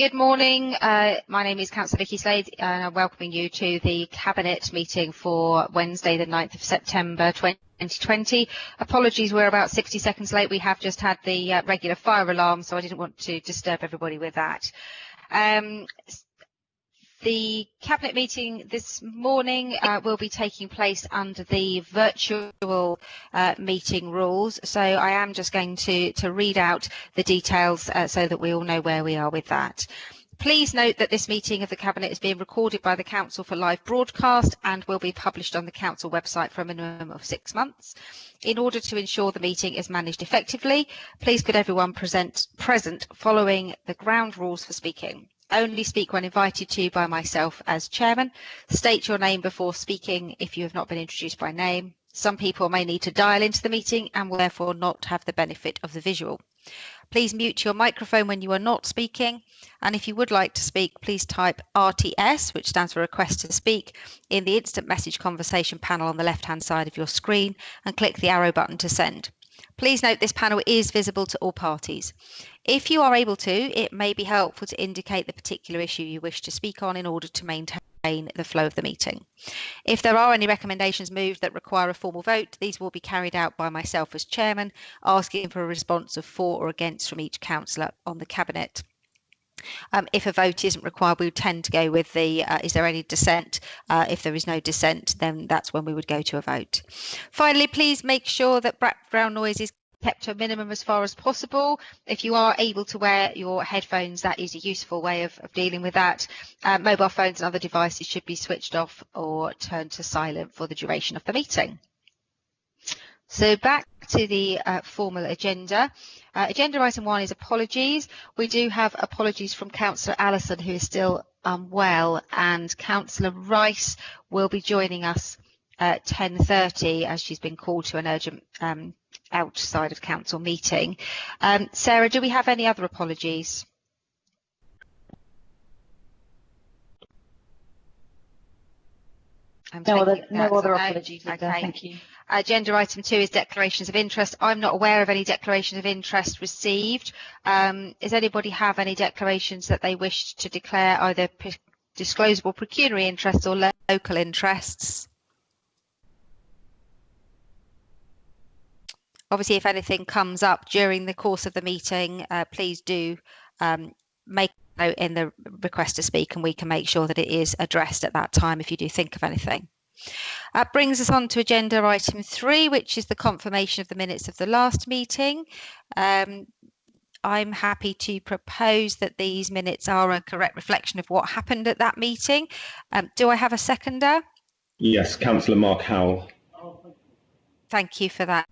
Good morning. My name is Councillor Vicky Slade and I'm welcoming you to the Cabinet meeting for Wednesday the 9th of September 2020. Apologies, we're about 60 seconds late. We have just had the regular fire alarm, so I didn't want to disturb everybody with that. The Cabinet meeting this morning will be taking place under the virtual meeting rules. So I am just going to read out the details so that we all know where we are with that. Please note that this meeting of the Cabinet is being recorded by the Council for live broadcast and will be published on the Council website for a minimum of 6 months. In order to ensure the meeting is managed effectively, please could everyone present following the ground rules for speaking. Only speak when invited to by myself as chairman. State your name before speaking if you have not been introduced by name. Some people may need to dial into the meeting and will therefore not have the benefit of the visual. Please mute your microphone when you are not speaking, and if you would like to speak, please type RTS, which stands for Request to Speak, in the instant message conversation panel on the left-hand side of your screen and click the arrow button to send. Please note this panel is visible to all parties. If you are able to, it may be helpful to indicate the particular issue you wish to speak on in order to maintain the flow of the meeting. If there are any recommendations moved that require a formal vote, these will be carried out by myself as chairman, asking for a response of for or against from each councillor on the Cabinet. If a vote isn't required, we would tend to go with the is there any dissent? If there is no dissent, then that's when we would go to a vote. Finally, please make sure that background noise is kept to a minimum as far as possible. If you are able to wear your headphones, that is a useful way of dealing with that. Mobile phones and other devices should be switched off or turned to silent for the duration of the meeting. So back to the formal agenda. Agenda item 1 is apologies. We do have apologies from Councillor Allison, who is still unwell, and Councillor Rice will be joining us at 10:30 as she's been called to an urgent outside of council meeting. Sarah, do we have any other apologies? No other apologies. Okay. Thank you. Agenda item 2 is declarations of interest. I'm not aware of any declarations of interest received. Does anybody have any declarations that they wish to declare, either disclosable pecuniary interests or local interests? Obviously, if anything comes up during the course of the meeting, please do make a note in the request to speak, and we can make sure that it is addressed at that time if you do think of anything. That brings us on to agenda item 3, which is the confirmation of the minutes of the last meeting. I'm happy to propose that these minutes are a correct reflection of what happened at that meeting. Do I have a seconder? Yes, Councillor Mark Howell. Thank you for that,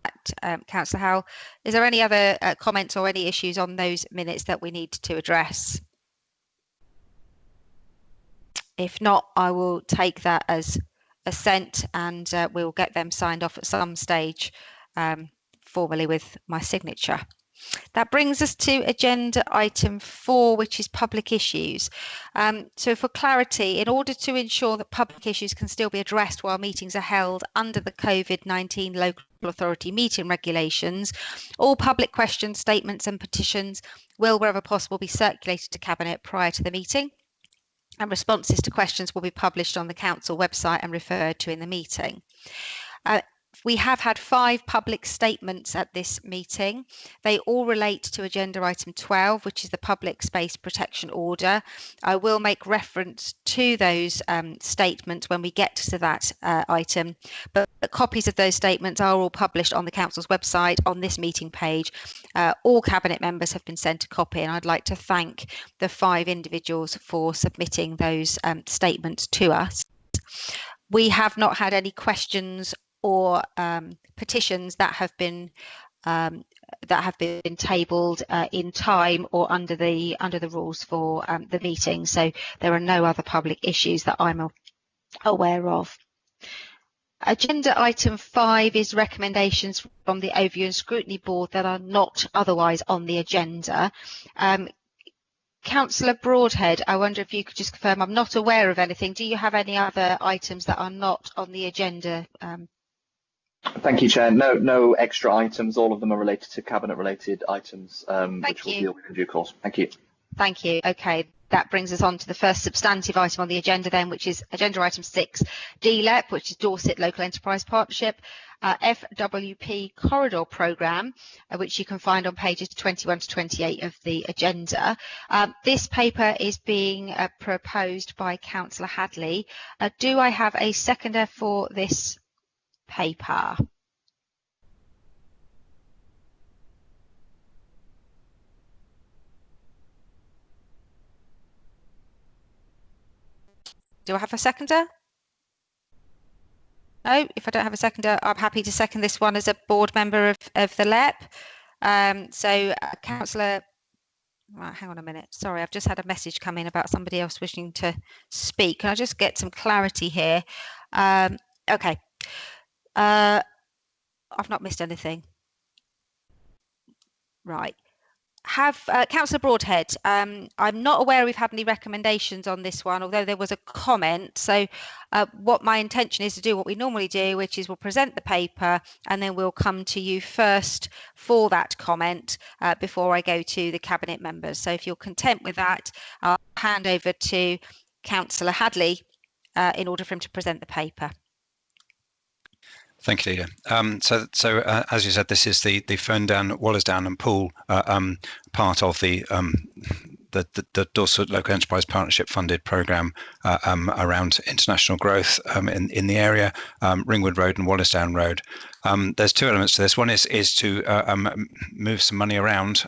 Councillor Howell. Is there any other comments or any issues on those minutes that we need to address? If not, I will take that as assent, and we'll get them signed off at some stage formally with my signature. That brings us to agenda item 4, which is public issues. So for clarity, in order to ensure that public issues can still be addressed while meetings are held under the COVID-19 local authority meeting regulations, all public questions, statements and petitions will, wherever possible, be circulated to Cabinet prior to the meeting, and responses to questions will be published on the Council website and referred to in the meeting. We have had 5 public statements at this meeting. They all relate to agenda item 12, which is the Public Space Protection Order. I will make reference to those statements when we get to that item, but copies of those statements are all published on the Council's website on this meeting page. All Cabinet members have been sent a copy, and I'd like to thank the 5 individuals for submitting those statements to us. We have not had any questions or petitions that have been tabled in time or under the rules for the meeting. So there are no other public issues that I'm aware of. Agenda item 5 is recommendations from the Overview and Scrutiny Board that are not otherwise on the agenda. Councillor Broadhead, I wonder if you could just confirm, I'm not aware of anything. Do you have any other items that are not on the agenda? Thank you, Chair. No extra items. All of them are related to Cabinet-related items, which we'll deal with in due course. Thank you. Thank you. Okay, that brings us on to the first substantive item on the agenda then, which is agenda item 6, DLEP, which is Dorset Local Enterprise Partnership, FWP Corridor Programme, which you can find on pages 21 to 28 of the agenda. This paper is being proposed by Councillor Hadley. Do I have a seconder for this paper? Do I have a seconder? No, if I don't have a seconder, I'm happy to second this one as a board member of the LEP. Councillor, right, hang on a minute. Sorry, I've just had a message come in about somebody else wishing to speak. Can I just get some clarity here? Okay. I've not missed anything. Right. Councillor Broadhead, I'm not aware we've had any recommendations on this one, although there was a comment. So what my intention is to do what we normally do, which is we'll present the paper and then we'll come to you first for that comment before I go to the Cabinet members. So if you're content with that, I'll hand over to Councillor Hadley in order for him to present the paper. Thank you, Leader. As you said, this is the Ferndown, Wallersdown and Poole part of the Dorset Local Enterprise Partnership funded programme around international growth in the area, Ringwood Road and Wallersdown Road. There's two elements to this. One is to move some money around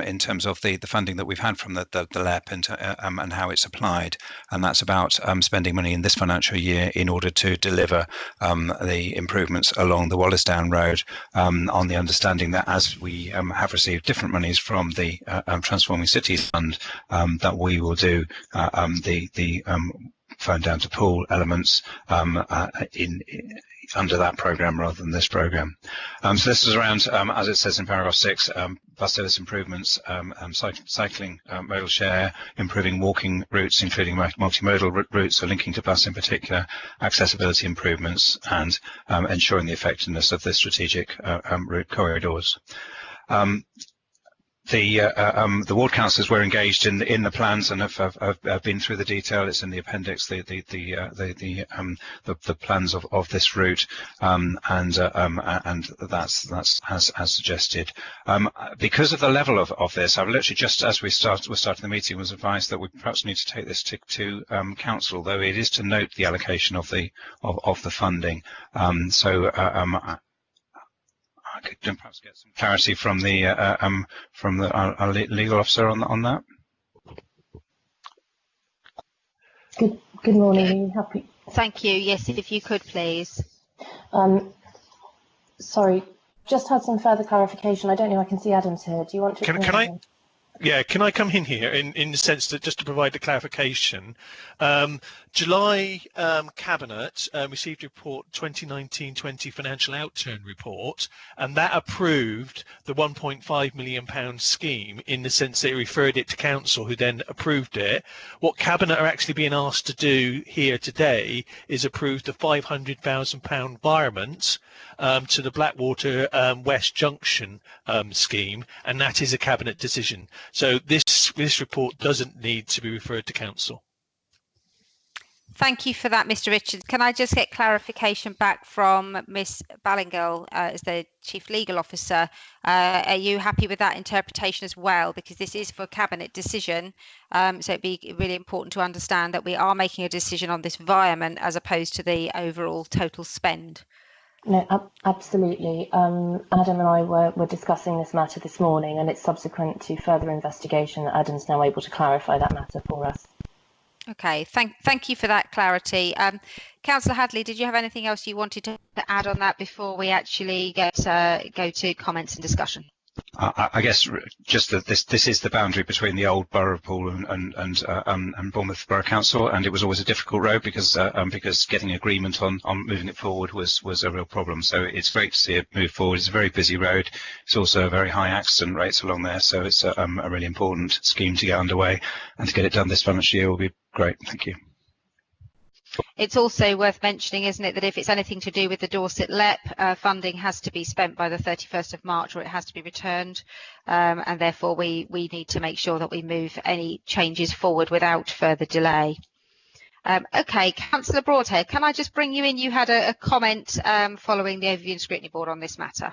in terms of the funding that we've had from the LEP and how it's applied. And that's about spending money in this financial year in order to deliver the improvements along the Wallersdown Road on the understanding that as we have received different monies from the Transforming Cities Fund, that we will do the Ferndown to Poole elements under that programme rather than this programme. So this is around, as it says in paragraph 6, bus service improvements, cycling modal share, improving walking routes, including multimodal routes, so linking to bus in particular, accessibility improvements, and ensuring the effectiveness of the strategic route corridors. The ward councillors were engaged in the plans and have been through the detail. It's in the appendix, the plans of this route, and that's as suggested. Because of the level of this, I've literally just as we're starting the meeting was advised that we perhaps need to take this to council, though it is to note the allocation of the funding. I could perhaps get some clarity from our legal officer on that. Good morning. Are you happy? Thank you. Yes, if you could, please. Sorry, just had some further clarification. I don't know. I can see Adam's here. Do you want to? Can I? Yeah, can I come in here in the sense that just to provide the clarification, July Cabinet received a report 2019-20 financial outturn report, and that approved the £1.5 million scheme in the sense that it referred it to council, who then approved it. What Cabinet are actually being asked to do here today is approve the £500,000 environment to the Blackwater West Junction scheme, and that is a Cabinet decision. So this report doesn't need to be referred to council. Thank you for that, Mr. Richards. Can I just get clarification back from Ms. Ballingill as the Chief Legal Officer? Are you happy with that interpretation as well? Because this is for Cabinet decision, so it'd be really important to understand that we are making a decision on this environment as opposed to the overall total spend. No, absolutely. Adam and I were discussing this matter this morning, and it's subsequent to further investigation that Adam's now able to clarify that matter for us. Okay, thank you for that clarity. Councillor Hadley, did you have anything else you wanted to add on that before we actually go to comments and discussion? I guess just that this is the boundary between the old Borough of Poole and Bournemouth Borough Council, and it was always a difficult road because getting agreement on moving it forward was a real problem. So it's great to see it move forward. It's a very busy road. It's also a very high accident rates along there, so it's a really important scheme to get underway, and to get it done this financial year will be great. Thank you. It's also worth mentioning, isn't it, that if it's anything to do with the Dorset LEP, funding has to be spent by the 31st of March or it has to be returned, and therefore we need to make sure that we move any changes forward without further delay. Okay, Councillor Broadhead, can I just bring you in? You had a comment following the Overview and Scrutiny Board on this matter.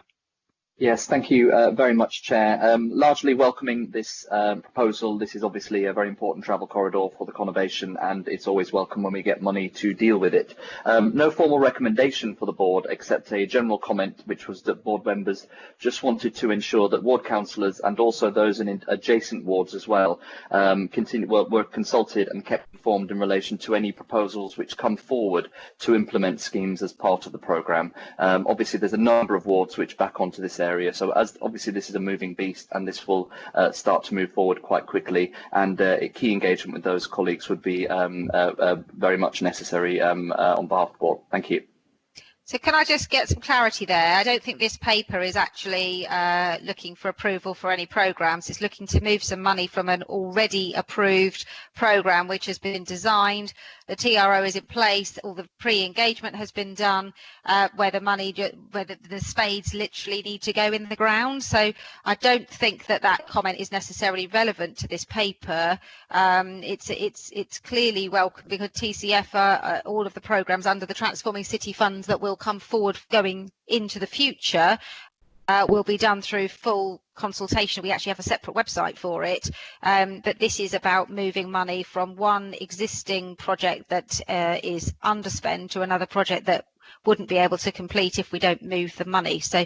Yes, thank you very much, Chair. Largely welcoming this proposal. This is obviously a very important travel corridor for the conurbation, and it's always welcome when we get money to deal with it. No formal recommendation for the board, except a general comment, which was that board members just wanted to ensure that ward councillors and also those in adjacent wards as well were consulted and kept informed in relation to any proposals which come forward to implement schemes as part of the programme. Obviously, there's a number of wards which back onto this area. So as obviously this is a moving beast and this will start to move forward quite quickly, and key engagement with those colleagues would be very much necessary on behalf of the board. Thank you. So can I just get some clarity there? I don't think this paper is actually looking for approval for any programmes. It's looking to move some money from an already approved programme which has been designed. The TRO is in place, all the pre-engagement has been done, where the spades literally need to go in the ground. So I don't think that comment is necessarily relevant to this paper. It's clearly welcome because TCF are all of the programmes under the Transforming City funds that will come forward going into the future will be done through full consultation. We actually have a separate website for it, but this is about moving money from one existing project that is underspent to another project that wouldn't be able to complete if we don't move the money. So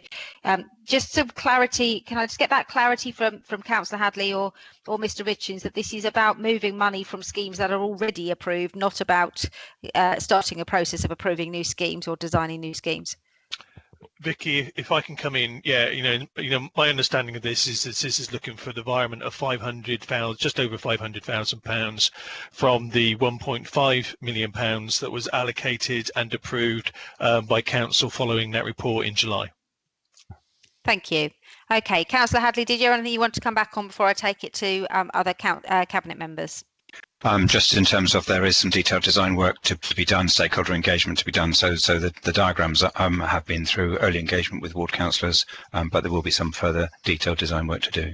just some clarity, can I just get that clarity from Councillor Hadley or Mr Richards, that this is about moving money from schemes that are already approved, not about starting a process of approving new schemes or designing new schemes? Vicky, if I can come in, yeah, my understanding of this is that this is looking for the environment of just over £500,000 from the £1.5 million that was allocated and approved by council following that report in July. Thank you. Okay, Councillor Hadley, did you have anything you want to come back on before I take it to other cabinet members? Just in terms of there is some detailed design work to be done, stakeholder engagement to be done. So the diagrams have been through early engagement with ward councillors, but there will be some further detailed design work to do.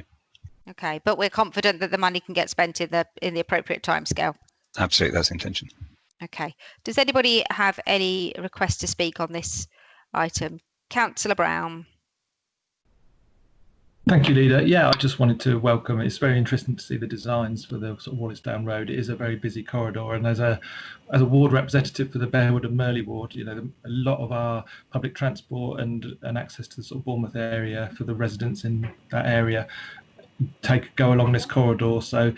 Okay, but we're confident that the money can get spent in the appropriate timescale. Absolutely, that's the intention. Okay. Does anybody have any request to speak on this item? Councillor Brown. Thank you, Leader. Yeah, I just wanted to welcome. It's very interesting to see the designs for the sort of Wallace Down Road. It is a very busy corridor, and as a ward representative for the Bearwood and Merley ward, a lot of our public transport and access to the sort of Bournemouth area for the residents in that area go along this corridor. So,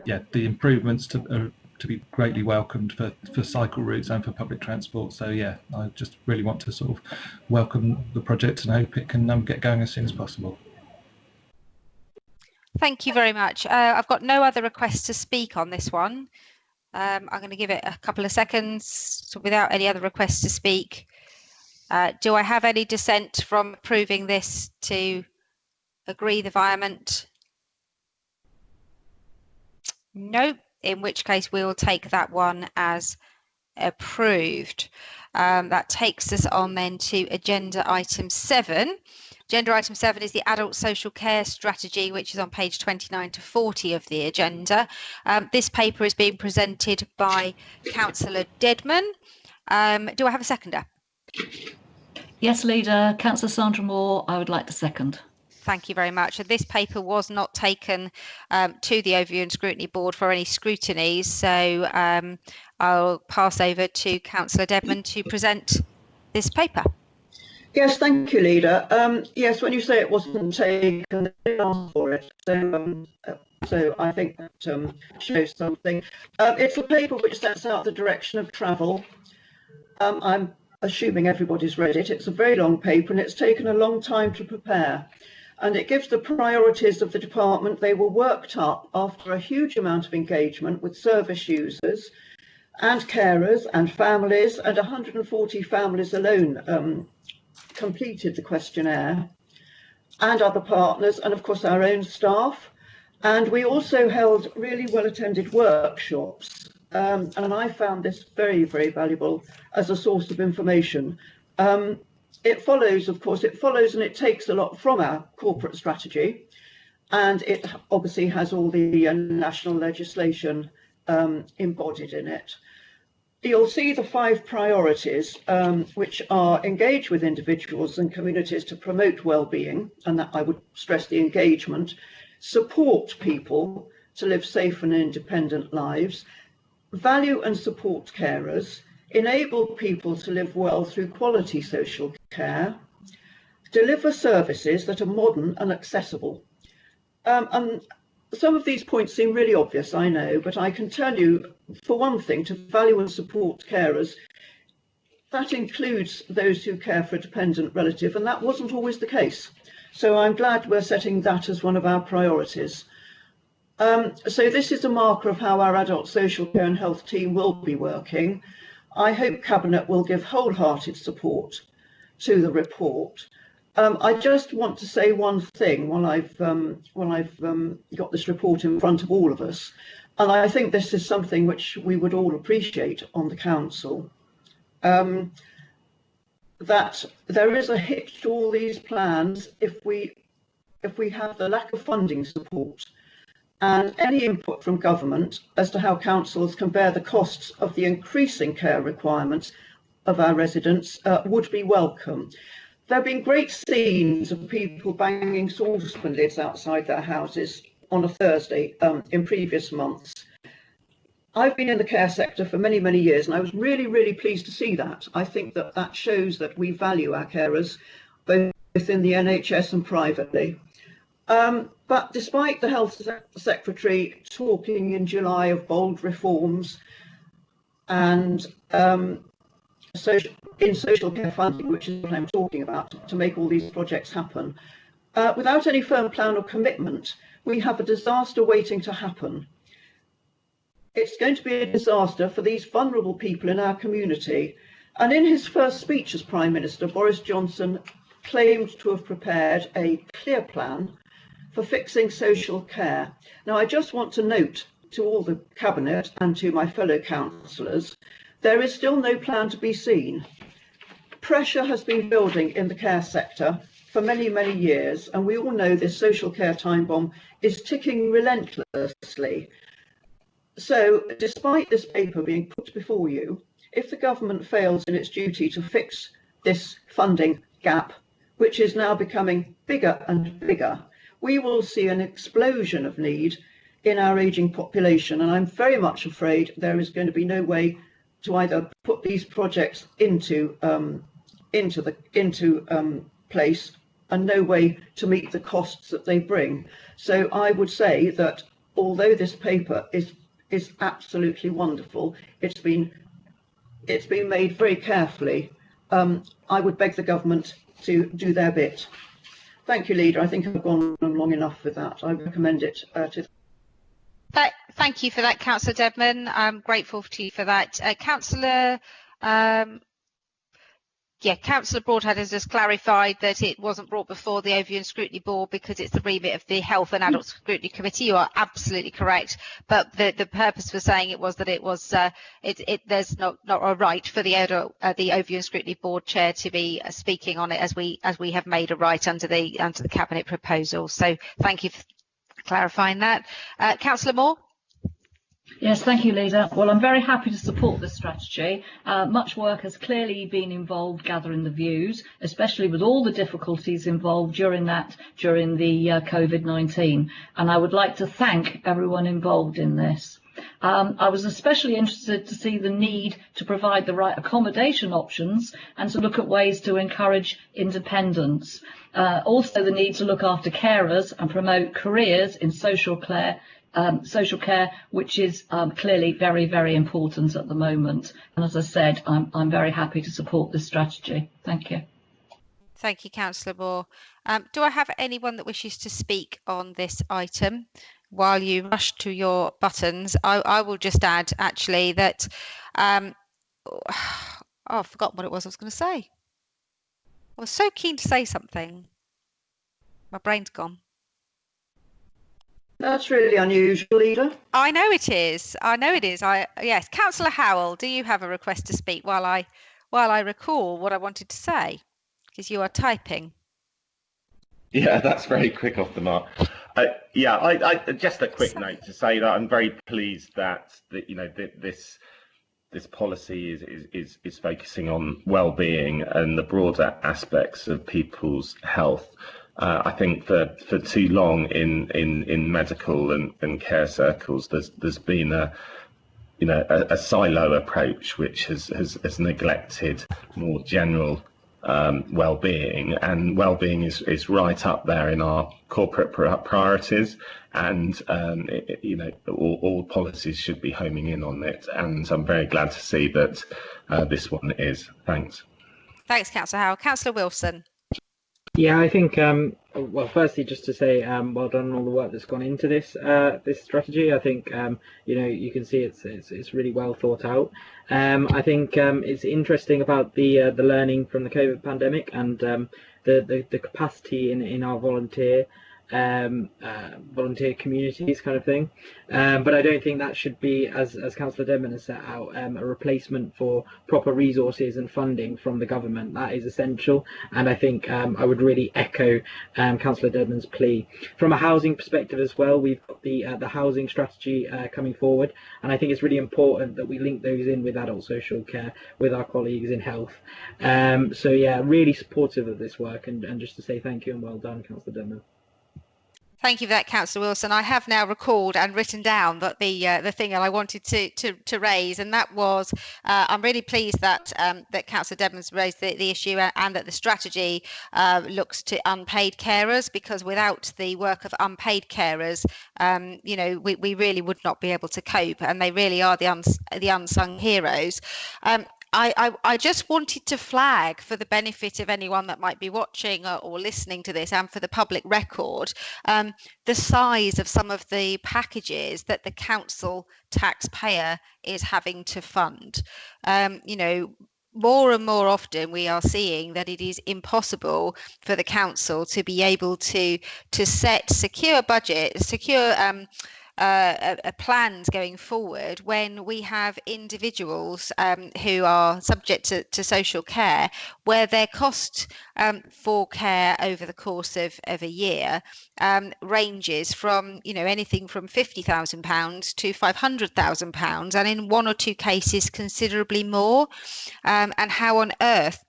yeah, the improvements to be greatly welcomed for cycle routes and for public transport. So yeah, I just really want to sort of welcome the project and hope it can get going as soon as possible. Thank you very much. I've got no other requests to speak on this one. I'm going to give it a couple of seconds. So without any other requests to speak, do I have any dissent from approving this to agree the environment? No, in which case we will take that one as approved. That takes us on then to agenda item 7. Agenda item 7 is the Adult Social Care Strategy, which is on page 29 to 40 of the agenda. This paper is being presented by Councillor Dedman. Do I have a seconder? Yes, Leader. Councillor Sandra Moore, I would like to second. Thank you very much. And this paper was not taken to the Overview and Scrutiny Board for any scrutinies, so I'll pass over to Councillor Dedman to present this paper. Yes, thank you, Leader. Yes, when you say it wasn't taken, they asked for it. So I think that shows something. It's a paper which sets out the direction of travel. I'm assuming everybody's read it. It's a very long paper and it's taken a long time to prepare. And it gives the priorities of the department. They were worked up after a huge amount of engagement with service users and carers and families, and 140 families alone completed the questionnaire, and other partners, and of course our own staff. And we also held really well attended workshops and I found this very, very valuable as a source of information. It follows, of course, and it takes a lot from our corporate strategy, and it obviously has all the national legislation embodied in it. You'll see the 5 priorities, which are engage with individuals and communities to promote well-being, and that I would stress the engagement, support people to live safe and independent lives, value and support carers, enable people to live well through quality social care, deliver services that are modern and accessible. And some of these points seem really obvious, I know, but I can tell you, for one thing, to value and support carers, that includes those who care for a dependent relative, and that wasn't always the case. So I'm glad we're setting that as one of our priorities. So this is a marker of how our adult social care and health team will be working. I hope Cabinet will give wholehearted support to the report. I just want to say one thing while I've got this report in front of all of us, and I think this is something which we would all appreciate on the council, that there is a hitch to all these plans if we have the lack of funding support and any input from government as to how councils can bear the costs of the increasing care requirements of our residents would be welcome. There have been great scenes of people banging saucepan lids outside their houses on a Thursday in previous months. I've been in the care sector for many, many years, and I was really, really pleased to see that. I think that that shows that we value our carers, both in the NHS and privately. But despite the Health Secretary talking in July of bold reforms and in social care funding, which is what I'm talking about, to make all these projects happen, without any firm plan or commitment, we have a disaster waiting to happen. It's going to be a disaster for these vulnerable people in our community. And in his first speech as Prime Minister, Boris Johnson claimed to have prepared a clear plan for fixing social care. Now, I just want to note to all the Cabinet and to my fellow councillors, there is still no plan to be seen. Pressure has been building in the care sector for many, many years, and we all know this social care time bomb is ticking relentlessly. So, despite this paper being put before you, if the government fails in its duty to fix this funding gap, which is now becoming bigger and bigger, we will see an explosion of need in our ageing population, and I'm very much afraid there is going to be no way to either put these projects into place and no way to meet the costs that they bring. So I would say that although this paper is absolutely wonderful, it's been made very carefully. I would beg the government to do their bit. Thank you, Leader. I think I've gone on long enough with that. I recommend it to. Thank you for that, Councillor Dedman. I'm grateful to you for that. Councillor Broadhead has just clarified that it wasn't brought before the Overview and Scrutiny Board because it's the remit of the Health and Adult Scrutiny Committee. You are absolutely correct, but the purpose for saying it was that it was there's not a right for the Overview and Scrutiny Board chair to be speaking on it as we have made a right under the Cabinet proposal. So thank you for clarifying that. Councillor Moore. Yes, thank you, Leader. Well, I'm very happy to support this strategy. Much work has clearly been involved gathering the views, especially with all the difficulties involved during the COVID-19. And I would like to thank everyone involved in this. I was especially interested to see the need to provide the right accommodation options and to look at ways to encourage independence. Also the need to look after carers and promote careers in social care, which is clearly very, very important at the moment. And as I said, I'm very happy to support this strategy. Thank you. Thank you, Councillor Moore. Do I have anyone that wishes to speak on this item? While you rush to your buttons, I will just add actually that I've forgotten what it was I was going to say. I was so keen to say something. My brain's gone. That's really unusual, Leader. I know it is. I know it is. Yes, Councillor Howell, do you have a request to speak while I recall what I wanted to say? Because you are typing. Yeah, that's very quick off the mark. Yeah, I just a quick note to say that I'm very pleased that this policy is focusing on well-being and the broader aspects of people's health. I think for too long in medical and care circles, there's been a silo approach which has neglected more general well-being, and well-being is right up there in our corporate priorities, and all policies should be homing in on it, and I'm very glad to see that this one is. Thanks. Thanks, Councillor Howell. Councillor Wilson. Yeah, I think, well, firstly, just to say well done on all the work that's gone into this strategy. I think, you can see it's really well thought out. I think it's interesting about the learning from the COVID pandemic and the capacity in our volunteer communities kind of thing, but I don't think that should be, as Councillor Dedman has set out, a replacement for proper resources and funding from the government. That is essential, and I think I would really echo Councillor Dedman's plea. From a housing perspective as well, we've got the housing strategy coming forward, and I think it's really important that we link those in with adult social care with our colleagues in health. So yeah, really supportive of this work, and just to say thank you and well done, Councillor Dedman. Thank you for that, Councillor Wilson. I have now recalled and written down that the thing that I wanted to raise, and that was I'm really pleased that that Councillor Dedman's raised the issue, and that the strategy looks to unpaid carers, because without the work of unpaid carers, we really would not be able to cope, and they really are the unsung heroes. I just wanted to flag, for the benefit of anyone that might be watching or listening to this, and for the public record, the size of some of the packages that the council taxpayer is having to fund. More and more often we are seeing that it is impossible for the council to be able to set secure plans going forward when we have individuals who are subject to social care, where their cost for care over the course of a year ranges from anything from £50,000 to £500,000, and in one or two cases considerably more, and how on earth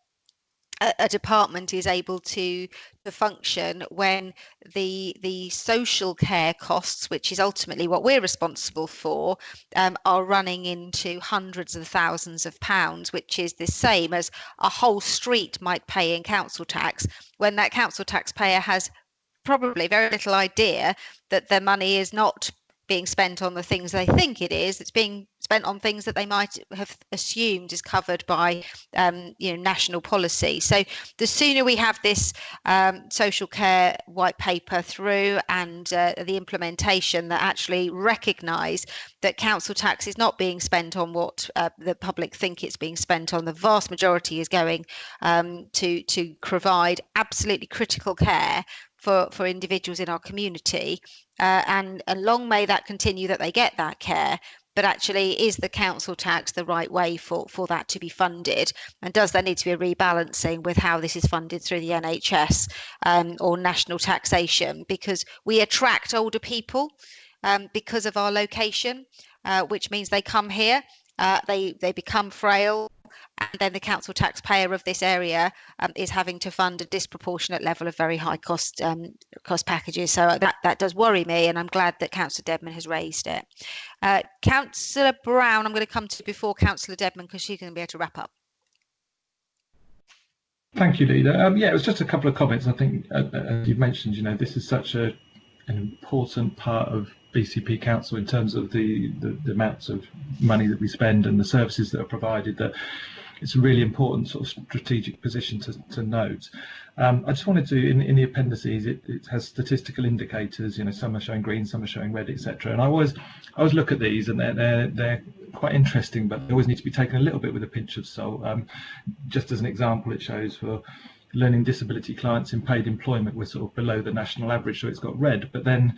a department is able to function when the social care costs, which is ultimately what we're responsible for, are running into hundreds of thousands of pounds, which is the same as a whole street might pay in council tax, when that council taxpayer has probably very little idea that their money is not being spent on the things they think it is. It's being spent on things that they might have assumed is covered by national policy. So the sooner we have this social care white paper through, and the implementation that actually recognise that council tax is not being spent on what the public think it's being spent on, the vast majority is going to provide absolutely critical care for individuals in our community, and long may that continue, that they get that care. But actually, is the council tax the right way for that to be funded? And does there need to be a rebalancing with how this is funded through the NHS or national taxation? Because we attract older people because of our location, which means they come here, they become frail, and then the council taxpayer of this area is having to fund a disproportionate level of very high cost packages. So that does worry me, and I'm glad that Councillor Dedman has raised it. Councillor Brown, I'm going to come to before Councillor Dedman, because she's going to be able to wrap up. Thank you, Leader. Yeah, it was just a couple of comments. I think, as you've mentioned, this is such an important part of BCP Council in terms of the amounts of money that we spend and the services that are provided, that it's a really important sort of strategic position to note. I just wanted to, in the appendices, it has statistical indicators. Some are showing green, some are showing red, etc. And I always look at these, and they're quite interesting, but they always need to be taken a little bit with a pinch of salt. Just as an example, it shows for learning disability clients in paid employment, we're sort of below the national average, so it's got red. But then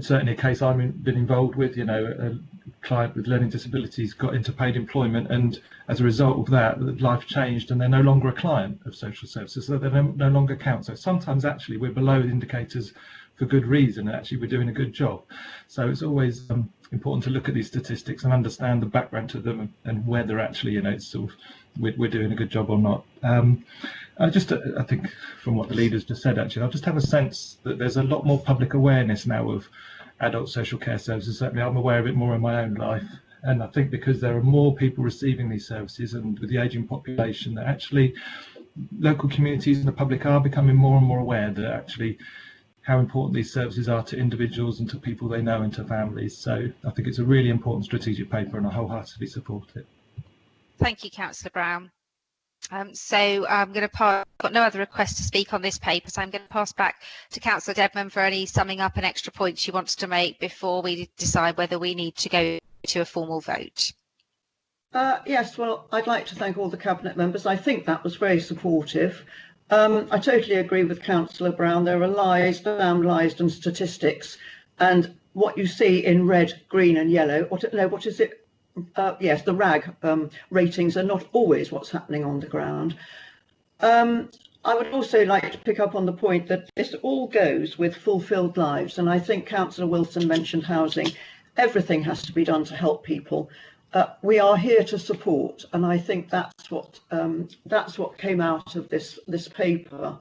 certainly a case I've been involved with. You know, a client with learning disabilities got into paid employment, and as a result of that, life changed, and they're no longer a client of social services, so they no longer count. So sometimes actually we're below indicators for good reason, and actually we're doing a good job. So it's always important to look at these statistics and understand the background to them, and whether actually, you know, it's sort of we're doing a good job or not. I think from what the leaders just said, actually, I just have a sense that there's a lot more public awareness now of adult social care services. Certainly I'm aware of it more in my own life, and I think because there are more people receiving these services, and with the ageing population, that actually local communities and the public are becoming more and more aware that actually how important these services are to individuals and to people they know and to families. So I think it's a really important strategic paper, and I wholeheartedly support it. Thank you, Councillor Brown. So I'm going to pass, got no other requests to speak on this paper, so I'm going to pass back to Councillor Dedman for any summing up and extra points she wants to make before we decide whether we need to go to a formal vote. Yes, well, I'd like to thank all the Cabinet members. I think that was very supportive. I totally agree with Councillor Brown. There are lies, damn lies and statistics, and what you see in red, green and yellow, what is it? Yes, the RAG ratings are not always what's happening on the ground. I would also like to pick up on the point that this all goes with fulfilled lives, and I think Councillor Wilson mentioned housing. Everything has to be done to help people. We are here to support, and I think that's what came out of this paper.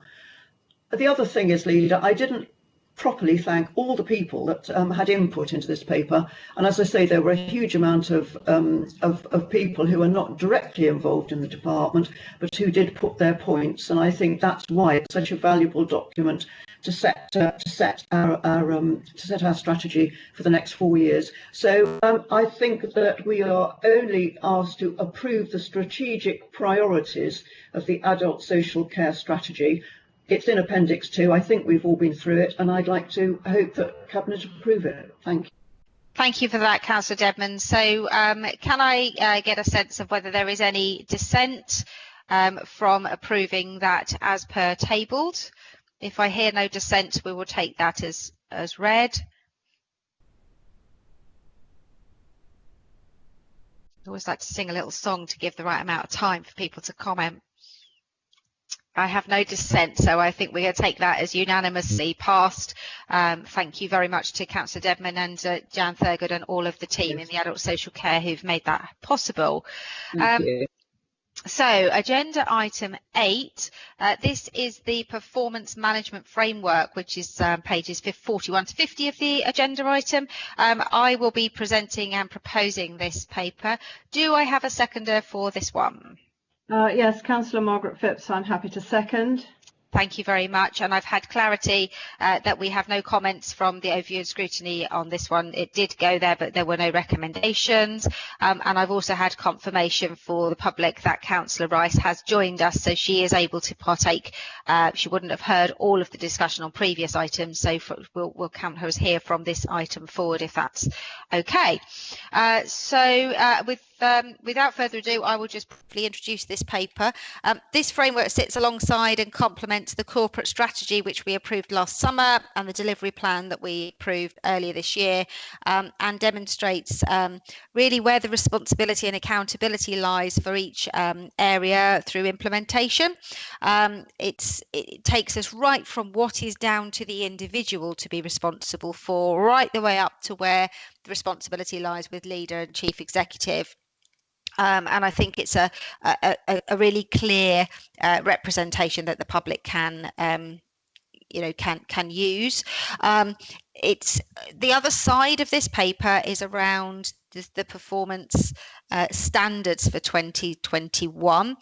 The other thing is, Leader, I didn't properly thank all the people that had input into this paper, and as I say, there were a huge amount of people who are not directly involved in the department, but who did put their points, and I think that's why it's such a valuable document to set our strategy for the next 4 years. So I think that we are only asked to approve the strategic priorities of the adult social care strategy. It's in Appendix 2. I think we've all been through it, and I'd like to hope that Cabinet approve it. Thank you. Thank you for that, Councillor Dedman. So can I get a sense of whether there is any dissent from approving that as per tabled? If I hear no dissent, we will take that as read. I always like to sing a little song to give the right amount of time for people to comment. I have no dissent, so I think we're going to take that as unanimously passed. Thank you very much to Councillor Dedman and Jan Thurgood and all of the team in the adult social care who've made that possible. So agenda item 8, this is the performance management framework, which is pages 41 to 50 of the agenda item. I will be presenting and proposing this paper. Do I have a seconder for this one? Yes, Councillor Margaret Phipps, I'm happy to second. Thank you very much, and I've had clarity that we have no comments from the overview and scrutiny on this one. It did go there, but there were no recommendations, and I've also had confirmation for the public that Councillor Rice has joined us, so she is able to partake. She wouldn't have heard all of the discussion on previous items, so we'll count her as here from this item forward, if that's okay. Without further ado, I will just briefly introduce this paper. This framework sits alongside and complements the corporate strategy which we approved last summer and the delivery plan that we approved earlier this year, and demonstrates really where the responsibility and accountability lies for each area through implementation. It takes us right from what is down to the individual to be responsible for, right the way up to where the responsibility lies with leader and chief executive. And I think it's a really clear representation that the public can use. It's the other side of this paper is around the performance standards for 2021.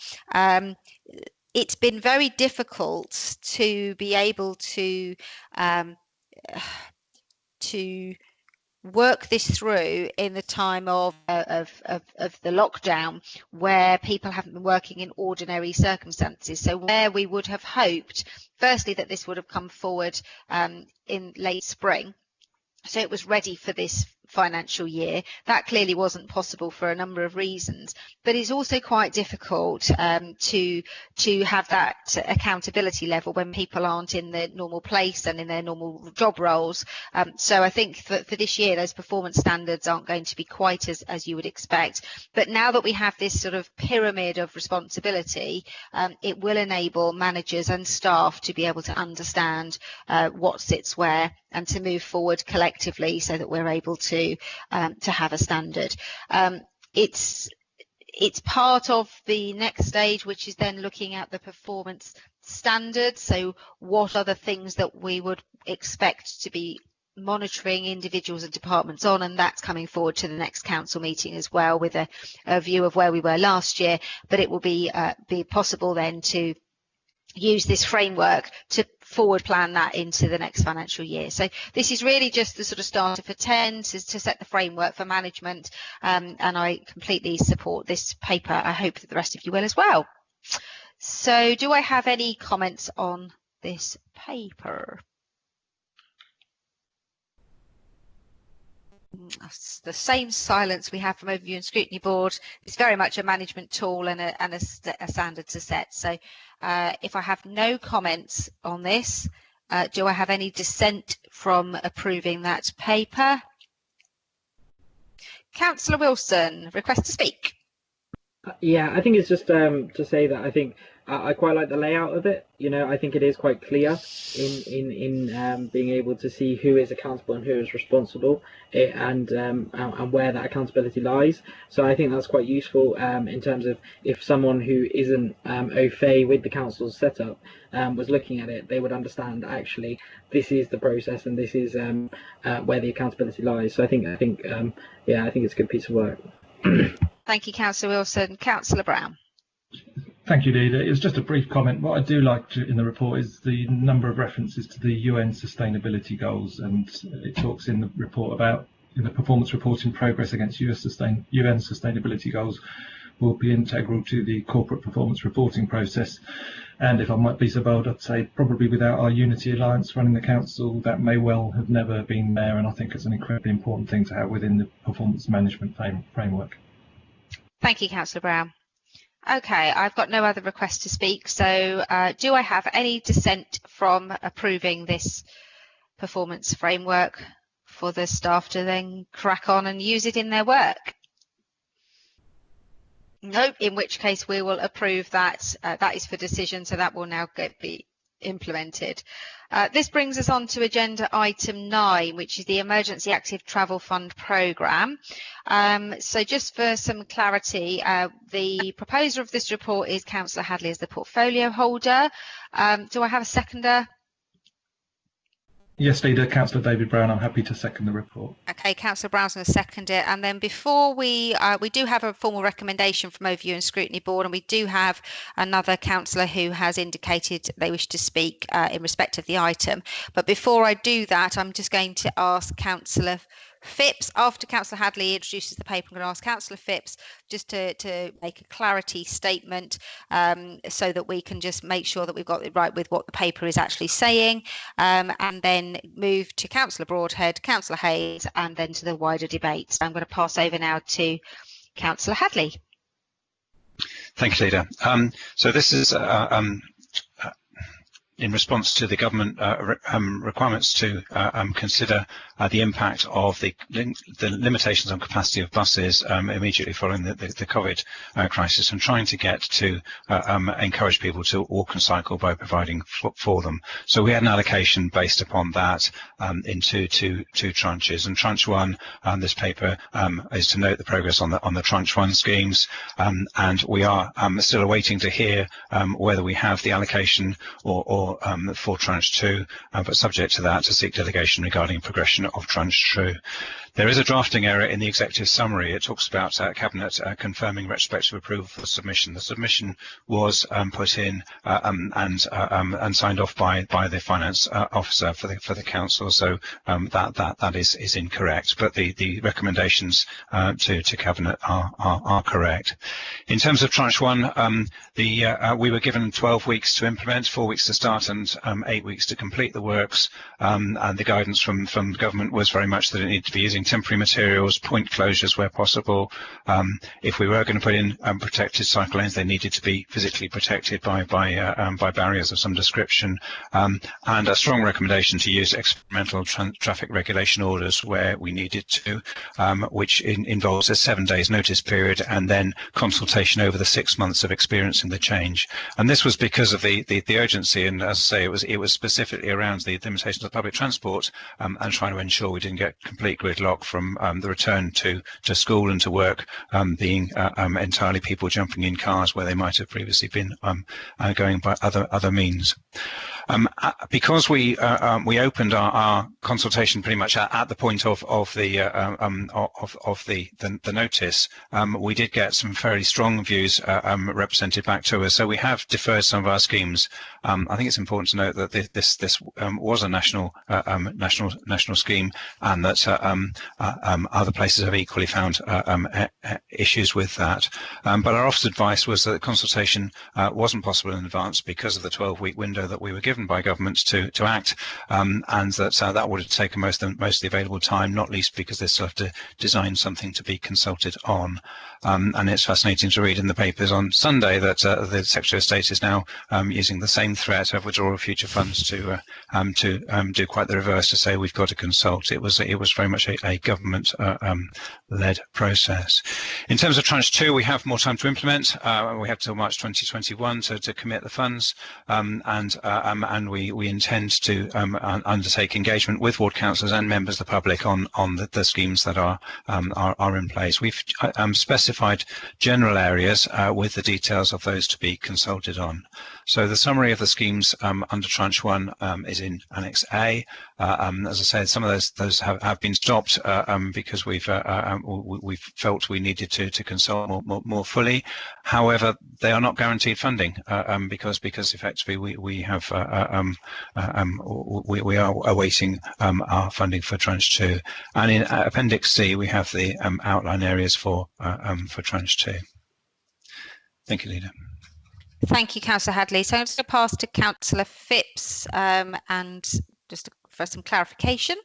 It's been very difficult to be able to work this through in the time of the lockdown, where people haven't been working in ordinary circumstances. So where we would have hoped, firstly, that this would have come forward in late spring, so it was ready for this financial year. That clearly wasn't possible for a number of reasons, but it's also quite difficult to have that accountability level when people aren't in their normal place and in their normal job roles. So I think that for this year, those performance standards aren't going to be quite as you would expect. But now that we have this sort of pyramid of responsibility, it will enable managers and staff to be able to understand what sits where and to move forward collectively so that we're able to have a standard. It's part of the next stage, which is then looking at the performance standards. So what are the things that we would expect to be monitoring individuals and departments on, and that's coming forward to the next council meeting as well, with a view of where we were last year. But it will be possible then to use this framework to forward plan that into the next financial year. So this is really just the sort of starter for 10 to set the framework for management, and I completely support this paper. I hope that the rest of you will as well. So do I have any comments on this paper? It's the same silence we have from Overview and Scrutiny Board. It's very much a management tool and a standard to set. So if I have no comments on this, do I have any dissent from approving that paper? Councillor Wilson, request to speak. Yeah, I think it's just to say that I think I quite like the layout of it. You know, I think it is quite clear in being able to see who is accountable and who is responsible, and where that accountability lies. So I think that's quite useful in terms of if someone who isn't au fait with the council's setup was looking at it, they would understand actually this is the process and this is where the accountability lies. So I think yeah, I think it's a good piece of work. Thank you, Councillor Wilson. Councillor Brown. Thank you, Leader. It was just a brief comment. What I do like in the report is the number of references to the UN sustainability goals, and it talks in the report about the performance reporting progress against UN sustainability goals will be integral to the corporate performance reporting process. And if I might be so bold, I'd say probably without our Unity Alliance running the council, that may well have never been there, and I think it's an incredibly important thing to have within the performance management framework. Thank you, Councillor Brown. Okay, I've got no other requests to speak, so do I have any dissent from approving this performance framework for the staff to then crack on and use it in their work? No, in which case we will approve that. That is for decision, so that will now be implemented. This brings us on to agenda item 9, which is the Emergency Active Travel Fund Programme. So just for some clarity, the proposer of this report is Councillor Hadley as the portfolio holder. Do I have a seconder? Yes, Leader, Councillor David Brown. I'm happy to second the report. Okay, Councillor Brown's going to second it. And then before we do have a formal recommendation from Overview and Scrutiny Board, and we do have another councillor who has indicated they wish to speak in respect of the item. But before I do that, I'm just going to ask Councillor Phipps, after Councillor Hadley introduces the paper, I'm going to ask Councillor Phipps just to make a clarity statement so that we can just make sure that we've got it right with what the paper is actually saying, and then move to Councillor Broadhead, Councillor Hayes, and then to the wider debate. So I'm going to pass over now to Councillor Hadley. Thank you, Leader. So this is in response to the government requirements to consider the impact of the limitations on capacity of buses immediately following the COVID crisis, and trying to get to encourage people to walk and cycle by providing for them. So we had an allocation based upon that into two tranches. And tranche 1, this paper is to note the progress on the tranche 1 schemes, and we are still awaiting to hear whether we have the allocation or for tranche 2, but subject to that, to seek delegation regarding progression of tranche 2. There is a drafting error in the executive summary. It talks about Cabinet confirming retrospective approval for the submission. The submission was put in and signed off by the finance officer for the council. So that is incorrect. But the recommendations to Cabinet are correct. In terms of tranche 1, we were given 12 weeks to implement, 4 weeks to start, and 8 weeks to complete the works. And the guidance from the government was very much that it needed to be using using temporary materials, point closures where possible. If we were going to put in protected cycle lanes, they needed to be physically protected by barriers of some description, and a strong recommendation to use experimental traffic regulation orders where we needed to, which involves a 7 days notice period and then consultation over the 6 months of experiencing the change. And this was because of the urgency, and as I say, it was specifically around the limitations of public transport and trying to ensure we didn't get complete gridlock from the return to school and to work being entirely people jumping in cars where they might have previously been going by other means. Because we opened our consultation pretty much at the point of the notice, we did get some fairly strong views represented back to us. So we have deferred some of our schemes. I think it's important to note that this was a national scheme, and that other places have equally found issues with that. But our office advice was that consultation wasn't possible in advance because of the 12-week window that we were given by governments to act, and that would have taken most of the available time, not least because they still have to design something to be consulted on. And it's fascinating to read in the papers on Sunday that the Secretary of State is now using the same threat of withdrawal of future funds to do quite the reverse, to say we've got to consult. It was very much a government led process. In terms of tranche 2, we have more time to implement. We have till March 2021 to commit the funds, and we intend to undertake engagement with ward councillors and members of the public on the schemes that are in place. We've specified general areas with the details of those to be consulted on. So the summary of the schemes under tranche 1 is in Annex A. As I said, some of those have been stopped because we've felt we needed to consult more fully. However, they are not guaranteed funding because effectively we are awaiting our funding for tranche 2. And in Appendix C, we have the outline areas for tranche 2. Thank you, Leader. Thank you, Councillor Hadley. So I'm just going to pass to Councillor Phipps and just for some clarification.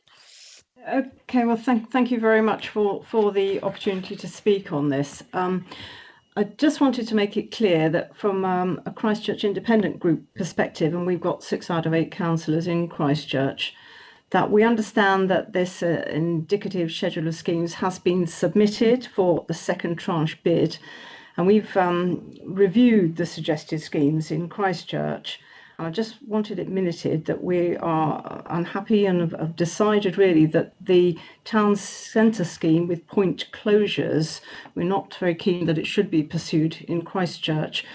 Okay, well, thank you very much for the opportunity to speak on this. I just wanted to make it clear that from a Christchurch Independent Group perspective, and we've got 6 out of 8 councillors in Christchurch, that we understand that this indicative schedule of schemes has been submitted for the second tranche bid, and we've reviewed the suggested schemes in Christchurch. And I just wanted it minuted that we are unhappy and have decided really that the town centre scheme with point closures, we're not very keen that it should be pursued in Christchurch.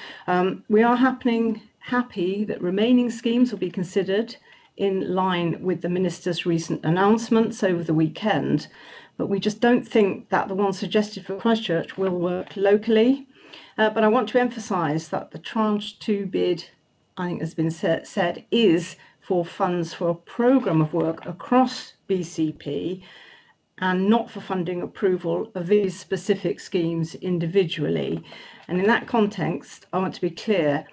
We are happy that remaining schemes will be considered in line with the Minister's recent announcements over the weekend, but we just don't think that the one suggested for Christchurch will work locally. But I want to emphasise that the tranche 2 bid, I think has been said, is for funds for a programme of work across BCP and not for funding approval of these specific schemes individually. And in that context, I want to be clear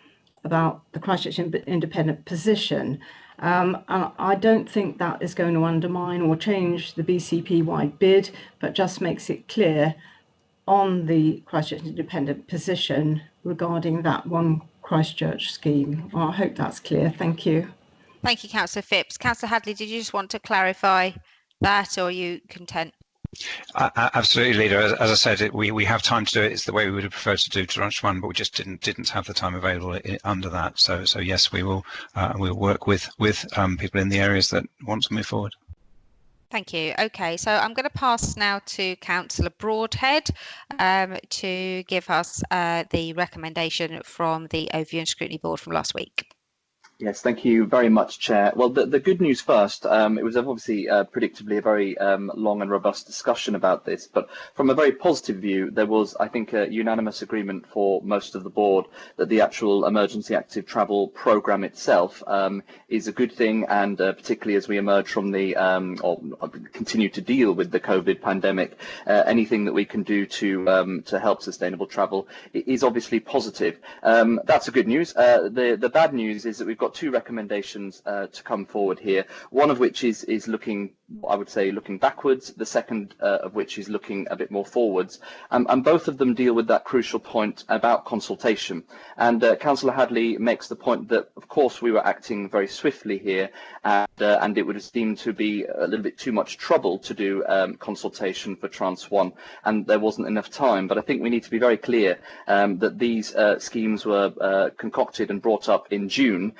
about the Christchurch Independent position. And I don't think that is going to undermine or change the BCP-wide bid, but just makes it clear on the Christchurch Independent position regarding that one Christchurch scheme. Well, I hope that's clear. Thank you. Thank you, Councillor Phipps. Councillor Hadley, did you just want to clarify that, or are you content? Absolutely, Leader. As I said, we have time to do it. It's the way we would have preferred to do tranche 1, but we just didn't have the time available under that. So yes, we will work with people in the areas that want to move forward. Thank you. Okay, so I'm going to pass now to Councillor Broadhead to give us the recommendation from the Overview and Scrutiny Board from last week. Yes, thank you very much, Chair. Well, the good news first, it was obviously predictably a very long and robust discussion about this, but from a very positive view, there was, I think, a unanimous agreement for most of the board that the actual emergency active travel programme itself is a good thing, and particularly as we emerge from the, or continue to deal with the COVID pandemic, anything that we can do to help sustainable travel is obviously positive. That's the good news. The bad news is that we've got got two recommendations to come forward here. One of which is looking, I would say, looking backwards. The second of which is looking a bit more forwards. And both of them deal with that crucial point about consultation. And Councillor Hadley makes the point that, of course, we were acting very swiftly here, and it would have seemed to be a little bit too much trouble to do consultation for Tranche 1, and there wasn't enough time. But I think we need to be very clear that these schemes were concocted and brought up in June.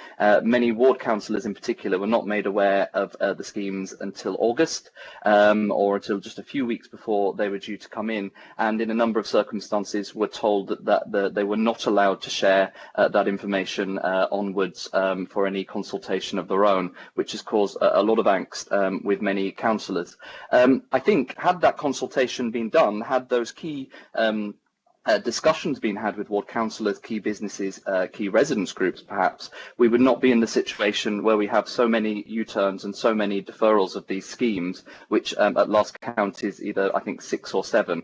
Many ward councillors in particular were not made aware of the schemes until August, or until just a few weeks before they were due to come in, and in a number of circumstances were told that they were not allowed to share that information onwards for any consultation of their own, which has caused a lot of angst with many councillors. I think had that consultation been done, had those key discussions being had with ward councillors, key businesses, key residents groups perhaps, we would not be in the situation where we have so many U-turns and so many deferrals of these schemes, which at last count is either, I think, 6 or 7.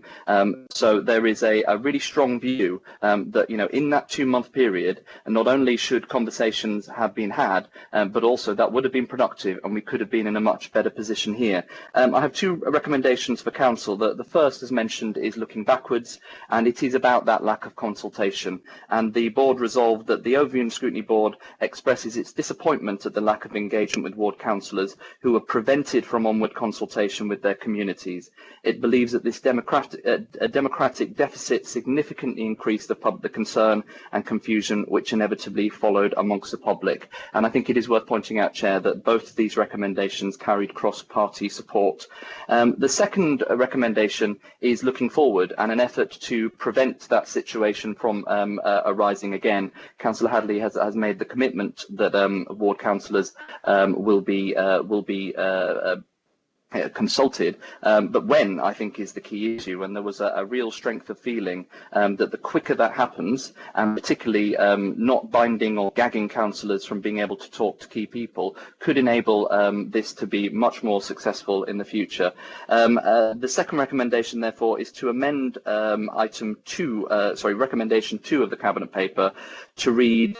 So there is a really strong view that, you know, in that 2-month period, not only should conversations have been had, but also that would have been productive and we could have been in a much better position here. I have 2 recommendations for council. The first, as mentioned, is looking backwards, and it is about that lack of consultation, and the board resolved that the Overview and Scrutiny Board expresses its disappointment at the lack of engagement with ward councillors who were prevented from onward consultation with their communities. It believes that this democratic deficit significantly increased the concern and confusion which inevitably followed amongst the public. And I think it is worth pointing out, Chair, that both of these recommendations carried cross-party support. The second recommendation is looking forward and an effort to prevent that situation from arising again. Councillor Hadley has made the commitment that ward councillors will be consulted, but when, I think, is the key issue, and there was a real strength of feeling that the quicker that happens, and particularly not binding or gagging councillors from being able to talk to key people, could enable this to be much more successful in the future. The second recommendation, therefore, is to amend recommendation 2 of the Cabinet paper to read,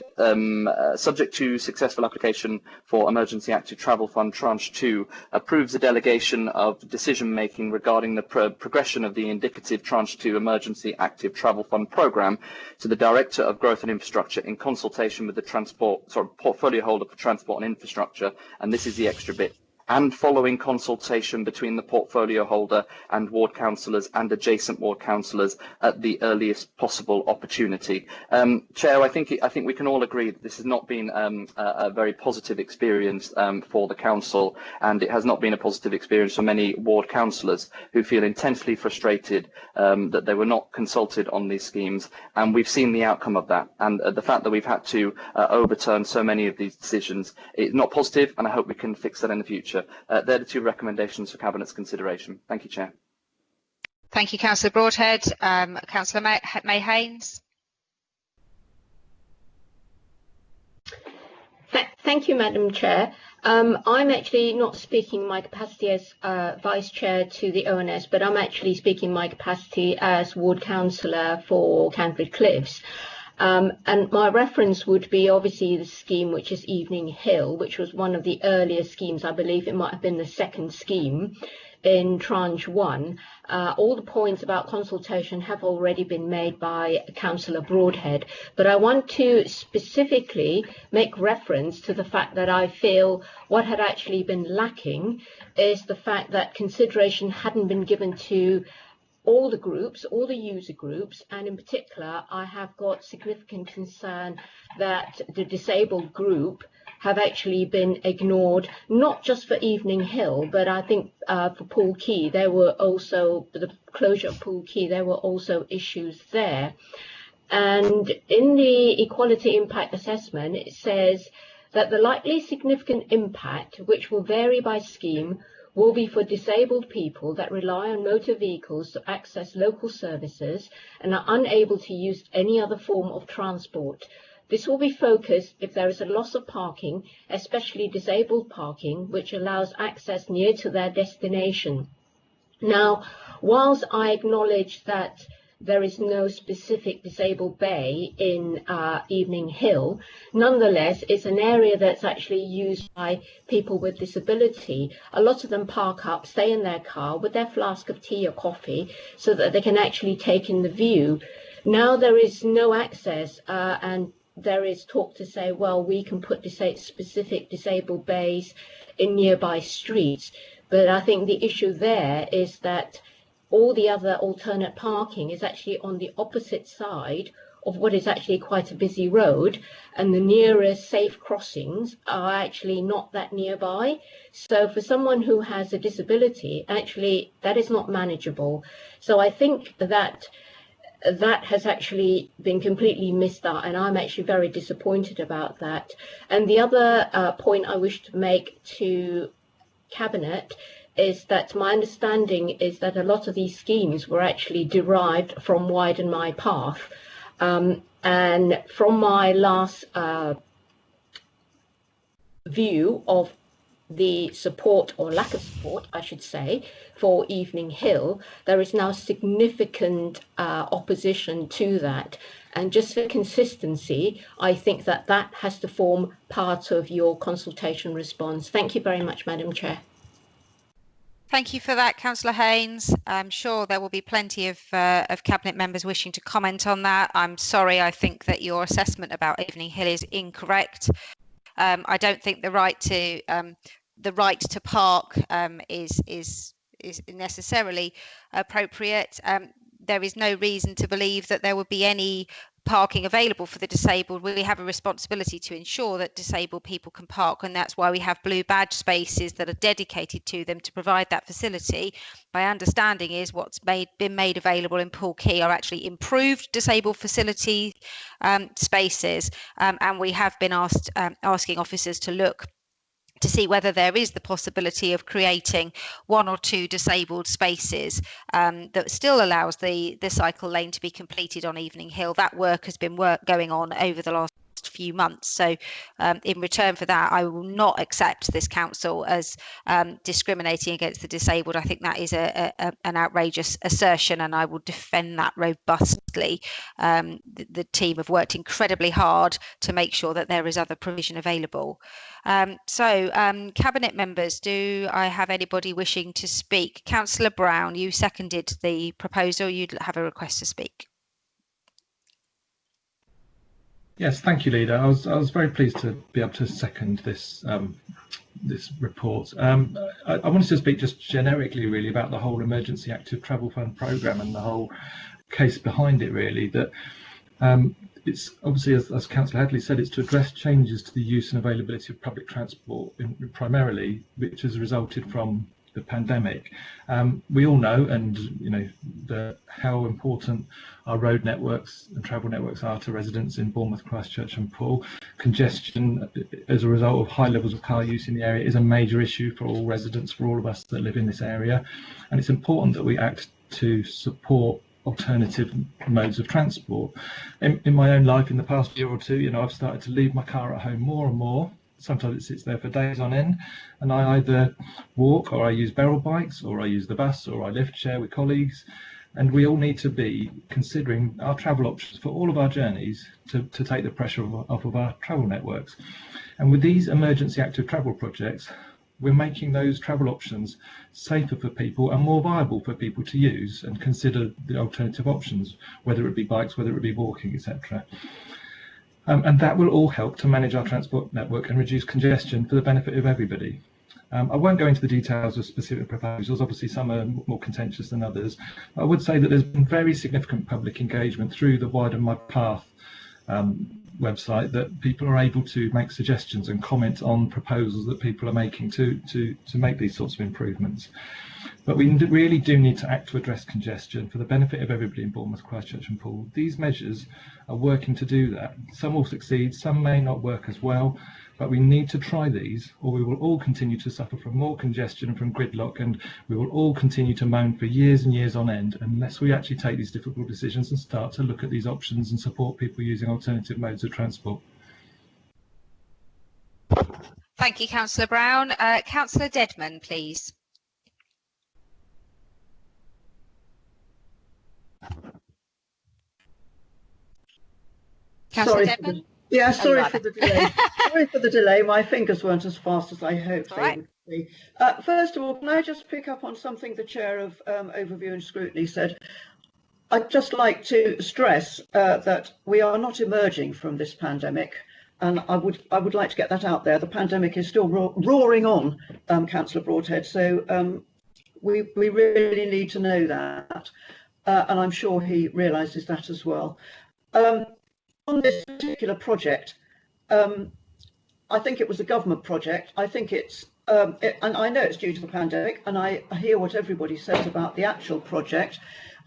subject to successful application for Emergency Active Travel Fund Tranche 2, approves a delegation of decision-making regarding the progression of the indicative Tranche 2 Emergency Active Travel Fund programme to the Director of Growth and Infrastructure in consultation with the portfolio holder for Transport and Infrastructure, and this is the extra bit, and following consultation between the portfolio holder and ward councillors and adjacent ward councillors at the earliest possible opportunity. Chair, I think we can all agree that this has not been a very positive experience for the council, and it has not been a positive experience for many ward councillors who feel intensely frustrated that they were not consulted on these schemes, and we've seen the outcome of that, and the fact that we've had to overturn so many of these decisions is not positive, and I hope we can fix that in the future. They're the 2 recommendations for Cabinet's consideration. Thank you, Chair. Thank you, Councillor Broadhead. Councillor May Haynes. Thank you, Madam Chair. I'm actually not speaking in my capacity as Vice Chair to the ONS, but I'm actually speaking in my capacity as Ward Councillor for Canford Cliffs. And my reference would be obviously the scheme which is Evening Hill, which was one of the earlier schemes. I believe it might have been the second scheme in Tranche 1. All the points about consultation have already been made by Councillor Broadhead, but I want to specifically make reference to the fact that I feel what had actually been lacking is the fact that consideration hadn't been given to all the groups, all the user groups, and in particular, I have got significant concern that the disabled group have actually been ignored, not just for Evening Hill, but I think for Poole Quay, there were also, the closure of Poole Quay, there were also issues there. And in the Equality Impact Assessment, it says that the likely significant impact, which will vary by scheme, will be for disabled people that rely on motor vehicles to access local services and are unable to use any other form of transport. This will be focused if there is a loss of parking, especially disabled parking, which allows access near to their destination. Now, whilst I acknowledge that there is no specific disabled bay in Evening Hill. Nonetheless, it's an area that's actually used by people with disability. A lot of them park up, stay in their car with their flask of tea or coffee so that they can actually take in the view. Now there is no access and there is talk to say, well, we can put specific disabled bays in nearby streets. But I think the issue there is that all the other alternate parking is actually on the opposite side of what is actually quite a busy road, and the nearest safe crossings are actually not that nearby. So for someone who has a disability, actually that is not manageable. So I think that has actually been completely missed out, and I'm actually very disappointed about that. And the other point I wish to make to Cabinet is that my understanding is that a lot of these schemes were actually derived from Widen My Path. And from my last view of the support, or lack of support, I should say, for Evening Hill, there is now significant opposition to that. And just for consistency, I think that that has to form part of your consultation response. Thank you very much, Madam Chair. Thank you for that, Councillor Haynes. I'm sure there will be plenty of Cabinet members wishing to comment on that. I'm sorry, I think that your assessment about Evening Hill is incorrect. I don't think the right to park is necessarily appropriate. There is no reason to believe that there would be any parking available for the disabled. We have a responsibility to ensure that disabled people can park, and that's why we have blue badge spaces that are dedicated to them to provide that facility. My understanding is what's been made available in Poole Quay are actually improved disabled facility spaces, and we have been asking officers to look to see whether there is the possibility of creating 1 or 2 disabled spaces that still allows the cycle lane to be completed on Evening Hill. That work has been going on over the last few months. So in return for that, I will not accept this council as discriminating against the disabled. I think that is an outrageous assertion, and I will defend that robustly. The team have worked incredibly hard to make sure that there is other provision available. Cabinet members, do I have anybody wishing to speak? Councillor Brown, you seconded the proposal. You'd have a request to speak. Yes, thank you, Leader. I was very pleased to be able to second this this report. I wanted to speak just generically, really, about the whole Emergency Active Travel Fund programme and the whole case behind it. Really, that it's obviously, as Councillor Hadley said, it's to address changes to the use and availability of public transport, primarily, which has resulted from the pandemic. We all know, and you know, how important our road networks and travel networks are to residents in Bournemouth, Christchurch and Poole. Congestion as a result of high levels of car use in the area is a major issue for all residents, for all of us that live in this area, and it's important that we act to support alternative modes of transport. In my own life, in the past year or two, you know, I've started to leave my car at home more and more. Sometimes it sits there for days on end, and I either walk, or I use barrel bikes, or I use the bus, or I lift share with colleagues. And we all need to be considering our travel options for all of our journeys to take the pressure off of our travel networks. And with these emergency active travel projects, we're making those travel options safer for people and more viable for people to use and consider the alternative options, whether it be bikes, whether it be walking, etc. And that will all help to manage our transport network and reduce congestion for the benefit of everybody. I won't go into the details of specific proposals. Obviously, some are more contentious than others. I would say that there's been very significant public engagement through the Widen My Path website, that people are able to make suggestions and comment on proposals that people are making to make these sorts of improvements. But we really do need to act to address congestion for the benefit of everybody in Bournemouth, Christchurch and Poole. These measures are working to do that. Some will succeed, some may not work as well, but we need to try these, or we will all continue to suffer from more congestion and from gridlock, and we will all continue to moan for years and years on end unless we actually take these difficult decisions and start to look at these options and support people using alternative modes of transport. Thank you, Councillor Brown. Councillor Dedman, please. Councillor Sorry. Dedman? Yeah, sorry Oh, for the delay. Sorry for the delay. My fingers weren't as fast as I hoped they would be. First of all, can I just pick up on something the Chair of Overview and Scrutiny said? I'd just like to stress that we are not emerging from this pandemic, and I would like to get that out there. The pandemic is still roaring on, Councillor Broadhead. So we really need to know that, and I'm sure he realises that as well. On this particular project, I think it was a government project. I think it's, and I know it's due to the pandemic, and I hear what everybody says about the actual project.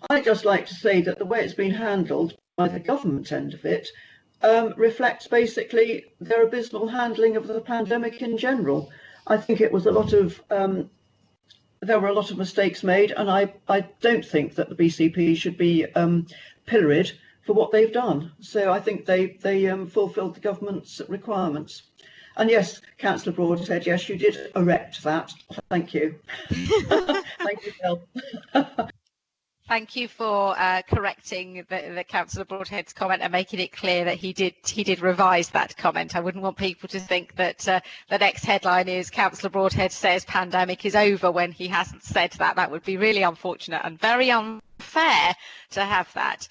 I'd just like to say that the way it's been handled by the government end of it reflects basically their abysmal handling of the pandemic in general. I think it was there were a lot of mistakes made, and I don't think that the BCP should be pilloried for what they've done. So I think they fulfilled the government's requirements. And yes, Councillor Broadhead, yes, you did erect that. Thank you. Thank you, Bill. Thank you for correcting the Councillor Broadhead's comment and making it clear that he did revise that comment. I wouldn't want people to think that the next headline is Councillor Broadhead says pandemic is over when he hasn't said that. That would be really unfortunate and very unfair to have that.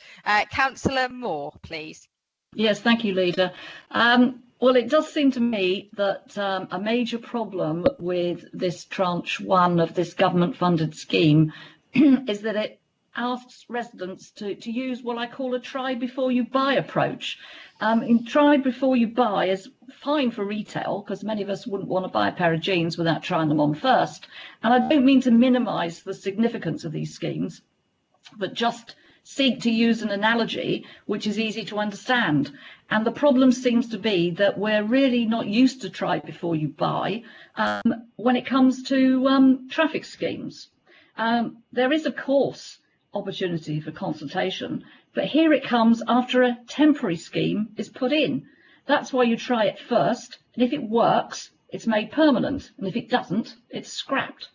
Councillor Moore, please. Yes, thank you, Leader. Well, it does seem to me that a major problem with this tranche one of this government-funded scheme is that it asks residents to use what I call a try before you buy approach. Try before you buy is fine for retail, because many of us wouldn't want to buy a pair of jeans without trying them on first. And I don't mean to minimise the significance of these schemes, but just seek to use an analogy which is easy to understand. And the problem seems to be that we're really not used to try before you buy when it comes to traffic schemes. There is, of course, opportunity for consultation, but here it comes after a temporary scheme is put in. That's why you try it first, and if it works, it's made permanent, and if it doesn't, it's scrapped.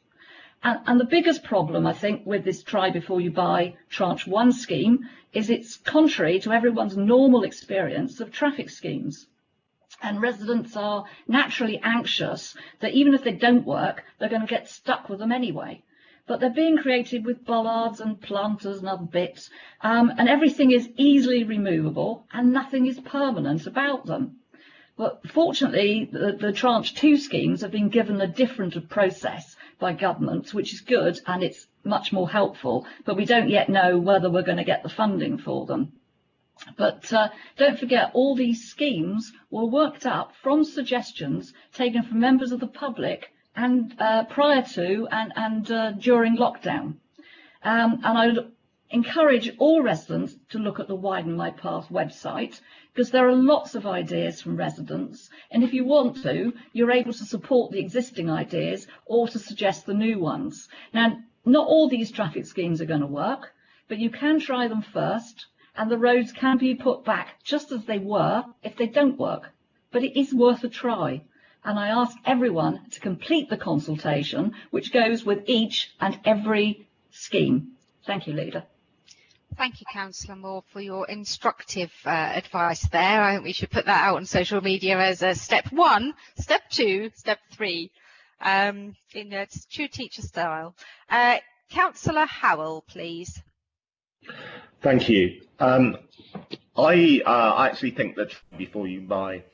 And the biggest problem, I think, with this try before you buy tranche one scheme is it's contrary to everyone's normal experience of traffic schemes. And residents are naturally anxious that even if they don't work, they're going to get stuck with them anyway. But they're being created with bollards and planters and other bits, and everything is easily removable and nothing is permanent about them. But fortunately, the tranche two schemes have been given a different process by government, which is good and it's much more helpful, but we don't yet know whether we're going to get the funding for them. But don't forget, all these schemes were worked up from suggestions taken from members of the public and prior to and during lockdown. And I would encourage all residents to look at the Widen My Path website, because there are lots of ideas from residents, and if you want to, you're able to support the existing ideas or to suggest the new ones. Now, not all these traffic schemes are going to work, but you can try them first, and the roads can be put back just as they were if they don't work. But it is worth a try. And I ask everyone to complete the consultation, which goes with each and every scheme. Thank you, Leader. Thank you, Councillor Moore, for your instructive advice there. I think we should put that out on social media as a step 1, step 2, step 3, in a true teacher style. Councillor Howell, please. Thank you. I actually think that before you buy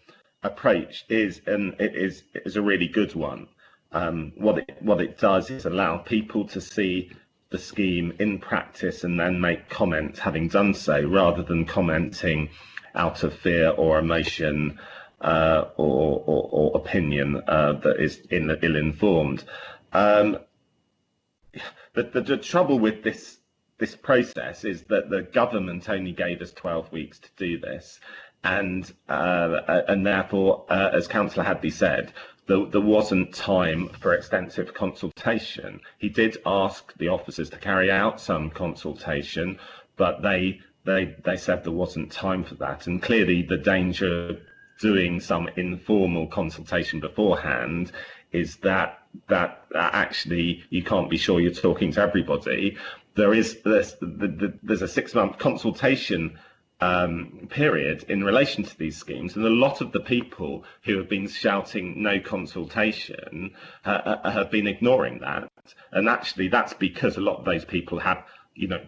approach is a really good one. What it does is allow people to see the scheme in practice and then make comments having done so, rather than commenting out of fear or emotion or opinion that is ill-informed. The trouble with this process is that the government only gave us 12 weeks to do this, and therefore, as Councillor Hadley said, there wasn't time for extensive consultation. He did ask the officers to carry out some consultation, but they said there wasn't time for that. And clearly the danger of doing some informal consultation beforehand is that actually you can't be sure you're talking to everybody. There's a 6-month consultation period in relation to these schemes, and a lot of the people who have been shouting no consultation have been ignoring that. And actually that's because a lot of those people have,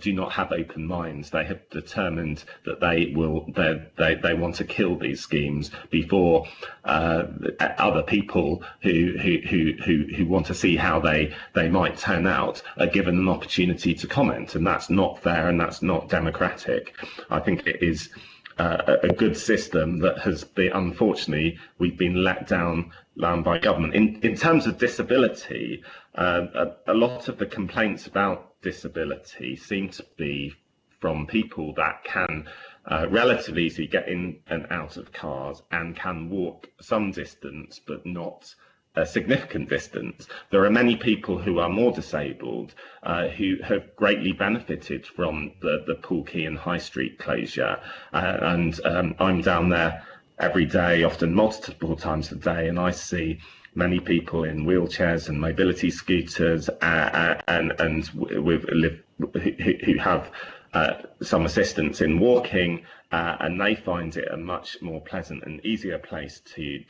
do not have open minds. They have determined that they want to kill these schemes before other people who want to see how they might turn out are given an opportunity to comment, and that's not fair and that's not democratic. I think it is a good system that has been, unfortunately, we've been let down by government. In terms of disability, a lot of the complaints about disability seem to be from people that can relatively easily get in and out of cars and can walk some distance but not a significant distance. There are many people who are more disabled who have greatly benefited from the Pool Quay and High Street closure, and I'm down there every day, often multiple times a day, and I see many people in wheelchairs and mobility scooters and who have some assistance in walking, and they find it a much more pleasant and easier place to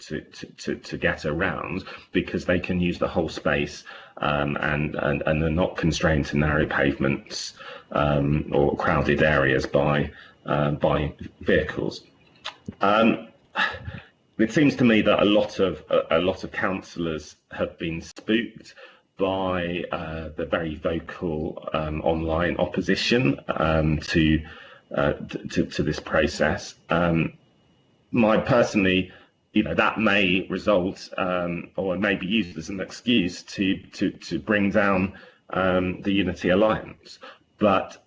get around because they can use the whole space, and they're not constrained to narrow pavements or crowded areas by vehicles. It seems to me that a lot of councillors have been spooked by the very vocal online opposition to this process. Personally, that may result or may be used as an excuse to bring down the Unity Alliance. But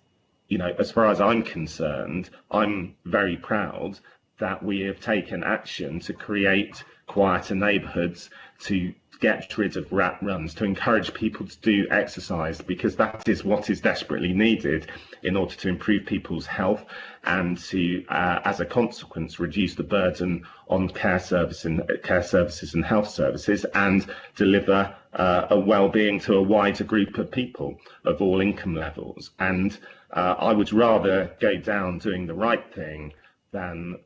as far as I'm concerned, I'm very proud that we have taken action to create quieter neighbourhoods, to get rid of rat runs, to encourage people to do exercise, because that is what is desperately needed in order to improve people's health and to, as a consequence, reduce the burden on care services and health services, and deliver a well-being to a wider group of people of all income levels. And I would rather go down doing the right thing than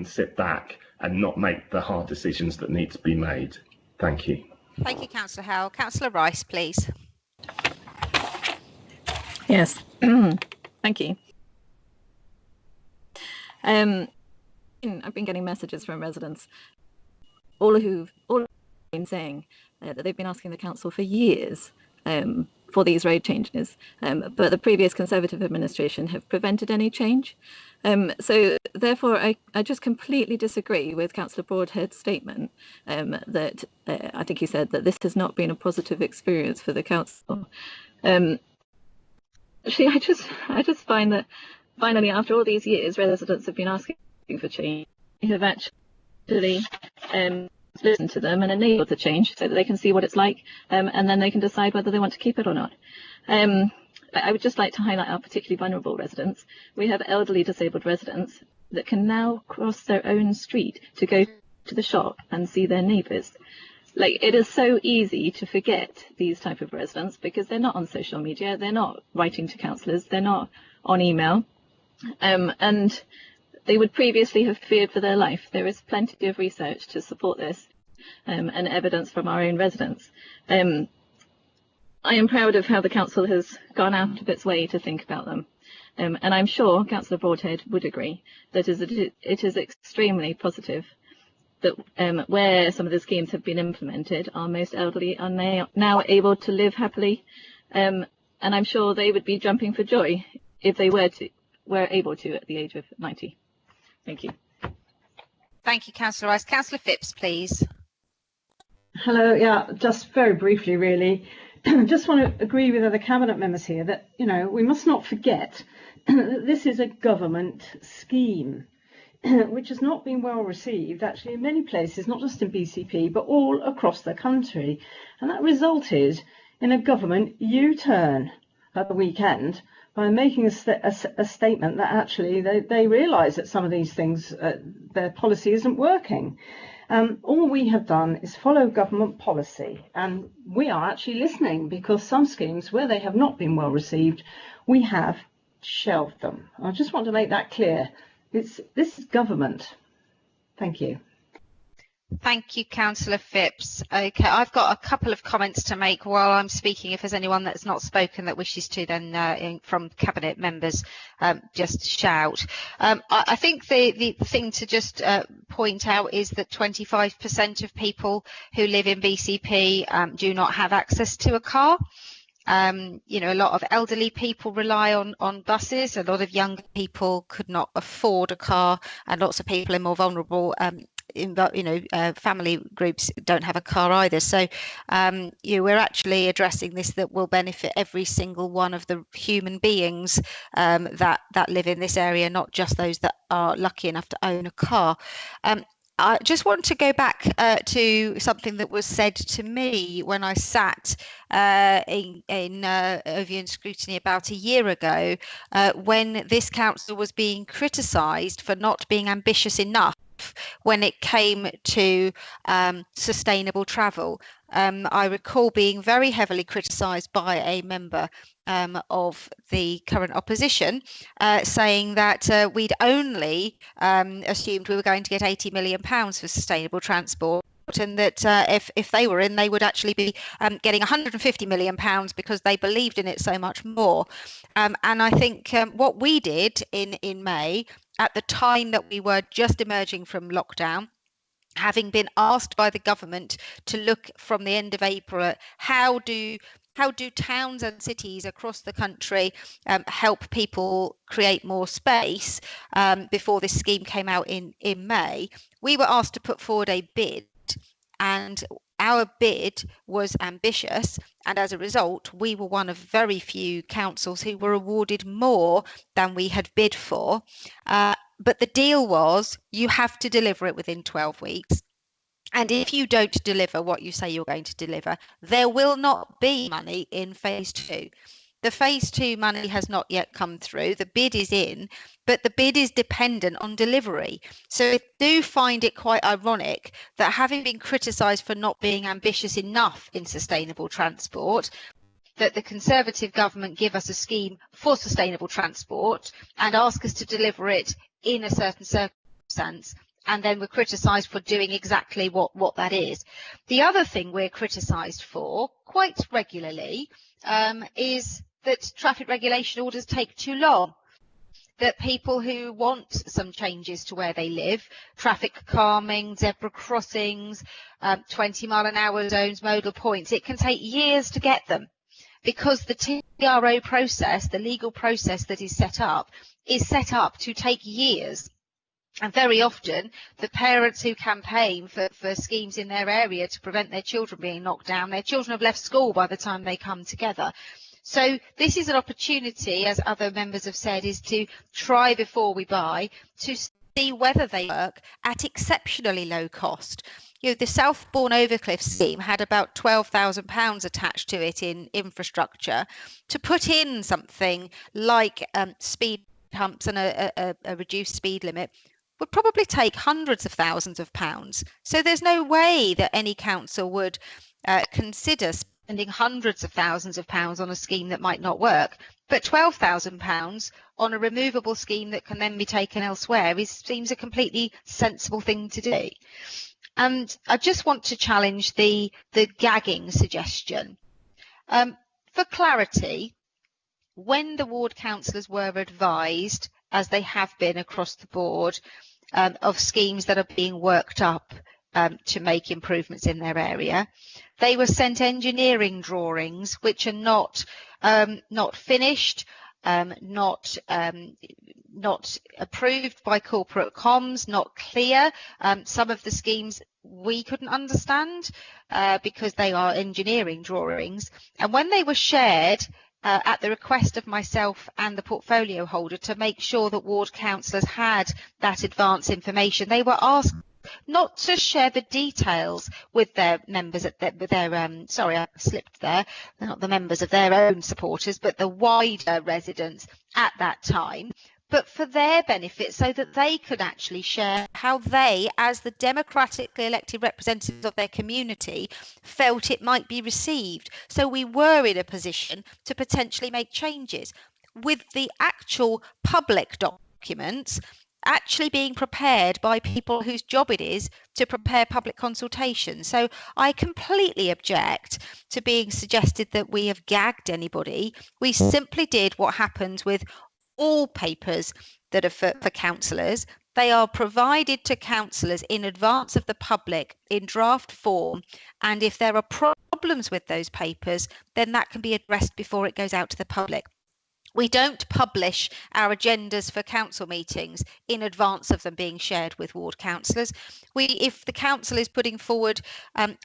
sit back and not make the hard decisions that need to be made. Thank you. Thank you, Councillor Howell. Councillor Rice, please. Yes, thank you. I've been getting messages from residents, all who've been saying that they've been asking the council for years for these road changes, but the previous Conservative administration have prevented any change. So therefore, I just completely disagree with Councillor Broadhead's statement that I think he said that this has not been a positive experience for the council. Actually, I just find that finally, after all these years, residents have been asking for change, have actually listen to them and enable the change so that they can see what it's like, and then they can decide whether they want to keep it or not. I would just like to highlight our particularly vulnerable residents. We have elderly disabled residents that can now cross their own street to go to the shop and see their neighbours. It is so easy to forget these type of residents because they're not on social media, they're not writing to councillors, they're not on email, and they would previously have feared for their life. There is plenty of research to support this, and evidence from our own residents. I am proud of how the council has gone out of its way to think about them, and I'm sure Councillor Broadhead would agree that it is extremely positive that where some of the schemes have been implemented, our most elderly are now able to live happily, and I'm sure they would be jumping for joy if they were able to at the age of 90. Thank you. Thank you, Councillor Rice. Councillor Phipps, please. Hello. Yeah, just very briefly, really. Just want to agree with other cabinet members here that, we must not forget that this is a government scheme which has not been well received actually in many places, not just in BCP, but all across the country. And that resulted in a government U-turn at the weekend by making a statement that actually they realise that some of these things, their policy isn't working. All we have done is follow government policy, and we are actually listening, because some schemes where they have not been well received, we have shelved them. I just want to make that clear. This is government. Thank you. Thank you, Councillor Phipps. Okay, I've got a couple of comments to make while I'm speaking. If there's anyone that's not spoken that wishes to, then from Cabinet members, just shout. I think the thing to just point out is that 25% of people who live in BCP do not have access to a car. You know, a lot of elderly people rely on buses. A lot of young people could not afford a car, and lots of people in more vulnerable family groups don't have a car either. So we're actually addressing this that will benefit every single one of the human beings that live in this area, not just those that are lucky enough to own a car. I just want to go back to something that was said to me when I sat in Ovian Scrutiny about a year ago, when this council was being criticised for not being ambitious enough when it came to sustainable travel. I recall being very heavily criticised by a member of the current opposition, saying that we'd only assumed we were going to get £80 million for sustainable transport, and that if they were in, they would actually be getting £150 million because they believed in it so much more. And I think what we did in May, at the time that we were just emerging from lockdown, having been asked by the government to look from the end of April at how do towns and cities across the country help people create more space before this scheme came out in May, we were asked to put forward a bid, and our bid was ambitious, and as a result we were one of very few councils who were awarded more than we had bid for. But the deal was you have to deliver it within 12 weeks. And if you don't deliver what you say you're going to deliver, there will not be money in phase 2. The phase 2 money has not yet come through. The bid is in, but the bid is dependent on delivery. So I do find it quite ironic that, having been criticised for not being ambitious enough in sustainable transport, that the Conservative government give us a scheme for sustainable transport and ask us to deliver it in a certain circumstance, and then we're criticised for doing exactly what that is. The other thing we're criticised for quite regularly is that traffic regulation orders take too long, that people who want some changes to where they live, traffic calming, zebra crossings, 20-mile-an-hour zones, modal points, it can take years to get them, because the TRO process, the legal process that is set up to take years. And very often the parents who campaign for schemes in their area to prevent their children being knocked down, their children have left school by the time they come together. So this is an opportunity, as other members have said, is to try before we buy, to see whether they work at exceptionally low cost. You know, the Southbourne Overcliff scheme had about £12,000 attached to it in infrastructure. To put in something like speed humps and a reduced speed limit would probably take hundreds of thousands of pounds. So there's no way that any council would consider spending hundreds of thousands of pounds on a scheme that might not work. But £12,000 on a removable scheme that can then be taken elsewhere seems a completely sensible thing to do. And I just want to challenge the gagging suggestion. For clarity, when the ward councillors were advised, as they have been across the board, of schemes that are being worked up to make improvements in their area, they were sent engineering drawings which are not finished, not approved by corporate comms, not clear. Some of the schemes we couldn't understand because they are engineering drawings, and when they were shared at the request of myself and the portfolio holder to make sure that ward councillors had that advance information, they were asked not to share the details with their members sorry, I slipped there, they're not the members of their own supporters, but the wider residents at that time, but for their benefit, so that they could actually share how they, as the democratically elected representatives of their community, felt it might be received. So we were in a position to potentially make changes. with the actual public documents actually being prepared by people whose job it is to prepare public consultation. So I completely object to being suggested that we have gagged anybody. We simply did what happens with all papers that are for councillors. They are provided to councillors in advance of the public in draft form, and if there are problems with those papers, then that can be addressed before it goes out to the public. We don't publish our agendas for council meetings in advance of them being shared with ward councillors. If the council is putting forward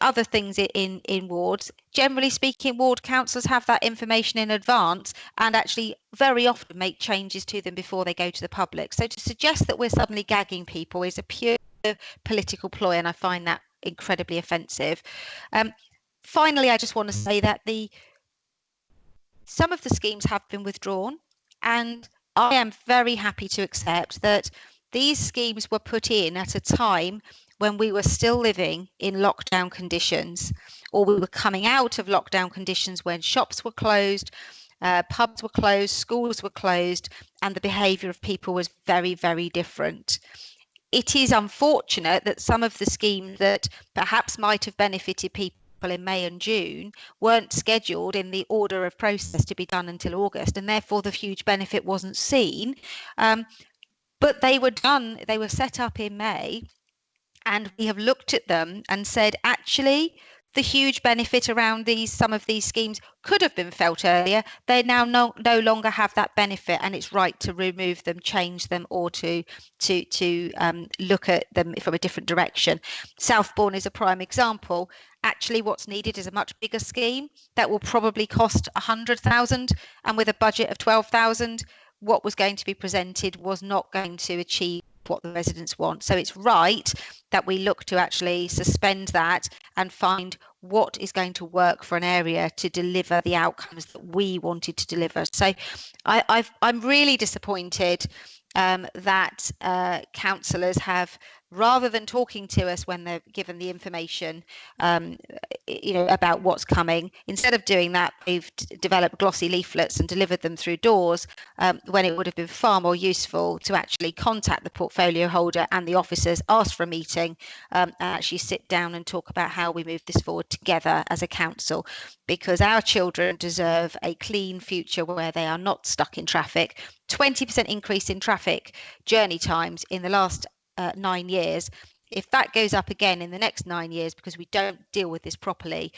other things in wards, generally speaking, ward councillors have that information in advance and actually very often make changes to them before they go to the public. So to suggest that we're suddenly gagging people is a pure political ploy, and I find that incredibly offensive. Finally, I just want to say that some of the schemes have been withdrawn, and I am very happy to accept that these schemes were put in at a time when we were still living in lockdown conditions, or we were coming out of lockdown conditions when shops were closed, pubs were closed, schools were closed, and the behaviour of people was very, very different. It is unfortunate that some of the schemes that perhaps might have benefited people in May and June weren't scheduled in the order of process to be done until August, and therefore the huge benefit wasn't seen. But they were done, they were set up in May, and we have looked at them and said, actually, the huge benefit around some of these schemes could have been felt earlier. They now no longer have that benefit, and it's right to remove them, change them, or to look at them from a different direction. Southbourne is a prime example. Actually, what's needed is a much bigger scheme that will probably cost 100,000, and with a budget of 12,000, what was going to be presented was not going to achieve what the residents want. So it's right that we look to actually suspend that and find what is going to work for an area to deliver the outcomes that we wanted to deliver. So I'm really disappointed that councillors have, rather than talking to us when they're given the information, about what's coming, instead of doing that, they've developed glossy leaflets and delivered them through doors, when it would have been far more useful to actually contact the portfolio holder and the officers, ask for a meeting, and actually sit down and talk about how we move this forward together as a council, because our children deserve a clean future where they are not stuck in traffic. 20% increase in traffic journey times in the last 9 years. If that goes up again in the next 9 years because we don't deal with this properly,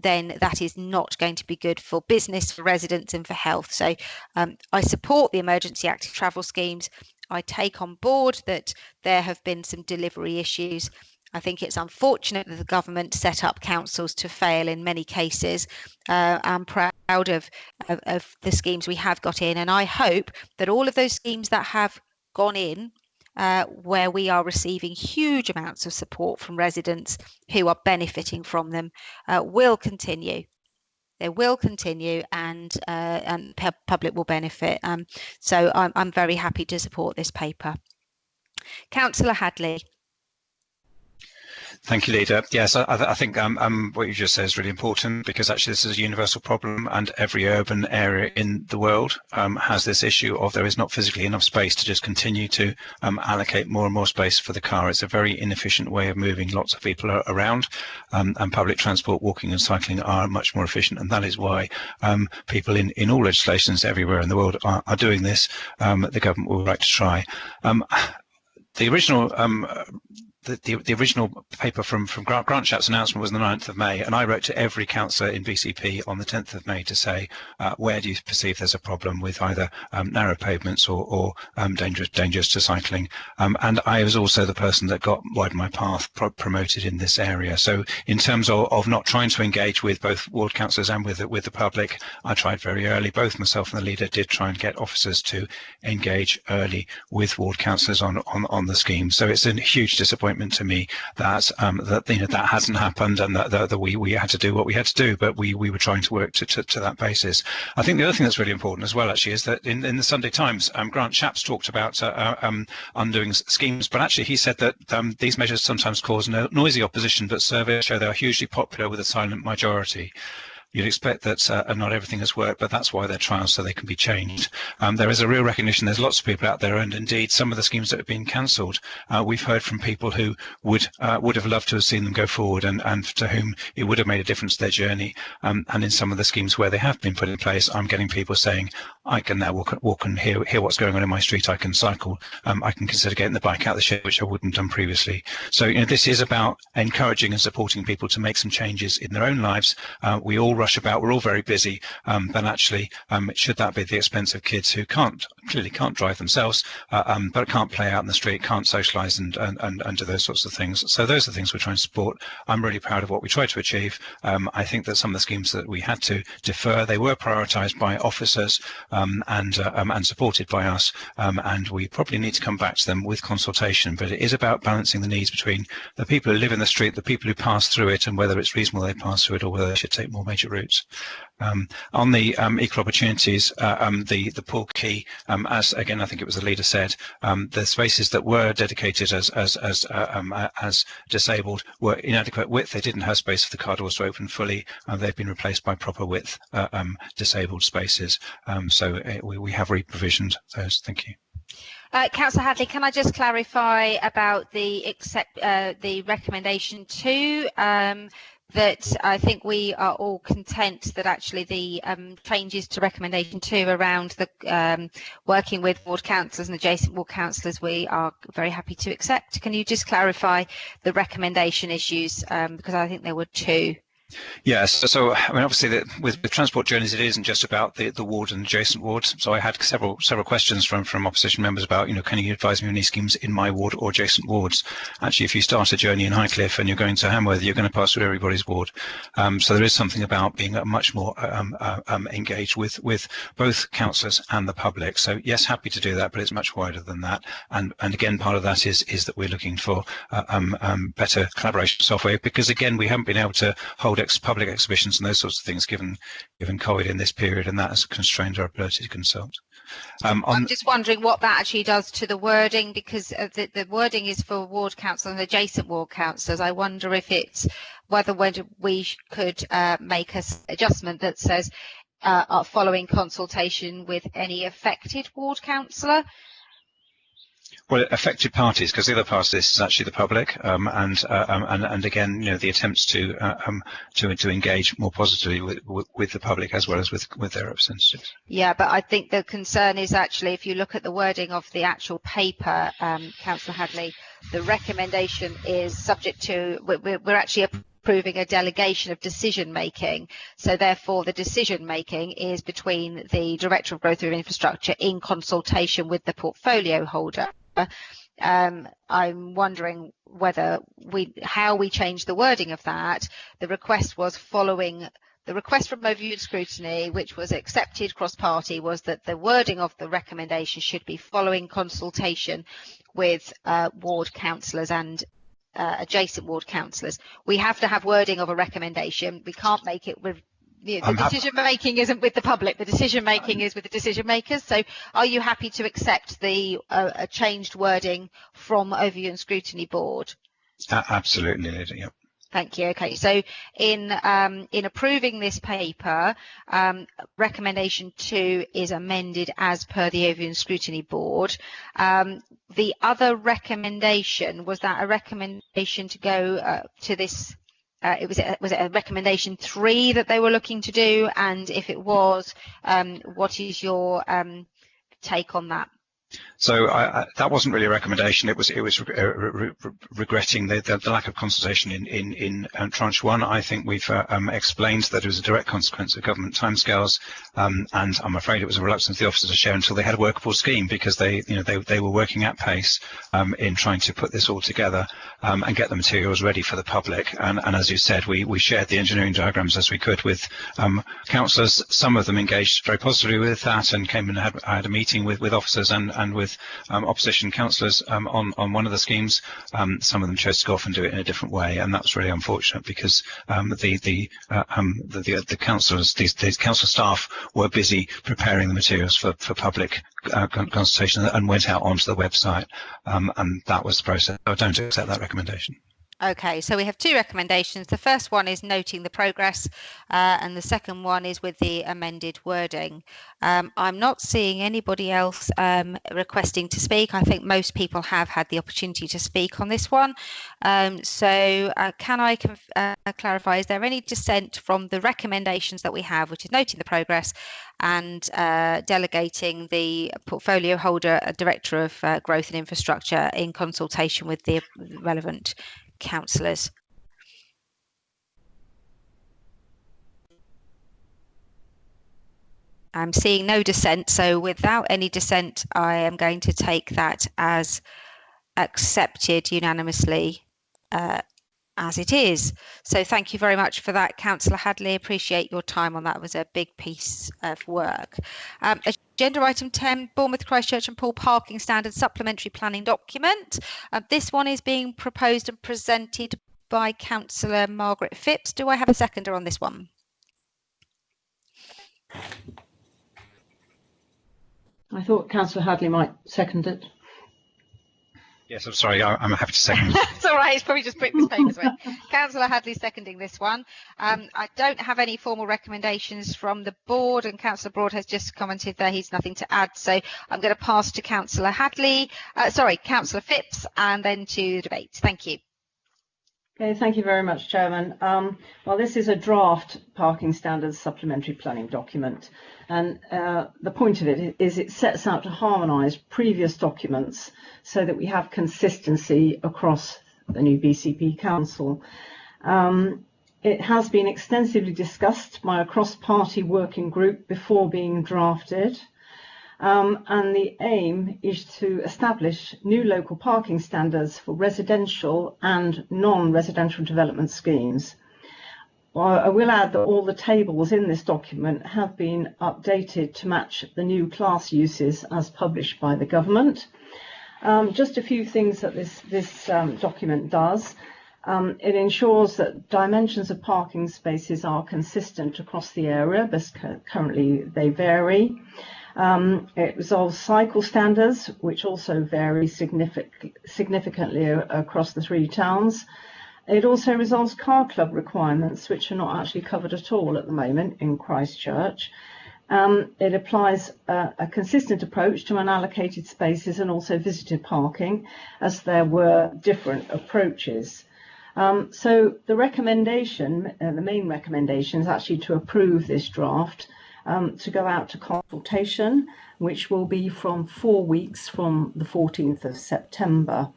then that is not going to be good for business, for residents, and for health. So I support the emergency active travel schemes. I take on board that there have been some delivery issues. I think it's unfortunate that the government set up councils to fail in many cases. I'm proud of the schemes we have got in, and I hope that all of those schemes that have gone in, where we are receiving huge amounts of support from residents who are benefiting from them, will continue. They will continue, and public will benefit. So I'm very happy to support this paper. Councillor Hadley. Thank you, Leader. Yes, I think what you just said is really important, because actually this is a universal problem, and every urban area in the world has this issue of there is not physically enough space to just continue to allocate more and more space for the car. It's a very inefficient way of moving lots of people around, and public transport, walking and cycling are much more efficient, and that is why people in all legislations everywhere in the world are doing this. The government will like to try. The original the original paper from Grant Shapps' announcement was on the 9th of May, and I wrote to every councillor in BCP on the 10th of May to say, where do you perceive there's a problem with either narrow pavements or dangerous to cycling? And I was also the person that got Widen My Path promoted in this area. So in terms of not trying to engage with both ward councillors and with the public, I tried very early. Both myself and the leader did try and get officers to engage early with ward councillors on the scheme. So it's a huge disappointment to me that that hasn't happened, and that we had to do what we had to do, but we were trying to work to that basis. I think the other thing that's really important as well, actually, is that in the Sunday Times, Grant Shapps talked about undoing schemes, but actually he said that these measures sometimes cause noisy opposition, but surveys show they are hugely popular with a silent majority. you'd expect that not everything has worked, but that's why they're trials, so they can be changed. There is a real recognition there's lots of people out there, and indeed some of the schemes that have been cancelled, we've heard from people who would have loved to have seen them go forward, and to whom it would have made a difference to their journey. And in some of the schemes where they have been put in place, I'm getting people saying, I can now walk and hear what's going on in my street. I can cycle. I can consider getting the bike out of the shed, which I wouldn't have done previously. So this is about encouraging and supporting people to make some changes in their own lives. We all rush about. We're all very busy, but actually, should that be at the expense of kids who clearly can't drive themselves, but can't play out in the street, can't socialise and do those sorts of things. So those are the things we're trying to support. I'm really proud of what we tried to achieve. I think that some of the schemes that we had to defer, they were prioritised by officers and supported by us, and we probably need to come back to them with consultation. But it is about balancing the needs between the people who live in the street, the people who pass through it, and whether it's reasonable they pass through it or whether they should take more major routes. On the equal opportunities, the pool key, as again I think it was the leader said, the spaces that were dedicated as disabled were inadequate width. They didn't have space for the car doors to open fully. They've been replaced by proper width disabled spaces. So we have reprovisioned those. Thank you. Councillor Hadley, can I just clarify about the recommendation 2? That I think we are all content that actually the changes to recommendation 2 around the working with ward councillors and adjacent ward councillors, we are very happy to accept. Can you just clarify the recommendation issues, because I think there were 2. Yes, so I mean, obviously, with transport journeys, it isn't just about the ward and adjacent wards. So I had several questions from opposition members about, can you advise me on any schemes in my ward or adjacent wards? Actually, if you start a journey in Highcliffe and you're going to Hamworthy, you're going to pass through everybody's ward. So there is something about being much more engaged with both councillors and the public. So yes, happy to do that, but it's much wider than that. And again, part of that is that we're looking for better collaboration software, because again, we haven't been able to hold public exhibitions and those sorts of things given COVID in this period, and that has constrained our ability to consult. I'm just wondering what that actually does to the wording, because the wording is for ward council and adjacent ward councillors. I wonder if it's whether we could make an adjustment that says following consultation with any affected ward councillor. Well, affected parties, because the other part of this is actually the public, and again, the attempts to engage more positively with the public as well as with their representatives. Yeah, but I think the concern is actually, if you look at the wording of the actual paper, Councillor Hadley, the recommendation is subject to. We're actually approving a delegation of decision making, so therefore the decision making is between the Director of Growth and Infrastructure in consultation with the portfolio holder. I'm wondering how we change the wording of that. The request was following the request from Overview and Scrutiny, which was accepted cross-party, was that the wording of the recommendation should be following consultation with ward councillors and adjacent ward councillors. We have to have wording of a recommendation. We can't make it with the decision making isn't with the public. The decision making is with the decision makers. So, are you happy to accept the changed wording from Overview and Scrutiny Board? Absolutely, Lydia. Yep. Thank you. Okay, so in approving this paper, recommendation 2 is amended as per the Overview and Scrutiny Board. The other recommendation, was that a recommendation to go to this? Was it a recommendation 3 that they were looking to do? And if it was, what is your take on that? So that wasn't really a recommendation. It was regretting the lack of consultation in tranche 1. I think we've explained that it was a direct consequence of government timescales, and I'm afraid it was a reluctance of the officers to share until they had a workable scheme, because they were working at pace in trying to put this all together and get the materials ready for the public. And as you said, we shared the engineering diagrams as we could with councillors. Some of them engaged very positively with that and came and had a meeting with officers and with opposition councillors on one of the schemes. Some of them chose to go off and do it in a different way, and that's really unfortunate, because the councillors, these council staff, were busy preparing the materials for public consultation and went out onto the website, and that was the process. I don't accept that recommendation. Okay, so we have two recommendations. The first one is noting the progress, and the second one is with the amended wording. I'm not seeing anybody else requesting to speak. I think most people have had the opportunity to speak on this one. So can I clarify, is there any dissent from the recommendations that we have, which is noting the progress and delegating the portfolio holder, Director of Growth and Infrastructure, in consultation with the relevant councillors? I'm seeing no dissent, so without any dissent, I am going to take that as accepted unanimously as it is. So thank you very much for that, Councillor Hadley. Appreciate your time on that. It was a big piece of work. Agenda item 10, Bournemouth, Christchurch and Poole parking standards supplementary planning document. This one is being proposed and presented by Councillor Margaret Phipps. Do I have a seconder on this one? I thought Councillor Hadley might second it. Yes, I'm sorry, I'm happy to second. It's all right, it's probably just putting his papers away. Councillor Hadley seconding this one. I don't have any formal recommendations from the board, and Councillor Broad has just commented there he's nothing to add. So I'm going to pass to Councillor Hadley, Councillor Phipps, and then to debate. Thank you. Okay, thank you very much, Chairman. Well, this is a draft parking standards supplementary planning document, and the point of it is it sets out to harmonise previous documents so that we have consistency across the new BCP Council. It has been extensively discussed by a cross-party working group before being drafted. And the aim is to establish new local parking standards for residential and non-residential development schemes. I will add that all the tables in this document have been updated to match the new class uses as published by the government. Just a few things that this document does. It ensures that dimensions of parking spaces are consistent across the area, because currently they vary. It resolves cycle standards, which also vary significantly across the three towns. It also resolves car club requirements, which are not actually covered at all at the moment in Christchurch. It applies a consistent approach to unallocated spaces and also visitor parking, as there were different approaches. So the recommendation, the main recommendation, is actually to approve this draft, to go out to consultation, which will be from 4 weeks from the 14th of September.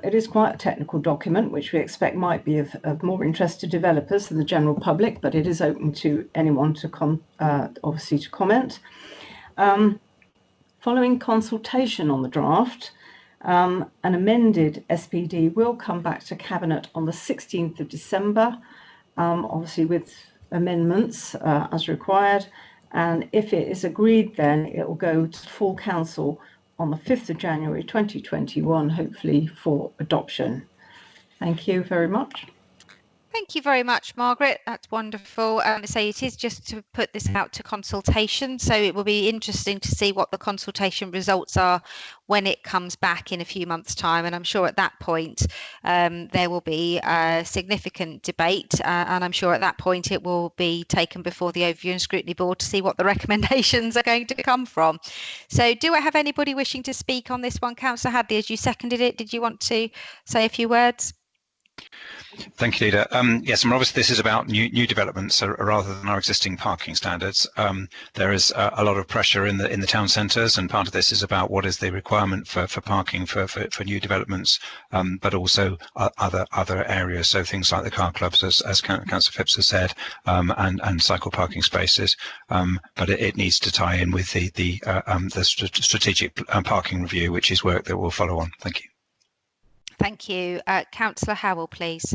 It is quite a technical document, which we expect might be of more interest to developers than the general public, but it is open to anyone to obviously to comment. Following consultation on the draft, an amended SPD will come back to Cabinet on the 16th of December, obviously with amendments as required, and if it is agreed, then it will go to full council on the 5th of January 2021, hopefully for adoption. Thank you very much. Thank you very much, Margaret. That's wonderful. So it is just to put this out to consultation. So it will be interesting to see what the consultation results are when it comes back in a few months' time. And I'm sure at that point there will be a significant debate. And I'm sure at that point it will be taken before the Overview and Scrutiny Board to see what the recommendations are going to come from. So do I have anybody wishing to speak on this one? Councillor Hadley, as you seconded it, did you want to say a few words? Thank you, Leader. Yes, and obviously this is about new developments rather than our existing parking standards. There is a lot of pressure in the town centres, and part of this is about what is the requirement for parking for new developments, but also other areas. So things like the car clubs, as Councillor Phipps has said, and cycle parking spaces. But it needs to tie in with the strategic parking review, which is work that will follow on. Thank you. Thank you. Councillor Howell, please.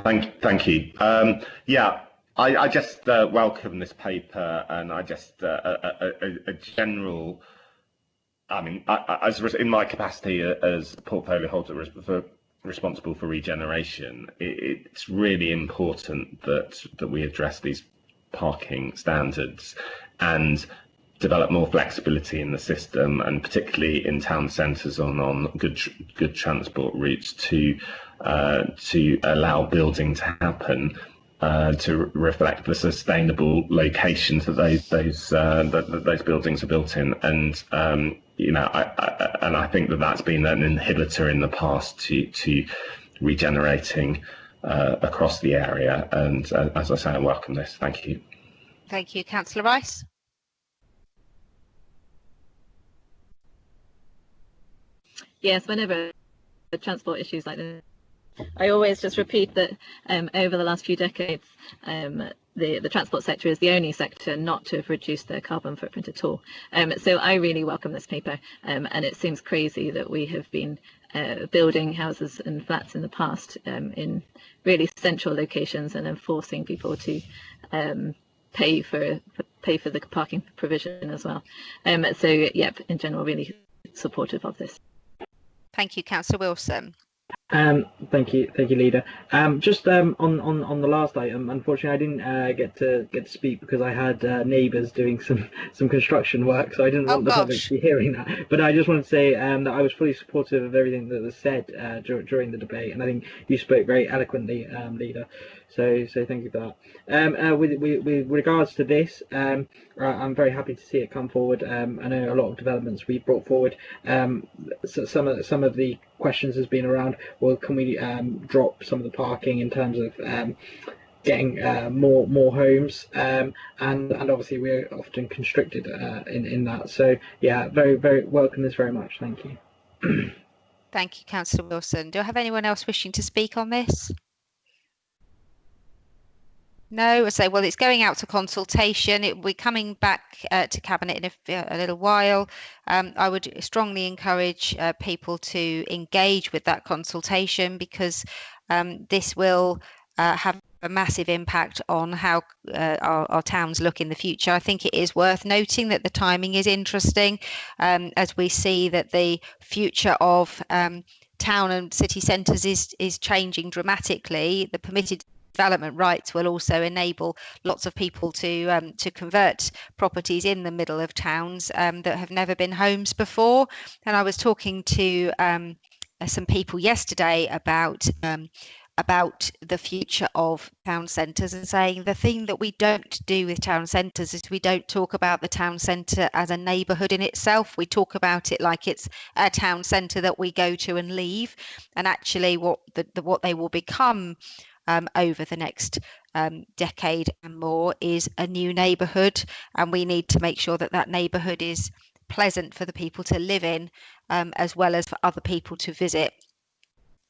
Thank you. Yeah, I just welcome this paper, and I just a general. I mean, as in my capacity as portfolio holder responsible for regeneration, it's really important that we address these parking standards, and develop more flexibility in the system, and particularly in town centres on good transport routes to allow building to happen, to reflect the sustainable locations that those buildings are built in. And I think that's been an inhibitor in the past to regenerating across the area. And as I say, I welcome this. Thank you. Thank you, Councillor Rice. Yes, whenever transport issues like this, I always just repeat that over the last few decades, the transport sector is the only sector not to have reduced their carbon footprint at all. So I really welcome this paper, and it seems crazy that we have been building houses and flats in the past in really central locations and then forcing people to pay for the parking provision as well. So yep, in general, really supportive of this. Thank you, Councillor Wilson. Thank you, Leader. Just on the last item, unfortunately, I didn't get to speak because I had neighbours doing some construction work, so I didn't want the public to be hearing that. But I just wanted to say that I was fully supportive of everything that was said during the debate, and I think you spoke very eloquently, Leader. So thank you for that. With regards to this, I'm very happy to see it come forward. I know a lot of developments we've brought forward. So some of the questions has been around, well, can we drop some of the parking in terms of getting more homes, and obviously we're often constricted in that. So yeah, very welcome this very much. Thank you. Thank you, Councillor Wilson. Do I have anyone else wishing to speak on this? No, I say, well, it's going out to consultation. We're coming back to Cabinet in a little while. I would strongly encourage people to engage with that consultation, because this will have a massive impact on how our towns look in the future. I think it is worth noting that the timing is interesting, as we see that the future of town and city centres is changing dramatically. The permitted development rights will also enable lots of people to convert properties in the middle of towns that have never been homes before. And I was talking to some people yesterday about the future of town centres, and saying the thing that we don't do with town centres is we don't talk about the town centre as a neighbourhood in itself. We talk about it like it's a town centre that we go to and leave, and actually what they will become over the next decade and more is a new neighbourhood, and we need to make sure that that neighbourhood is pleasant for the people to live in, as well as for other people to visit.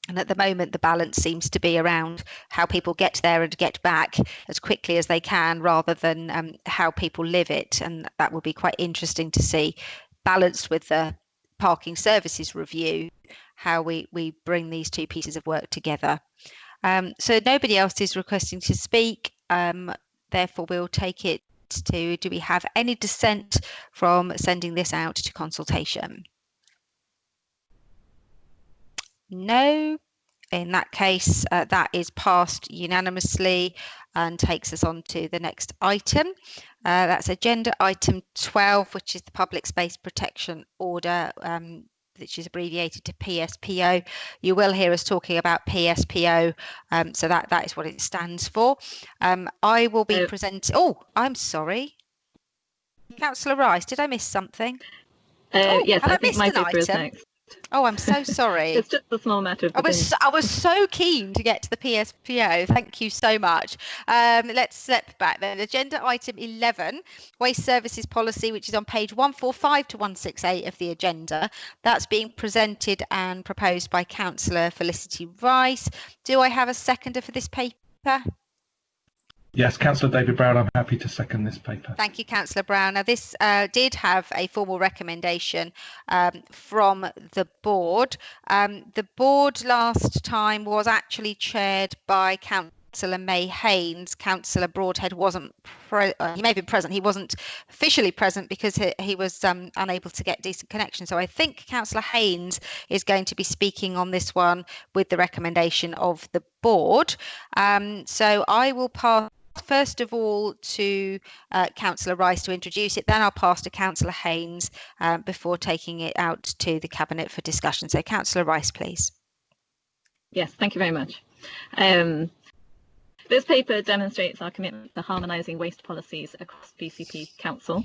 And at the moment, the balance seems to be around how people get there and get back as quickly as they can, rather than how people live it. And that will be quite interesting to see, balanced with the parking services review, how we bring these two pieces of work together. So nobody else is requesting to speak. Therefore, we'll take it to, do we have any dissent from sending this out to consultation? No. In that case, that is passed unanimously and takes us on to the next item. That's agenda item 12, which is the Public Space Protection Order, which is abbreviated to PSPO. You will hear us talking about PSPO, so that is what it stands for. I will be presenting. Oh, I'm sorry, Councillor Rice, did I miss something? Yes, I think my paper is next. Oh, I'm so sorry. It's just a small matter of I was so keen to get to the PSPO. Thank you so much. Let's step back then. Agenda item 11, Waste Services Policy, which is on page 145 to 168 of the agenda. That's being presented and proposed by Councillor Felicity Rice. Do I have a seconder for this paper? Yes, Councillor David Brown, I'm happy to second this paper. Thank you, Councillor Brown. Now, this did have a formal recommendation from the board. The board last time was actually chaired by Councillor May Haynes. Councillor Broadhead wasn't, he may have been present. He wasn't officially present because he was unable to get decent connection. So I think Councillor Haynes is going to be speaking on this one with the recommendation of the board. So I will pass first of all to Councillor Rice to introduce it, then I'll pass to Councillor Haynes before taking it out to the Cabinet for discussion. So Councillor Rice, please. Yes, thank you very much. This paper demonstrates our commitment to harmonising waste policies across BCP Council.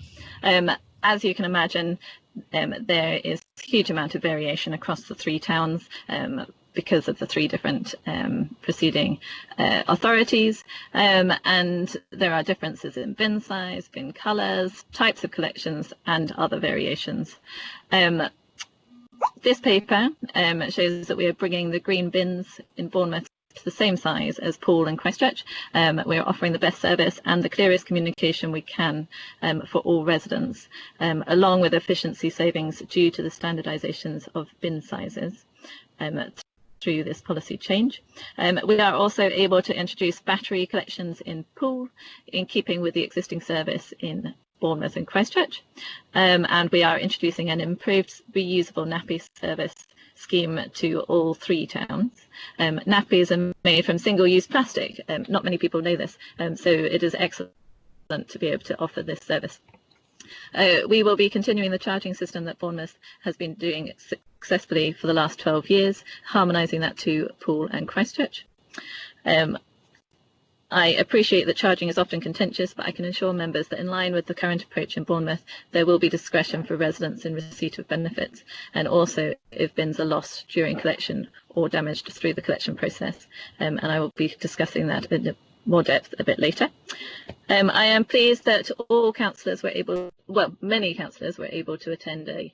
As you can imagine, there is a huge amount of variation across the 3 towns because of the 3 different preceding authorities, and there are differences in bin size, bin colours, types of collections and other variations. This paper shows that we are bringing the green bins in Bournemouth to the same size as Poole and Christchurch. We're offering the best service and the clearest communication we can for all residents, along with efficiency savings due to the standardisations of bin sizes through this policy change. We are also able to introduce battery collections in Poole in keeping with the existing service in Bournemouth and Christchurch, and we are introducing an improved reusable nappy service scheme to all 3 towns. Nappies are made from single-use plastic. Not many people know this, so it is excellent to be able to offer this service. We will be continuing the charging system that Bournemouth has been doing successfully for the last 12 years, harmonising that to Poole and Christchurch. I appreciate that charging is often contentious, but I can assure members that in line with the current approach in Bournemouth, there will be discretion for residents in receipt of benefits, and also if bins are lost during collection or damaged through the collection process. And I will be discussing that in more depth a bit later. I am pleased that all councillors were able, well, many councillors were able to attend a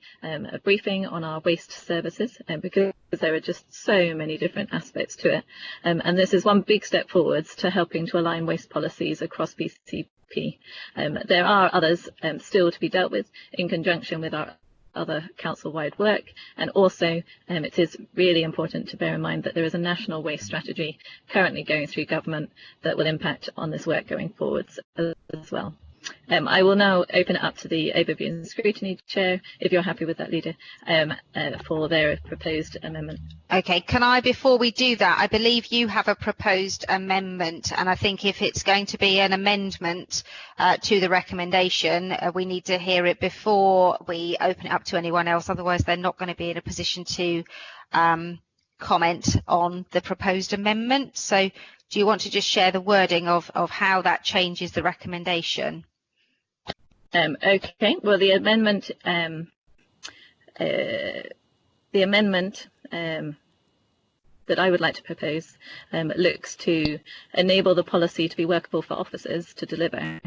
briefing on our waste services, because there are just so many different aspects to it. And this is one big step forwards to helping to align waste policies across BCP. There are others still to be dealt with in conjunction with our other council-wide work, and also it is really important to bear in mind that there is a national waste strategy currently going through government that will impact on this work going forwards as well. I will now open it up to the Overview and Scrutiny Chair, if you're happy with that, Leader, for their proposed amendment. Okay, can I, before we do that, I believe you have a proposed amendment, and I think if it's going to be an amendment to the recommendation, we need to hear it before we open it up to anyone else, otherwise they're not going to be in a position to comment on the proposed amendment. So do you want to just share the wording of how that changes the recommendation? Okay, well, the amendment that I would like to propose looks to enable the policy to be workable for officers to deliver.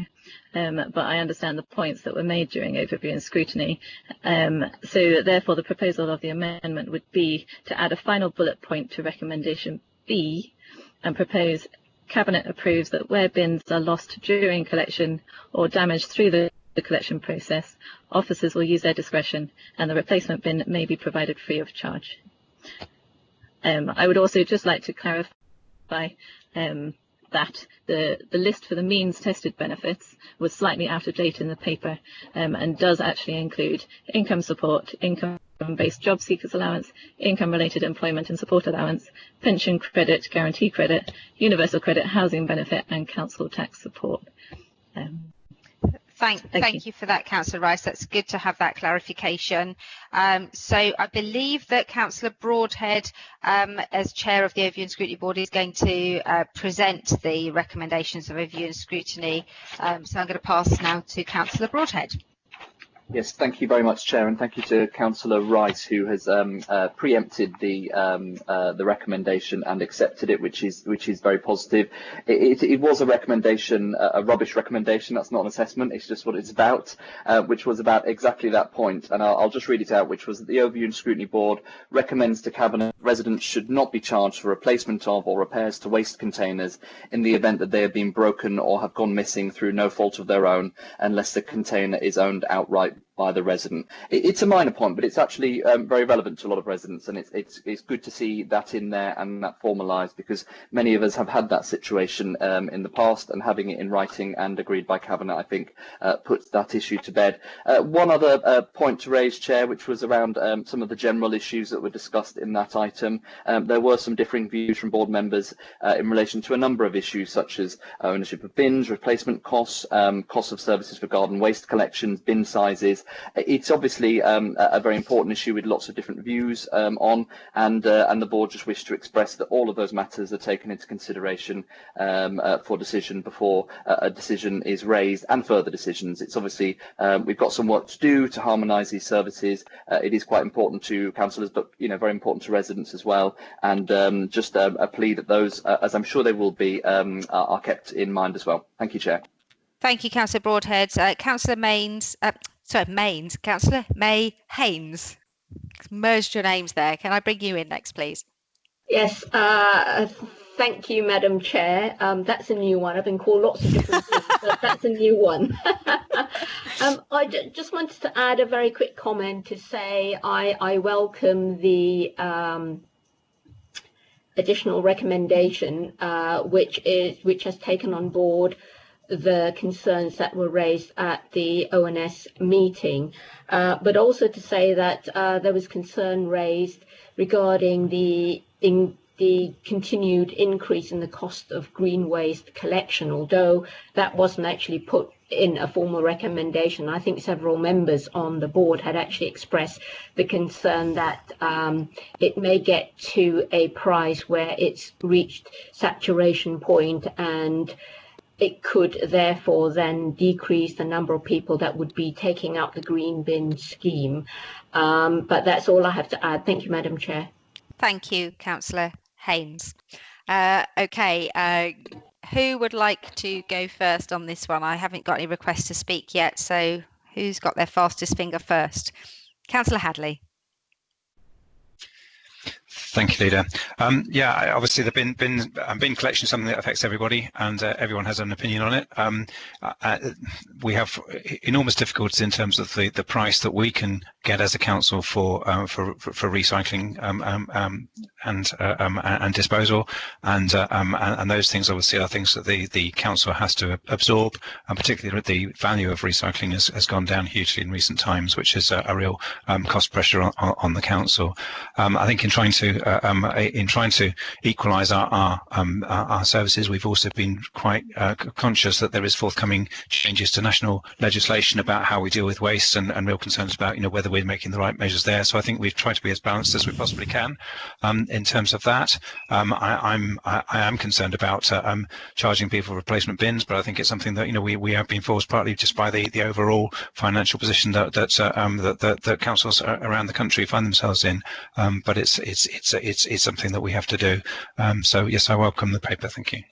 But I understand the points that were made during Overview and Scrutiny. So therefore the proposal of the amendment would be to add a final bullet point to recommendation B and propose Cabinet approves that where bins are lost during collection or damaged through the collection process, officers will use their discretion and the replacement bin may be provided free of charge. I would also just like to clarify that the list for the means tested benefits was slightly out of date in the paper, and does actually include income support, income-based job seekers allowance, income-related employment and support allowance, pension credit, guarantee credit, universal credit, housing benefit and council tax support. Thank you for that, Councillor Rice. That's good to have that clarification. So I believe that Councillor Broadhead, as Chair of the Overview and Scrutiny Board, is going to present the recommendations of Overview and Scrutiny. So I'm going to pass now to Councillor Broadhead. Yes, thank you very much, Chair, and thank you to Councillor Rice, who has preempted the recommendation and accepted it, which is very positive. It was a recommendation, a rubbish recommendation. That's not an assessment. It's just what it's about, which was about exactly that point. And I'll just read it out, which was that the Overview and Scrutiny Board recommends to Cabinet residents should not be charged for replacement of or repairs to waste containers in the event that they have been broken or have gone missing through no fault of their own, unless the container is owned outright by the resident. It's a minor point, but it's actually very relevant to a lot of residents, and it's good to see that in there and that formalised, because many of us have had that situation in the past, and having it in writing and agreed by Cabinet, I think, puts that issue to bed. One other point to raise, Chair, which was around some of the general issues that were discussed in that item. There were some differing views from board members in relation to a number of issues, such as ownership of bins, replacement costs, costs of services for garden waste collections, bin sizes. It's obviously a very important issue with lots of different views on, and the board just wished to express that all of those matters are taken into consideration for decision before a decision is raised, and further decisions. It's obviously we've got some work to do to harmonise these services. It is quite important to councillors, but very important to residents as well. And just a plea that those, as I'm sure they will be, are kept in mind as well. Thank you, Chair. Thank you, Councillor Broadhead. Councillor Councillor May Haynes. Merged your names there. Can I bring you in next, please? Yes, thank you, Madam Chair. That's a new one. I've been called lots of different things, but that's a new one. I just wanted to add a very quick comment to say I welcome the additional recommendation, which has taken on board the concerns that were raised at the ONS meeting, but also to say that there was concern raised regarding the continued increase in the cost of green waste collection, although that wasn't actually put in a formal recommendation. I think several members on the board had actually expressed the concern that it may get to a price where it's reached saturation point, and it could therefore then decrease the number of people that would be taking up the green bin scheme. But that's all I have to add. Thank you, Madam Chair. Thank you, Councillor Haynes. Okay, who would like to go first on this one? I haven't got any requests to speak yet, so who's got their fastest finger first? Councillor Hadley. Thank you, Leader. Yeah, obviously the bin collection is something that affects everybody, and everyone has an opinion on it. We have enormous difficulties in terms of the price that we can get as a council for recycling and disposal, and those things obviously are things that the council has to absorb, and particularly the value of recycling has gone down hugely in recent times, which is a real cost pressure on the council. I think in trying to equalise our services, we've also been quite conscious that there is forthcoming changes to national legislation about how we deal with waste, and real concerns about whether we're making the right measures there. So I think we've tried to be as balanced as we possibly can in terms of that. I am concerned about charging people for replacement bins, but I think it's something that we have been forced partly just by the overall financial position that councils around the country find themselves in. But it's something that we have to do. So yes, I welcome the paper. Thank you.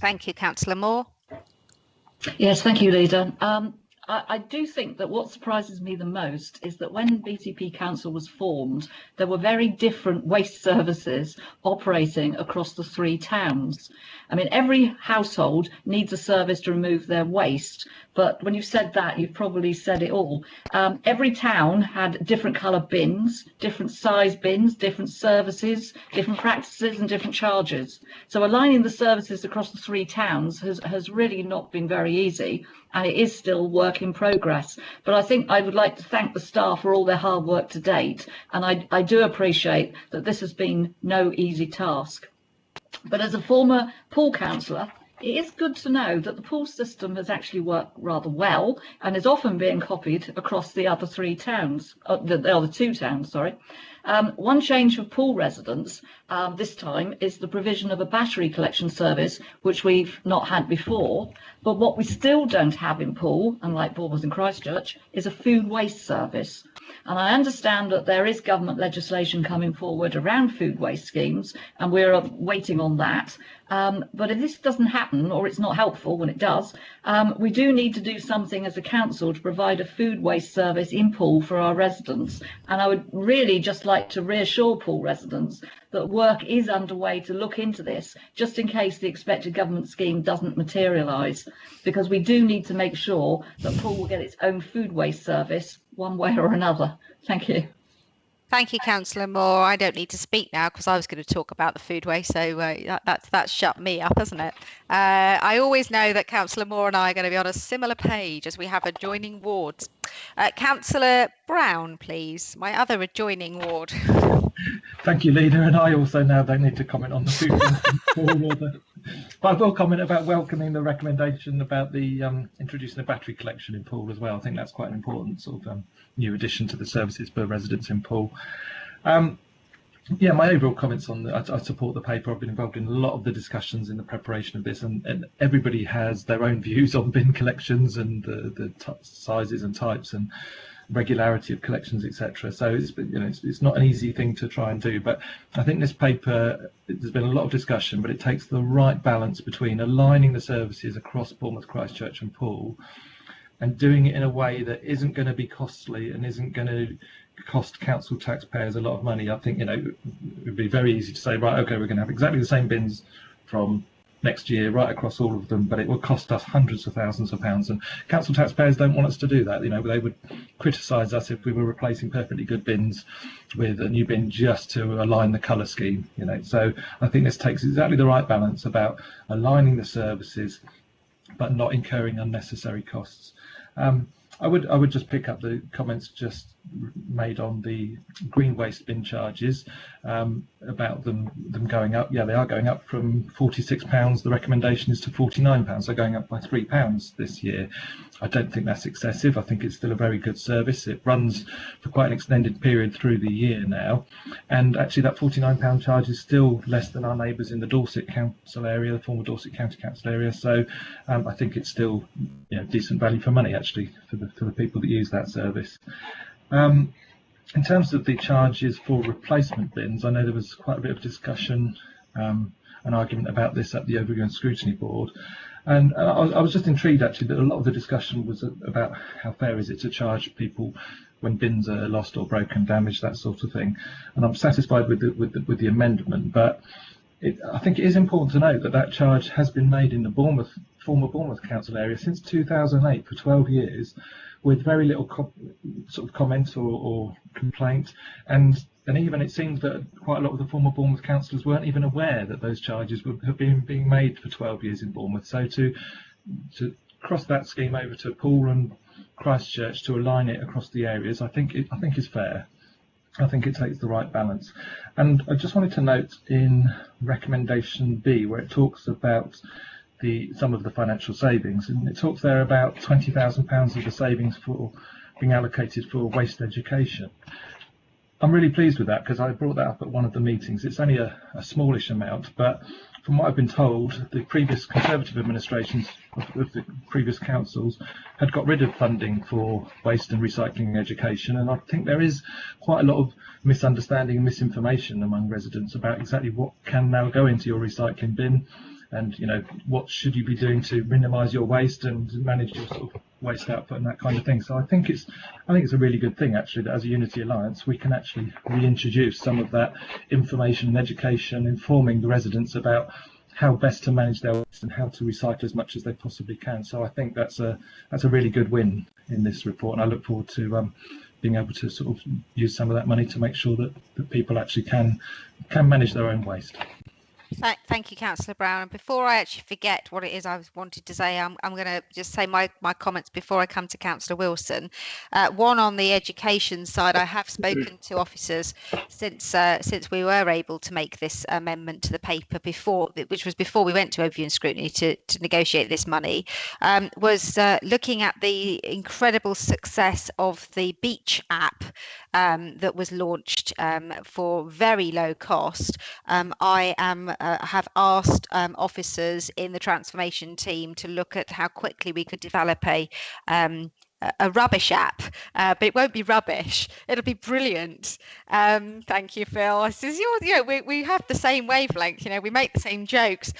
Thank you, Councillor Moore. Yes, thank you, Leader. I do think that what surprises me the most is that when BCP Council was formed, there were very different waste services operating across the 3 towns. I mean, every household needs a service to remove their waste, but when you've said that, you've probably said it all. Every town had different colour bins, different size bins, different services, different practices and different charges. So aligning the services across the 3 towns has really not been very easy, and it is still work in progress. But I think I would like to thank the staff for all their hard work to date, and I do appreciate that this has been no easy task. But as a former pool councillor, it is good to know that the pool system has actually worked rather well and is often being copied across the other 3 towns, the other 2 towns, sorry. One change for pool residents this time is the provision of a battery collection service, which we've not had before. But what we still don't have in Poole, unlike Bournemouth and Christchurch, is a food waste service. And I understand that there is government legislation coming forward around food waste schemes, and we're waiting on that. But if this doesn't happen, or it's not helpful when it does, we do need to do something as a council to provide a food waste service in Poole for our residents. And I would really just like to reassure Poole residents that work is underway to look into this, just in case the expected government scheme doesn't materialise, because we do need to make sure that Poole will get its own food waste service one way or another. Thank you. Thank you, Councillor Moore. I don't need to speak now because I was going to talk about the food waste, so that's shut me up, hasn't it? I always know that Councillor Moore and I are going to be on a similar page as we have adjoining wards. Councillor Brown, please, my other adjoining ward. Thank you, Leader, and I also now don't need to comment on the food. But I will comment about welcoming the recommendation about the introducing the battery collection in Poole as well. I think that's quite an important sort of new addition to the services for residents in Poole. Yeah, my overall comments on I support the paper. I've been involved in a lot of the discussions in the preparation of this, and everybody has their own views on bin collections and the sizes and types and regularity of collections, etc. So it's not an easy thing to try and do, but I think this paper, there's been a lot of discussion, but it takes the right balance between aligning the services across Bournemouth, Christchurch and Poole and doing it in a way that isn't going to be costly and isn't going to cost council taxpayers a lot of money. I think it would be very easy to say, right, okay, we're going to have exactly the same bins from next year right across all of them, but it will cost us hundreds of thousands of pounds, and council taxpayers don't want us to do that. They would criticise us if we were replacing perfectly good bins with a new bin just to align the colour scheme. So I think this takes exactly the right balance about aligning the services but not incurring unnecessary costs. I would just pick up the comments just made on the green waste bin charges, about them going up. Yeah, they are going up from £46. The recommendation is to £49. They're going up by £3 this year. I don't think that's excessive. I think it's still a very good service. It runs for quite an extended period through the year now, and actually that £49 charge is still less than our neighbours in the Dorset Council area, the former Dorset County Council area. So I think it's still decent value for money actually for the people that use that service. In terms of the charges for replacement bins, I know there was quite a bit of discussion and argument about this at the Overview and Scrutiny Board, and I was just intrigued actually that a lot of the discussion was about how fair is it to charge people when bins are lost or broken, damaged, that sort of thing. And I'm satisfied with the amendment, but I think it is important to note that that charge has been made in the former Bournemouth Council area since 2008 for 12 years. With very little sort of comment or complaint, and even it seems that quite a lot of the former Bournemouth councillors weren't even aware that those charges have been being made for 12 years in Bournemouth. So to cross that scheme over to Poole and Christchurch to align it across the areas, I think is fair. I think it takes the right balance. And I just wanted to note in recommendation B, where it talks about some of the financial savings, and it talks there about £20,000 of the savings for being allocated for waste education. I'm really pleased with that because I brought that up at one of the meetings. It's only a smallish amount, but from what I've been told, the previous Conservative administrations of the previous councils had got rid of funding for waste and recycling education, and I think there is quite a lot of misunderstanding and misinformation among residents about exactly what can now go into your recycling bin, and what should you be doing to minimise your waste and manage your sort of waste output and that kind of thing. So I think it's a really good thing actually that as a Unity Alliance we can actually reintroduce some of that information and education, informing the residents about how best to manage their waste and how to recycle as much as they possibly can. So I think that's a really good win in this report, and I look forward to being able to sort of use some of that money to make sure that people actually can manage their own waste. Thank you, Councillor Brown. And before I actually forget what it is I wanted to say, I'm going to just say my comments before I come to Councillor Wilson. One, on the education side, I have spoken to officers since we were able to make this amendment to the paper which was before we went to Overview and Scrutiny to negotiate this money, was looking at the incredible success of the Beach app that was launched for very low cost. I have asked officers in the transformation team to look at how quickly we could develop a rubbish app, but it won't be rubbish. It'll be brilliant. Thank you, Phil. I says, we have the same wavelength. We make the same jokes.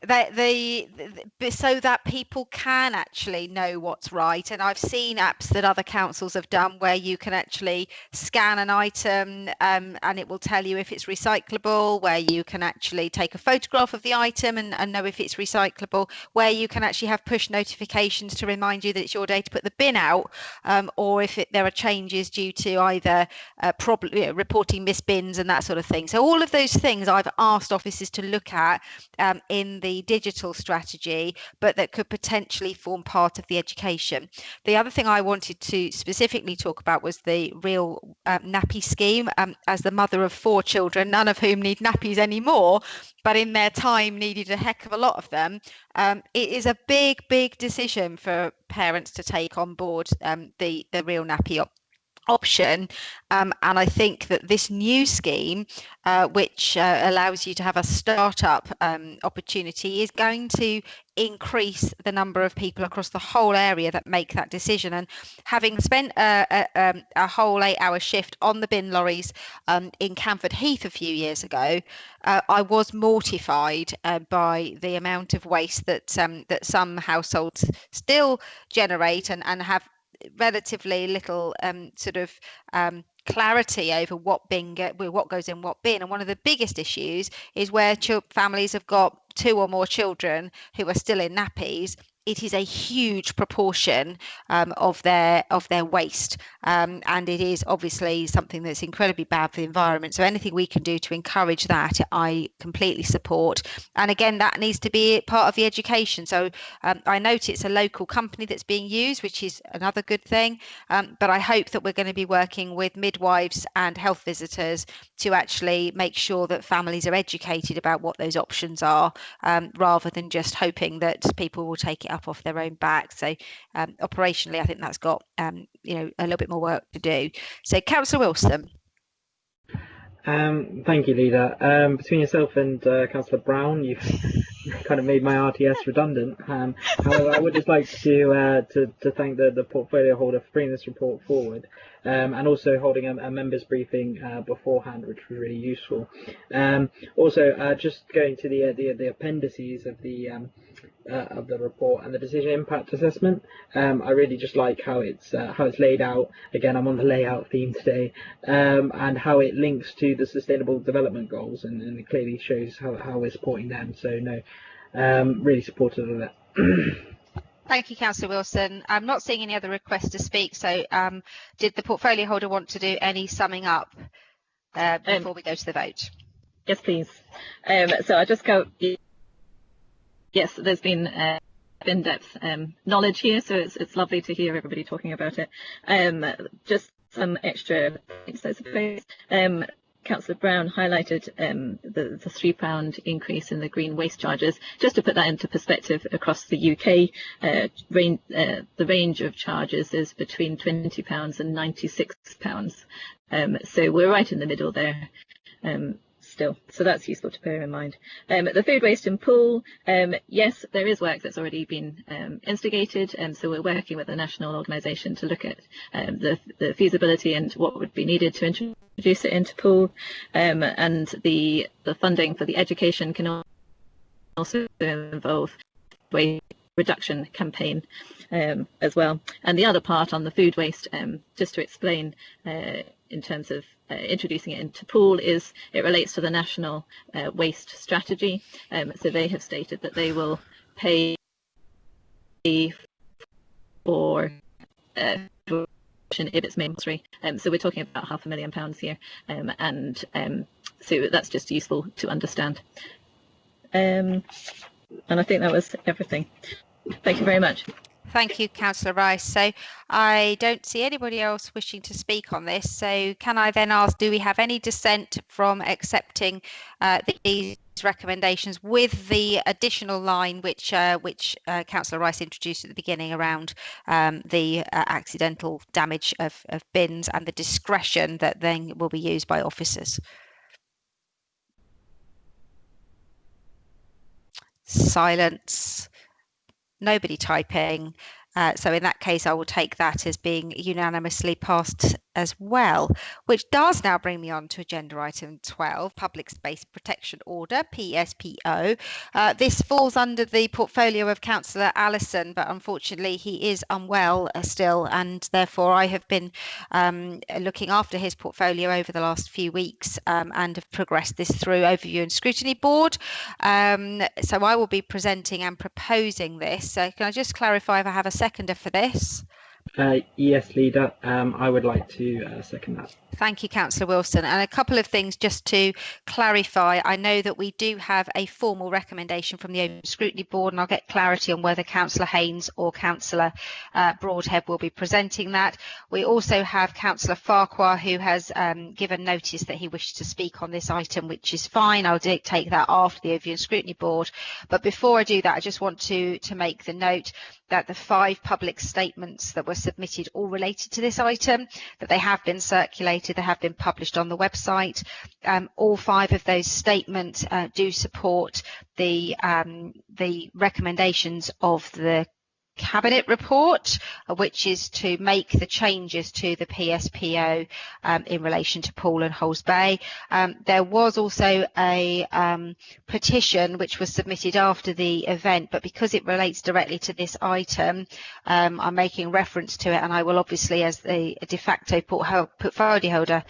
so that people can actually know what's right. And I've seen apps that other councils have done where you can actually scan an item and it will tell you if it's recyclable, where you can actually take a photograph of the item and know if it's recyclable, where you can actually have push notifications to remind you that it's your day to put the bin out, or if there are changes due to either reporting missed bins and that sort of thing. So all of those things I've asked officers to look at in the digital strategy, but that could potentially form part of the education. The other thing I wanted to specifically talk about was the real nappy scheme. As the mother of 4 children, none of whom need nappies anymore, but in their time needed a heck of a lot of them, it is a big decision for parents to take on board the real nappy option, and I think that this new scheme, which allows you to have a startup opportunity, is going to increase the number of people across the whole area that make that decision. And having spent a whole 8-hour shift on the bin lorries in Camford Heath a few years ago, I was mortified by the amount of waste that some households still generate and have relatively little clarity over what goes in what bin. And one of the biggest issues is where families have got 2 or more children who are still in nappies. It is a huge proportion of their waste, and it is obviously something that's incredibly bad for the environment. So anything we can do to encourage that, I completely support. And again, that needs to be part of the education. So I note it's a local company that's being used, which is another good thing. But I hope that we're going to be working with midwives and health visitors to actually make sure that families are educated about what those options are, rather than just hoping that people will take it up off their own back. So operationally, I think that's got a little bit more work to do. So Councillor Wilson. Thank you, Leader. Between yourself and Councillor Brown, you've kind of made my RTS redundant. However, I would just like to thank the portfolio holder for bringing this report forward, and also holding a members briefing beforehand, which was really useful. Also, just going to the appendices of the report and the decision impact assessment. I really just like how it's laid out. Again, I'm on the layout theme today, and how it links to the Sustainable Development Goals, and it clearly shows how we're supporting them. So no, really supportive of it. Thank you, Councillor Wilson. I'm not seeing any other requests to speak. So did the portfolio holder want to do any summing up before we go to the vote? Yes, please. So I just go. Yes, there's been in-depth knowledge here, so it's lovely to hear everybody talking about it. Just some extra points, I suppose. Councillor Brown highlighted the £3 increase in the green waste charges. Just to put that into perspective across the UK, the range of charges is between £20 and £96. So we're right in the middle there. Still, so that's useful to bear in mind. The food waste in pool, yes, there is work that's already been instigated, and so we're working with a national organisation to look at the feasibility and what would be needed to introduce it into pool, and the funding for the education can also involve waste reduction campaign as well. And the other part on the food waste, just to explain in terms of introducing it into pool, is it relates to the national waste strategy. So they have stated that they will pay for if it's mandatory. So we're talking about £500,000 here, and so that's just useful to understand. And I think that was everything. Thank you very much. Thank you, Councillor Rice. So I don't see anybody else wishing to speak on this. So can I then ask, do we have any dissent from accepting these recommendations with the additional line which Councillor Rice introduced at the beginning around the accidental damage of bins and the discretion that then will be used by officers? Silence. Nobody typing. So in that case, I will take that as being unanimously passed as well, which does now bring me on to agenda item 12, Public Space Protection Order, PSPO. This falls under the portfolio of Councillor Allison, but unfortunately he is unwell still, and therefore I have been looking after his portfolio over the last few weeks and have progressed this through Overview and Scrutiny Board. So I will be presenting and proposing this. So can I just clarify if I have a seconder for this? Yes, Leader. I would like to second that. Thank you, Councillor Wilson. And a couple of things just to clarify. I know that we do have a formal recommendation from the Open Scrutiny Board, and I'll get clarity on whether Councillor Haynes or Councillor Broadhead will be presenting that. We also have Councillor Farquhar, who has given notice that he wishes to speak on this item, which is fine. I'll take that after the Overview and Scrutiny Board. But before I do that, I just want to make the note that the 5 public statements that were submitted all related to this item, that they have been circulated, they have been published on the website. All 5 of those statements do support the recommendations of the Cabinet report, which is to make the changes to the PSPO in relation to Poole and Hulls Bay. There was also a petition which was submitted after the event, but because it relates directly to this item, I'm making reference to it, and I will obviously, as the de facto portfolio holder,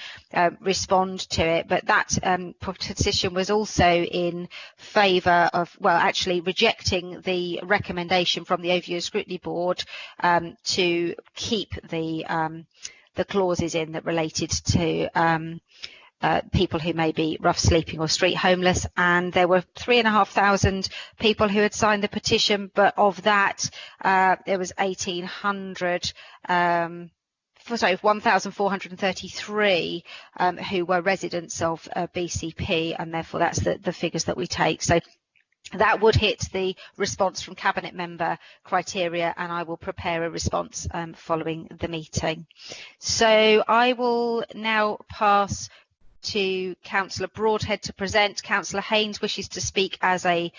respond to it. But that petition was also in favour of, well, actually rejecting the recommendation from the Overview and Scrutiny Board to keep the clauses in that related to people who may be rough sleeping or street homeless. And there were 3,500 people who had signed the petition, but of that there was 1,433 who were residents of BCP, and therefore that's the figures that we take. So that would hit the response from Cabinet member criteria, and I will prepare a response following the meeting. So I will now pass to Councillor Broadhead to present. Councillor Haynes wishes to speak as a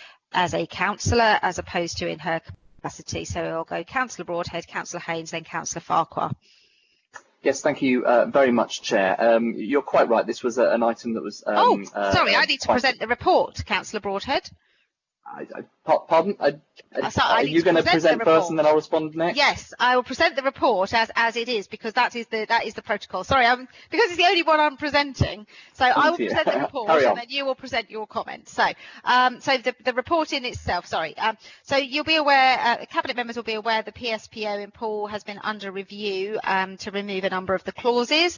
councillor as opposed to in her capacity. So I'll go Councillor Broadhead, Councillor Haynes, then Councillor Farquhar. Yes, thank you very much, Chair. You're quite right. This was an item that was. Sorry, I need to present the report, Councillor Broadhead. Pardon? Are you going to present first and then I'll respond next? Yes, I will present the report as it is, because that is the protocol. Sorry, because it's the only one I'm presenting. So I will present the report and then you will present your comments. So, the report in itself. Sorry. So you'll be aware, Cabinet members will be aware, the PSPO in Poole has been under review to remove a number of the clauses.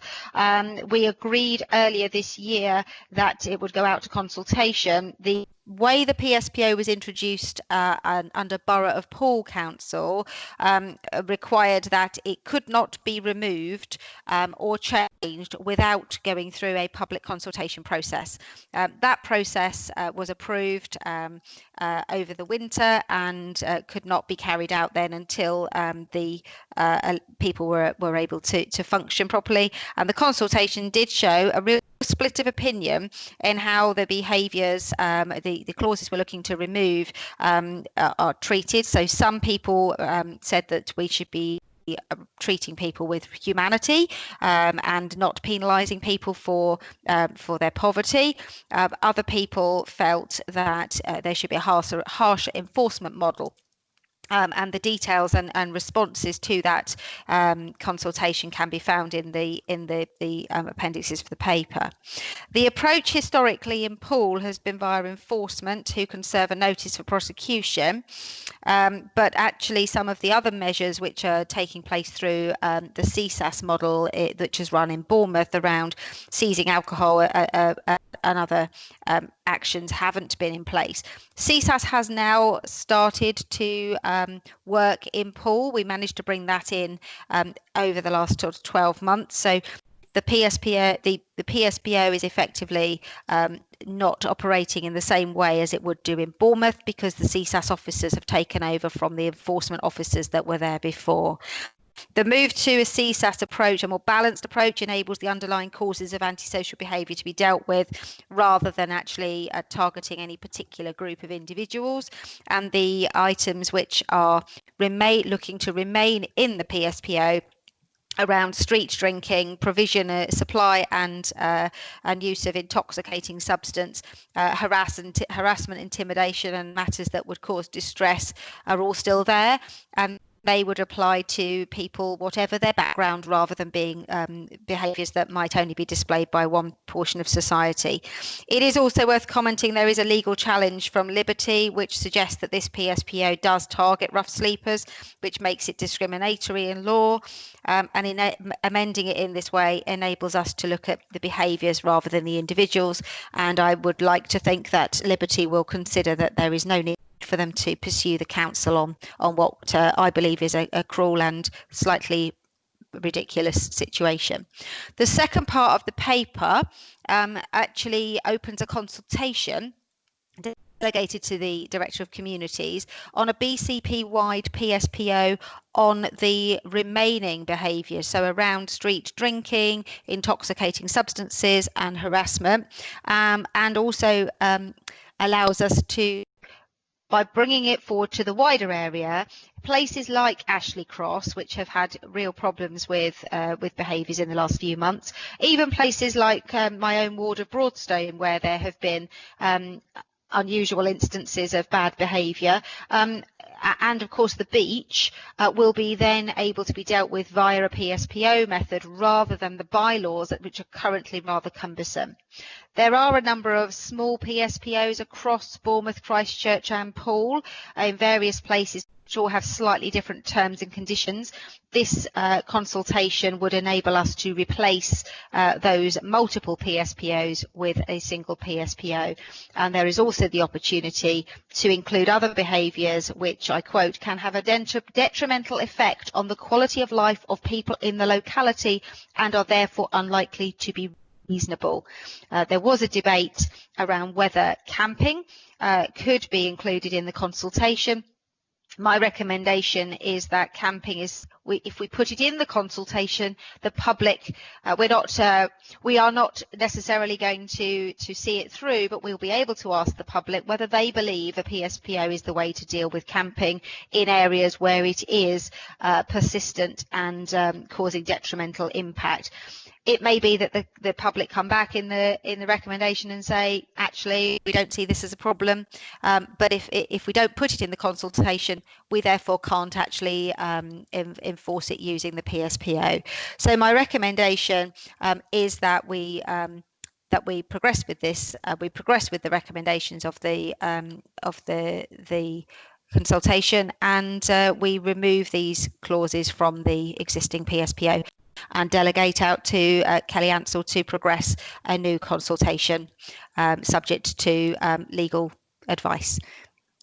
We agreed earlier this year that it would go out to consultation. The way the PSPO was introduced under Borough of Poole Council required that it could not be removed or changed without going through a public consultation process. That process was approved over the winter and could not be carried out then until the people were able to function properly. And the consultation did show a real split of opinion in how the behaviours, the clauses we're looking to remove are treated. So some people said that we should be treating people with humanity and not penalising people for their poverty. Other people felt that there should be a harsher enforcement model. And the details and responses to that consultation can be found in the appendices for the paper. The approach historically in Poole has been via enforcement, who can serve a notice for prosecution, but actually some of the other measures which are taking place through the CSAS model, which is run in Bournemouth around seizing alcohol and other actions, haven't been in place. CSAS has now started to work in Poole. We managed to bring that in over the last 12 months. So the PSPO is effectively not operating in the same way as it would do in Bournemouth, because the CSAS officers have taken over from the enforcement officers that were there before. The move to a CSAS approach, a more balanced approach, enables the underlying causes of antisocial behaviour to be dealt with rather than actually targeting any particular group of individuals. And the items which are looking to remain in the PSPO around street drinking, provision, supply and use of intoxicating substance, harassment, intimidation and matters that would cause distress are all still there, and they would apply to people whatever their background, rather than being behaviours that might only be displayed by one portion of society. It is also worth commenting there is a legal challenge from Liberty which suggests that this PSPO does target rough sleepers, which makes it discriminatory in law, and amending it in this way enables us to look at the behaviours rather than the individuals, and I would like to think that Liberty will consider that there is no need for them to pursue the council on what I believe is a cruel and slightly ridiculous situation. The second part of the paper actually opens a consultation delegated to the Director of Communities on a BCP-wide PSPO on the remaining behaviours, so around street drinking, intoxicating substances and harassment, and also allows us to, by bringing it forward to the wider area, places like Ashley Cross, which have had real problems with behaviours in the last few months, even places like my own ward of Broadstone, where there have been unusual instances of bad behaviour, and of course the beach will be then able to be dealt with via a PSPO method rather than the bylaws, which are currently rather cumbersome. There are a number of small PSPOs across Bournemouth, Christchurch and Poole in various places, which all have slightly different terms and conditions. This consultation would enable us to replace those multiple PSPOs with a single PSPO. And there is also the opportunity to include other behaviours which, I quote, can have a detrimental effect on the quality of life of people in the locality and are therefore unlikely to be reasonable. There was a debate around whether camping could be included in the consultation. My recommendation is that camping is, if we put it in the consultation, the public, we are not necessarily going to see it through, but we'll be able to ask the public whether they believe a PSPO is the way to deal with camping in areas where it is persistent and causing detrimental impact. It may be that the public come back in the recommendation and say, actually, we don't see this as a problem. But if we don't put it in the consultation, we therefore can't actually enforce it using the PSPO. So my recommendation is that we progress with this. We progress with the recommendations of the consultation, and we remove these clauses from the existing PSPO and delegate out to Kelly Ansell to progress a new consultation subject to legal advice.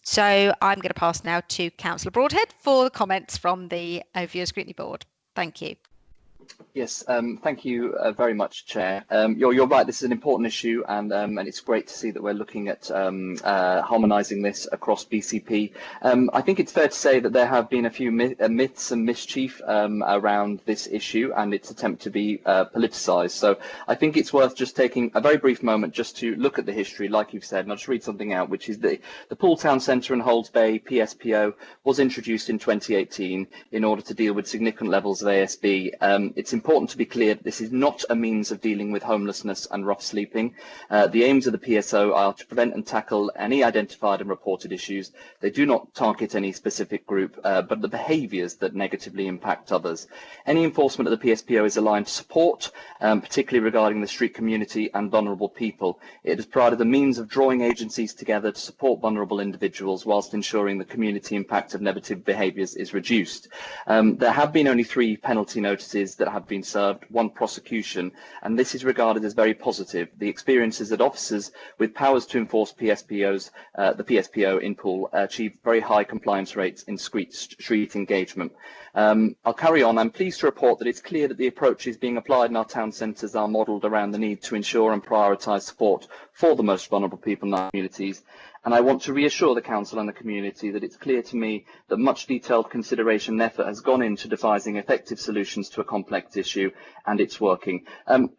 So I'm going to pass now to Councillor Broadhead for the comments from the Overview Scrutiny Board. Thank you. Yes, thank you very much, Chair. You're right, this is an important issue, and it's great to see that we're looking at harmonising this across BCP. I think it's fair to say that there have been a few myths and mischief around this issue and its attempt to be politicised. So I think it's worth just taking a very brief moment just to look at the history, like you've said, and I'll just read something out, which is the Poole Town Centre and Holds Bay PSPO was introduced in 2018 in order to deal with significant levels of ASB. It's important to be clear that this is not a means of dealing with homelessness and rough sleeping. The aims of the PSO are to prevent and tackle any identified and reported issues. They do not target any specific group, but the behaviours that negatively impact others. Any enforcement of the PSPO is aligned to support, particularly regarding the street community and vulnerable people. It has provided a means of drawing agencies together to support vulnerable individuals whilst ensuring the community impact of negative behaviours is reduced. There have been only 3 penalty notices that have been served, 1 prosecution, and this is regarded as very positive. The experience is that officers with powers to enforce PSPOs, the PSPO in Poole, achieve very high compliance rates in street engagement. I'll carry on. I'm pleased to report that it's clear that the approaches being applied in our town centres are modelled around the need to ensure and prioritise support for the most vulnerable people in our communities, And I want to reassure the Council and the community that it's clear to me that much detailed consideration and effort has gone into devising effective solutions to a complex issue, and it's working.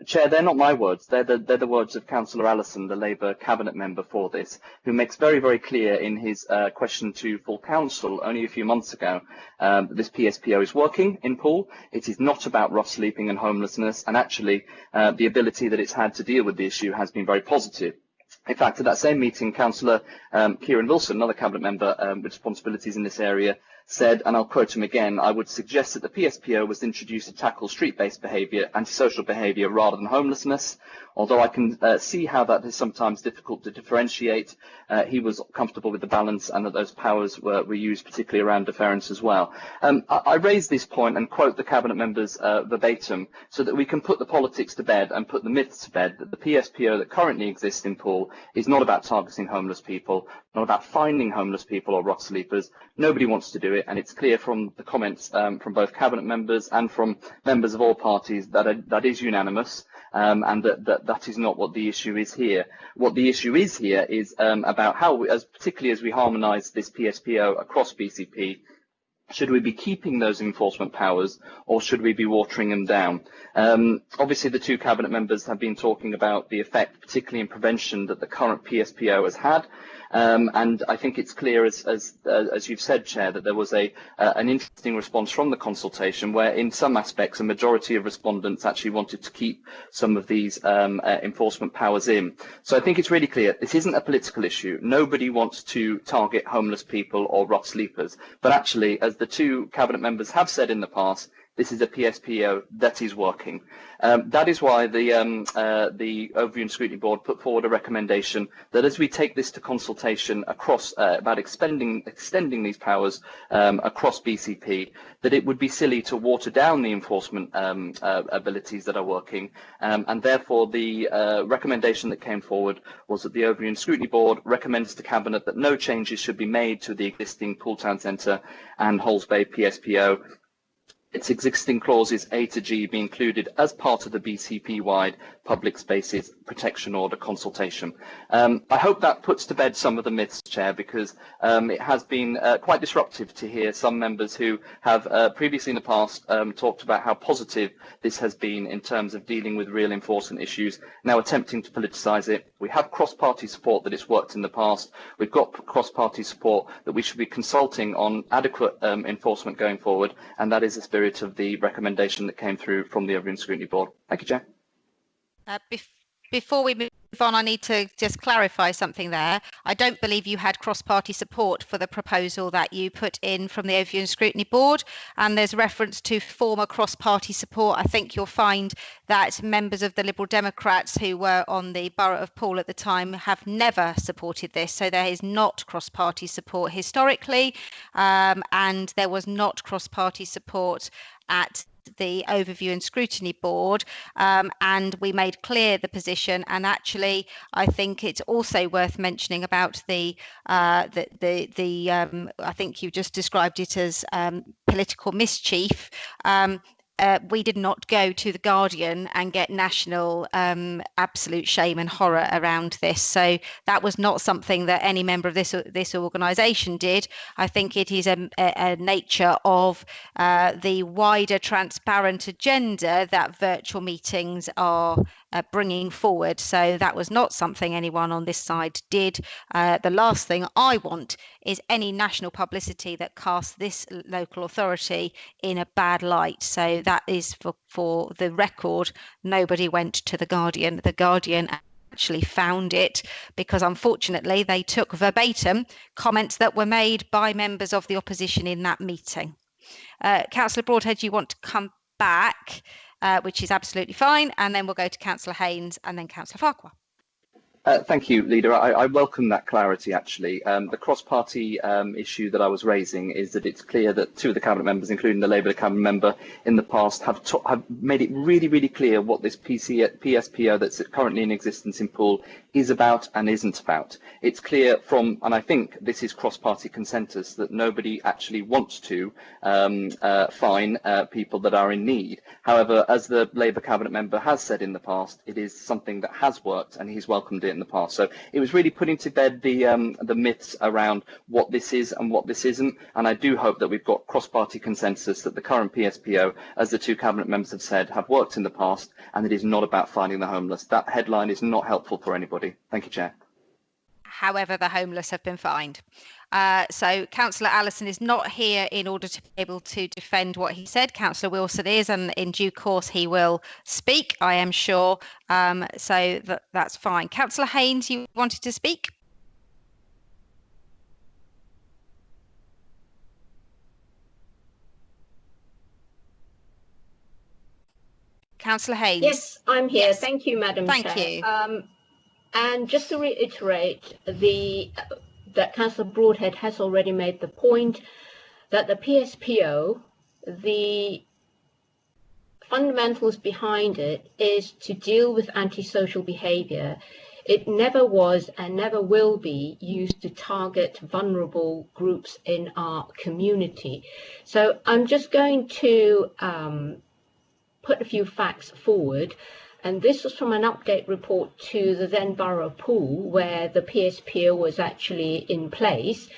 Chair, they're not my words. They're the words of Councillor Allison, the Labour Cabinet member for this, who makes very, very clear in his question to full Council only a few months ago that this PSPO is working in Poole. It is not about rough sleeping and homelessness, and actually the ability that it's had to deal with the issue has been very positive. In fact, at that same meeting, Councillor Kieran Wilson, another Cabinet member with responsibilities in this area, said, and I'll quote him again, I would suggest that the PSPO was introduced to tackle street-based behaviour, antisocial behaviour, rather than homelessness. Although I can see how that is sometimes difficult to differentiate, he was comfortable with the balance and that those powers were used particularly around deference as well. I raise this point and quote the Cabinet members verbatim so that we can put the politics to bed and put the myths to bed that the PSPO that currently exists in Poole is not about targeting homeless people, not about finding homeless people or rough sleepers. Nobody wants to do it, and it's clear from the comments from both Cabinet members and from members of all parties that that is unanimous. And that is not what the issue is here. What the issue is here is about how, particularly as we harmonise this PSPO across BCP, should we be keeping those enforcement powers or should we be watering them down? Obviously, the two Cabinet members have been talking about the effect, particularly in prevention, that the current PSPO has had. And I think it's clear, as you've said, Chair, that there was an interesting response from the consultation where, in some aspects, a majority of respondents actually wanted to keep some of these enforcement powers in. So I think it's really clear this isn't a political issue. Nobody wants to target homeless people or rough sleepers. But actually, as the two Cabinet members have said in the past, this is a PSPO that is working. That is why the Overview and Scrutiny Board put forward a recommendation that as we take this to consultation across about extending these powers across BCP, that it would be silly to water down the enforcement abilities that are working. And therefore, the recommendation that came forward was that the Overview and Scrutiny Board recommends to Cabinet that no changes should be made to the existing Poole Town Centre and Halls Bay PSPO. Its existing clauses A to G be included as part of the BCP-wide Public Spaces Protection Order consultation. I hope that puts to bed some of the myths, Chair, because it has been quite disruptive to hear some members who have previously in the past talked about how positive this has been in terms of dealing with real enforcement issues, now attempting to politicise it. We have cross-party support that it's worked in the past. We've got cross-party support that we should be consulting on adequate enforcement going forward, and that is the spirit of the recommendation that came through from the Overview and Scrutiny Board. Thank you, Chair. Before we move on, I need to just clarify something there. I don't believe you had cross-party support for the proposal that you put in from the Overview and Scrutiny Board, and there's reference to former cross-party support. I think you'll find that members of the Liberal Democrats who were on the Borough of Poole at the time have never supported this, so there is not cross-party support historically, and there was not cross-party support at the Overview and Scrutiny Board, and we made clear the position. And actually, I think it's also worth mentioning about I think you just described it as political mischief. We did not go to the Guardian and get national absolute shame and horror around this. So that was not something that any member of this organisation did. I think it is a nature of the wider transparent agenda that virtual meetings are bringing forward. So that was not something anyone on this side did. The last thing I want is any national publicity that casts this local authority in a bad light. So that is for the record. Nobody went to the Guardian. The Guardian actually found it because unfortunately they took verbatim comments that were made by members of the opposition in that meeting. Councillor Broadhead, you want to come back, which is absolutely fine, and then we'll go to Councillor Haynes and then Councillor Farquhar. Thank you, Leader. I welcome that clarity, actually. The cross-party issue that I was raising is that it's clear that two of the Cabinet members, including the Labour Cabinet member in the past, have made it really, really clear what this PSPO that's currently in existence in Poole is about and isn't about. It's clear from, and I think this is cross-party consensus, that nobody actually wants to fine people that are in need. However, as the Labour Cabinet member has said in the past, it is something that has worked and he's welcomed it. in the past. So it was really putting to bed the myths around what this is and what this isn't. And I do hope that we've got cross-party consensus that the current PSPO, as the two cabinet members have said, have worked in the past, and it is not about finding the homeless. That headline is not helpful for anybody. Thank you, Chair. However, the homeless have been fined. So Councillor Allison is not here in order to be able to defend what he said. Councillor Wilson is, and in due course he will speak, I am sure. So that's fine. Councillor Haynes, you wanted to speak? Councillor Haynes. Yes, I'm here. Yes. Thank you, Madam Chair. Thank you. And just to reiterate, that Councillor Broadhead has already made the point that the PSPO, the fundamentals behind it is to deal with antisocial behaviour. It never was and never will be used to target vulnerable groups in our community. So I'm just going to put a few facts forward. And this was from an update report to the then borough pool, where the PSPO was actually in place,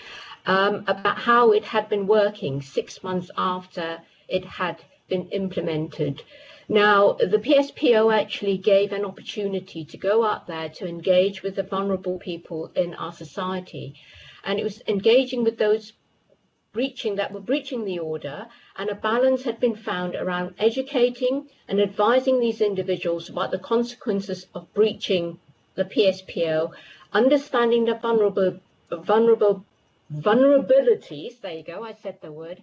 about how it had been working 6 months after it had been implemented. Now, the PSPO actually gave an opportunity to go out there to engage with the vulnerable people in our society. And it was engaging with those that were breaching the order, and a balance had been found around educating and advising these individuals about the consequences of breaching the PSPO, understanding the vulnerabilities, there you go, I said the word,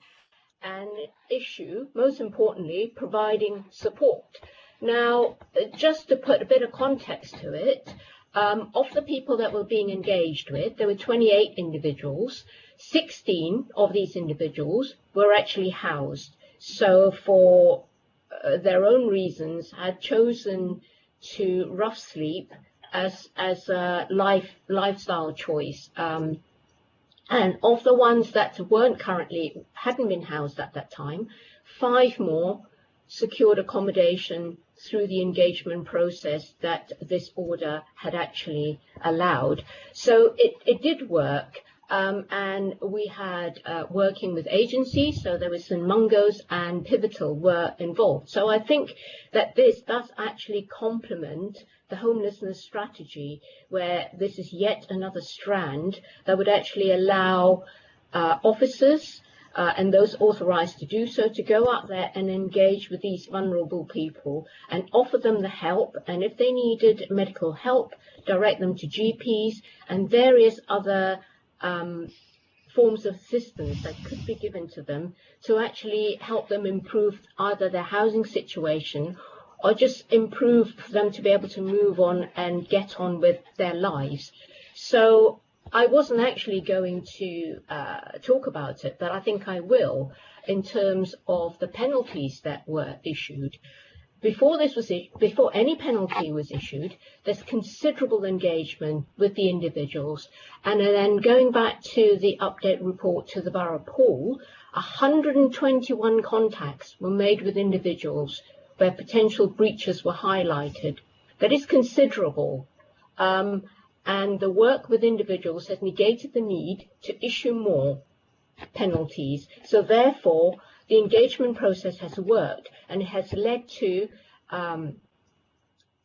and issue, most importantly, providing support. Now, just to put a bit of context to it, of the people that were being engaged with, there were 28 individuals. 16 of these individuals were actually housed. So for their own reasons had chosen to rough sleep as a lifestyle choice. And of the ones that hadn't been housed at that time, 5 more secured accommodation through the engagement process that this order had actually allowed. So it did work. And we had working with agencies, so there was St Mungo's and Pivotal were involved. So I think that this does actually complement the homelessness strategy, where this is yet another strand that would actually allow officers and those authorised to do so to go out there and engage with these vulnerable people and offer them the help, and if they needed medical help, direct them to GPs and various other forms of assistance that could be given to them to actually help them improve either their housing situation or just improve for them to be able to move on and get on with their lives. So I wasn't actually going to talk about it, but I think I will in terms of the penalties that were issued. Before any penalty was issued, there's considerable engagement with the individuals. And then going back to the update report to the borough pool, 121 contacts were made with individuals where potential breaches were highlighted. That is considerable. And the work with individuals has negated the need to issue more penalties. So therefore, the engagement process has worked and it has led to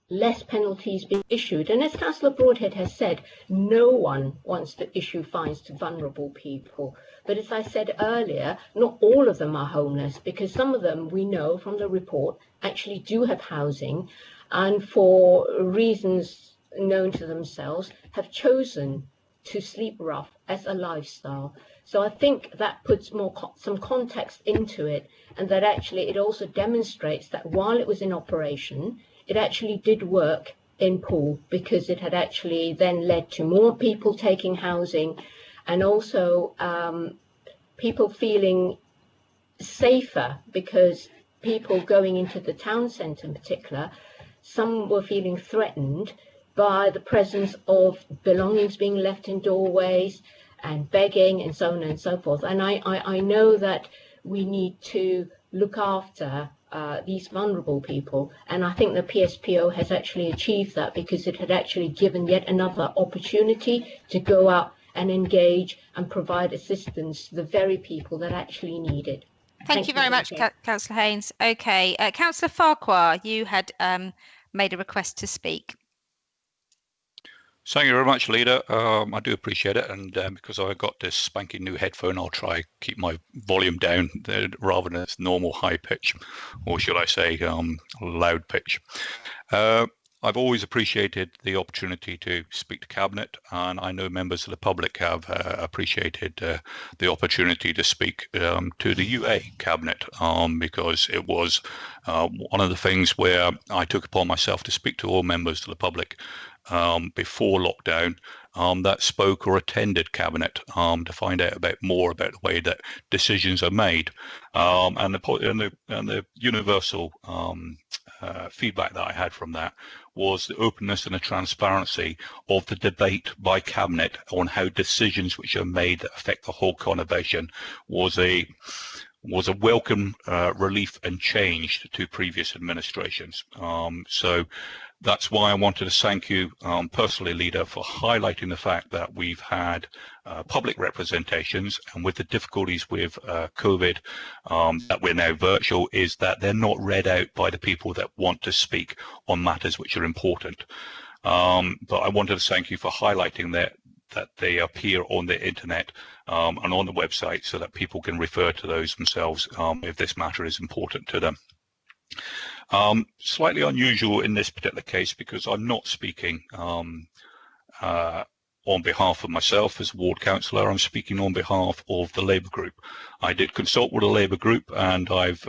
less penalties being issued. And as Councillor Broadhead has said, no one wants to issue fines to vulnerable people. But as I said earlier, not all of them are homeless, because some of them, we know from the report, actually do have housing and for reasons known to themselves have chosen to sleep rough as a lifestyle. So I think that puts some context into it, and that actually it also demonstrates that while it was in operation, it actually did work in pool, because it had actually then led to more people taking housing and also people feeling safer, because people going into the town centre in particular, some were feeling threatened by the presence of belongings being left in doorways and begging and so on and so forth. And I know that we need to look after these vulnerable people. And I think the PSPO has actually achieved that because it had actually given yet another opportunity to go out and engage and provide assistance to the very people that actually need it. Thank you very much, Councillor Haynes. Okay, Councillor Farquhar, you had made a request to speak. Thank you very much, Leader. I do appreciate it, and because I got this spanking new headphone, I'll try keep my volume down rather than its normal high pitch, or should I say loud pitch. I've always appreciated the opportunity to speak to Cabinet, and I know members of the public have appreciated the opportunity to speak to the UA Cabinet, because it was one of the things where I took upon myself to speak to all members of the public before lockdown that spoke or attended Cabinet to find out more about the way that decisions are made, and the universal feedback that I had from that was the openness and the transparency of the debate by Cabinet on how decisions which are made that affect the whole conurbation was a welcome relief and change to previous administrations. So that's why I wanted to thank you personally, Leader, for highlighting the fact that we've had public representations, and with the difficulties with COVID, that we're now virtual, is that they're not read out by the people that want to speak on matters which are important. But I wanted to thank you for highlighting that they appear on the internet and on the website so that people can refer to those themselves if this matter is important to them. Slightly unusual in this particular case because I'm not speaking on behalf of myself as ward councillor. I'm speaking on behalf of the Labour group. I did consult with the Labour group, and I've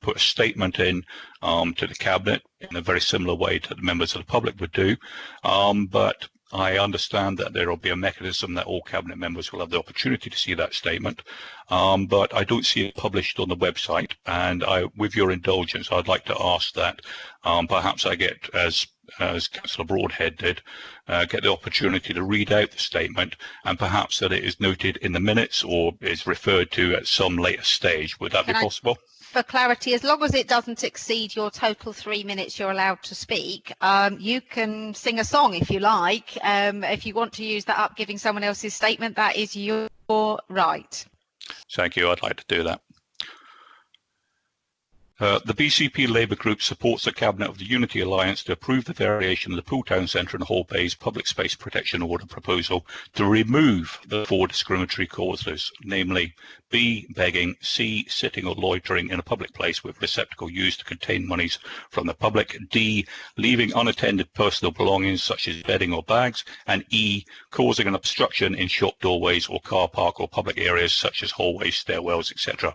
put a statement in to the Cabinet in a very similar way to the members of the public would do, but I understand that there will be a mechanism that all Cabinet members will have the opportunity to see that statement, but I don't see it published on the website, and with your indulgence, I'd like to ask that perhaps I get, as Councillor Broadhead did, get the opportunity to read out the statement, and perhaps that it is noted in the minutes or is referred to at some later stage. Would that be possible? For clarity, as long as it doesn't exceed your total 3 minutes you're allowed to speak, you can sing a song if you like. If you want to use that up giving someone else's statement, that is your right. Thank you. I'd like to do that. The BCP Labour Group supports the Cabinet of the Unity Alliance to approve the variation of the Poole Town Centre and Hall Bay's Public Space Protection Order proposal to remove the 4 discriminatory causes, namely B, begging, C, sitting or loitering in a public place with receptacle used to contain monies from the public, D, leaving unattended personal belongings such as bedding or bags, and E, causing an obstruction in shop doorways or car park or public areas such as hallways, stairwells, etc.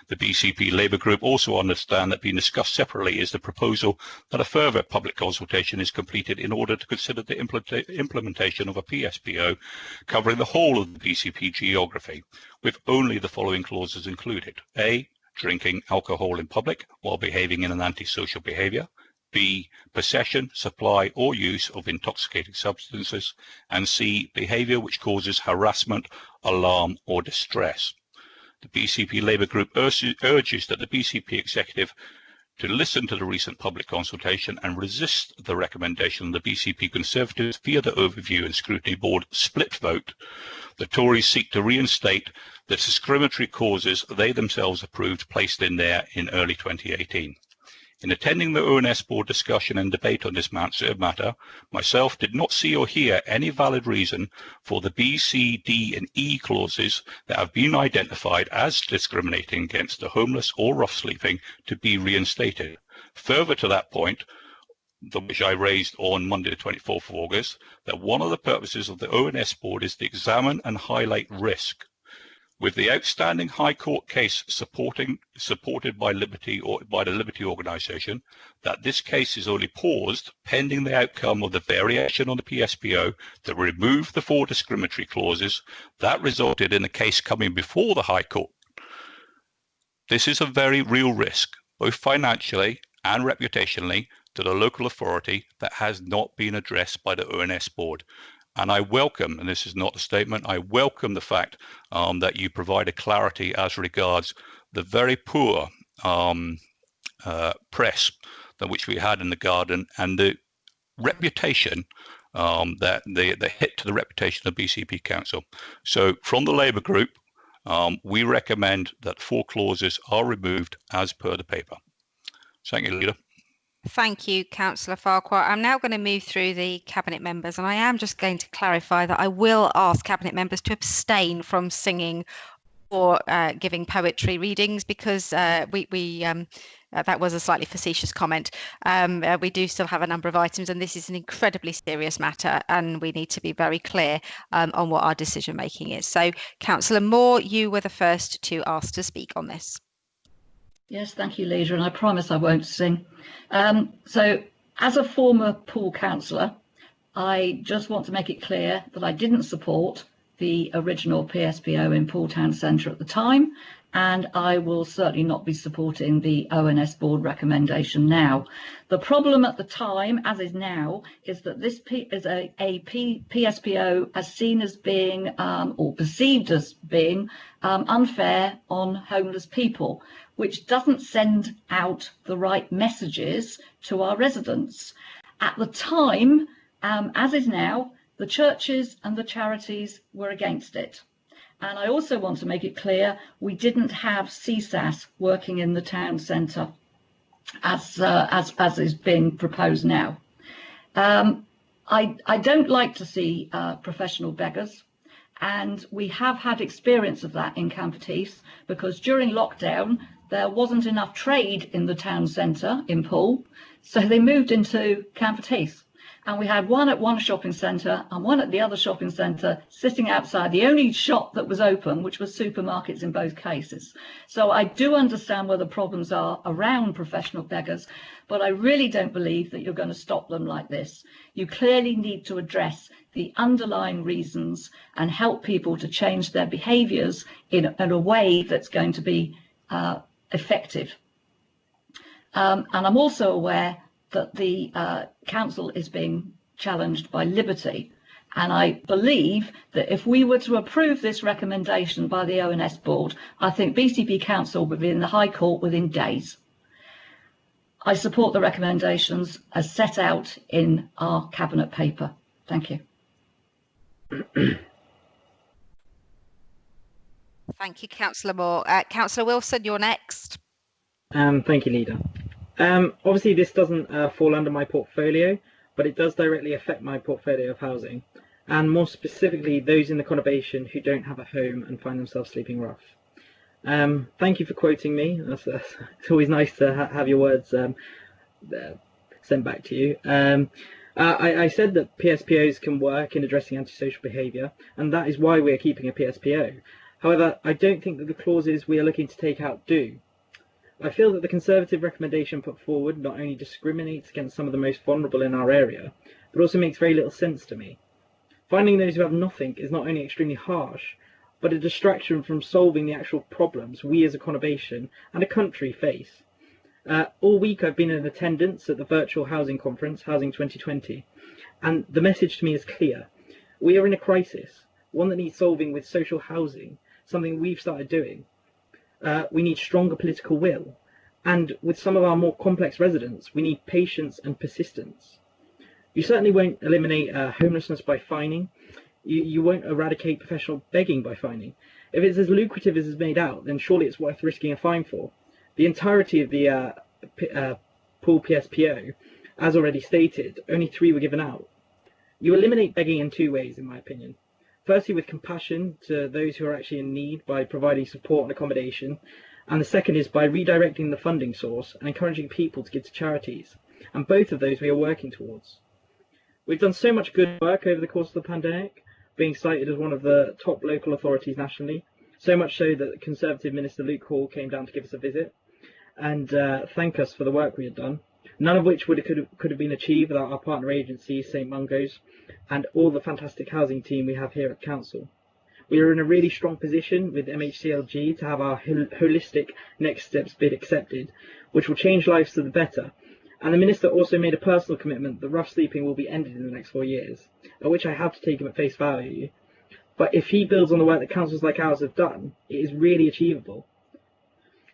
The BCP Labour Group also understands that being discussed separately is the proposal that a further public consultation is completed in order to consider the implementation of a PSPO covering the whole of the BCP geography, with only the following clauses included: A, drinking alcohol in public while behaving in an antisocial behaviour; B, possession, supply or use of intoxicating substances; and C, behaviour which causes harassment, alarm or distress. The BCP Labour Group urges that the BCP Executive to listen to the recent public consultation and resist the recommendation of the BCP Conservatives via the Overview and Scrutiny Board split vote. The Tories seek to reinstate the discriminatory causes they themselves approved placed in there in early 2018. In attending the ONS Board discussion and debate on this matter, myself did not see or hear any valid reason for the B, C, D and E clauses that have been identified as discriminating against the homeless or rough sleeping to be reinstated. Further to that point, which I raised on Monday the 24th of August, that one of the purposes of the ONS Board is to examine and highlight risk. With the outstanding High Court case supported by the Liberty Organisation, that this case is only paused pending the outcome of the variation on the PSPO to remove the 4 discriminatory clauses that resulted in the case coming before the High Court. This is a very real risk, both financially and reputationally, to the local authority that has not been addressed by the ONS Board. And I welcome, and this is not a statement, I welcome the fact that you provide a clarity as regards the very poor press than which we had in the garden, and the reputation that the hit to the reputation of BCP Council. So from the Labour group, we recommend that 4 clauses are removed as per the paper. Thank you, Leader. Thank you, Councillor Farquhar. I'm now going to move through the Cabinet members, and I am just going to clarify that I will ask Cabinet members to abstain from singing or giving poetry readings, because that was a slightly facetious comment. We do still have a number of items, and this is an incredibly serious matter, and we need to be very clear on what our decision making is. So, Councillor Moore, you were the first to ask to speak on this. Yes, thank you, Leader, and I promise I won't sing. So, as a former pool councillor, I just want to make it clear that I didn't support the original PSPO in Poole Town Centre at the time, and I will certainly not be supporting the ONS board recommendation now. The problem at the time, as is now, is that this is a PSPO as seen as being or perceived as being unfair on homeless people, which doesn't send out the right messages to our residents. At the time, as is now, the churches and the charities were against it. And I also want to make it clear we didn't have CSAS working in the town centre as is being proposed now. I don't like to see professional beggars, and we have had experience of that in Camford Heath, because during lockdown there wasn't enough trade in the town centre in Poole, so they moved into Camford Heath. And we had one at one shopping centre and one at the other shopping centre sitting outside, the only shop that was open, which was supermarkets in both cases. So I do understand where the problems are around professional beggars, but I really don't believe that you're going to stop them like this. You clearly need to address the underlying reasons and help people to change their behaviours in a way that's going to be effective. And I'm also aware that the council is being challenged by Liberty, and I believe that if we were to approve this recommendation by the ONS board, I think BCP Council would be in the High Court within days. I support the recommendations as set out in our Cabinet paper. Thank you. Thank you, Councillor Moore. Councillor Wilson, you're next. Thank you, Leader. Obviously, this doesn't fall under my portfolio, but it does directly affect my portfolio of housing, and more specifically, those in the conurbation who don't have a home and find themselves sleeping rough. Thank you for quoting me. It's always nice to have your words sent back to you. I said that PSPOs can work in addressing antisocial behaviour, and that is why we are keeping a PSPO. However, I don't think that the clauses we are looking to take out do. I feel that the Conservative recommendation put forward not only discriminates against some of the most vulnerable in our area, but also makes very little sense to me. Finding those who have nothing is not only extremely harsh, but a distraction from solving the actual problems we as a conurbation and a country face. All week I've been in attendance at the virtual housing conference, Housing 2020, and the message to me is clear. We are in a crisis, one that needs solving with social housing, something we've started doing. We need stronger political will, and with some of our more complex residents, we need patience and persistence. You certainly won't eliminate homelessness by fining. You won't eradicate professional begging by fining. If it's as lucrative as it's made out, then surely it's worth risking a fine for. The entirety of the Poole PSPO, as already stated, only 3 were given out. You eliminate begging in 2 ways, in my opinion. Firstly, with compassion to those who are actually in need by providing support and accommodation, and the second is by redirecting the funding source and encouraging people to give to charities, and both of those we are working towards. We've done so much good work over the course of the pandemic, being cited as one of the top local authorities nationally, so much so that Conservative Minister Luke Hall came down to give us a visit and thank us for the work we had done, none of which could have been achieved without our partner agency, St Mungo's, and all the fantastic housing team we have here at Council. We are in a really strong position with MHCLG to have our holistic next steps bid accepted, which will change lives for the better. And the Minister also made a personal commitment that rough sleeping will be ended in the next 4 years, at which I have to take him at face value. But if he builds on the work that councils like ours have done, it is really achievable.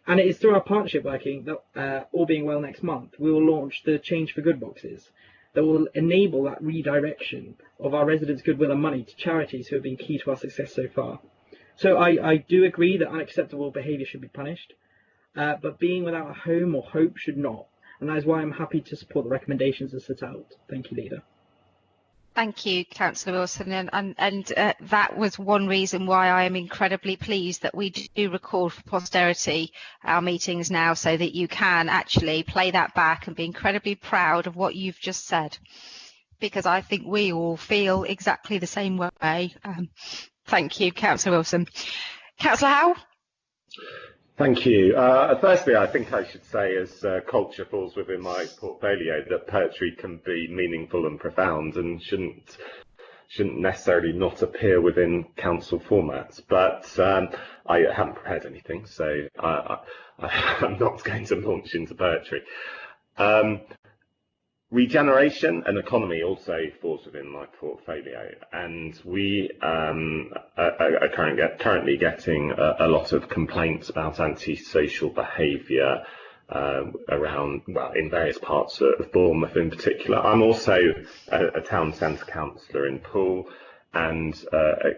And it is through our partnership working that, all being well next month, we will launch the Change for Good boxes that will enable that redirection of our residents' goodwill and money to charities who have been key to our success so far. So I do agree that unacceptable behaviour should be punished, but being without a home or hope should not. And that is why I'm happy to support the recommendations as set out. Thank you, Leader. Thank you, Councillor Wilson, and that was one reason why I am incredibly pleased that we do record for posterity our meetings now, so that you can actually play that back and be incredibly proud of what you've just said, because I think we all feel exactly the same way. Thank you, Councillor Wilson. Councillor Howe? Thank you. Firstly, I think I should say, as culture falls within my portfolio, that poetry can be meaningful and profound and shouldn't necessarily not appear within council formats. But I haven't prepared anything, so I'm not going to launch into poetry. Regeneration and economy also falls within my portfolio, and we are currently getting a lot of complaints about antisocial behaviour around, well, in various parts of Bournemouth in particular. I'm also a town centre councillor in Poole, and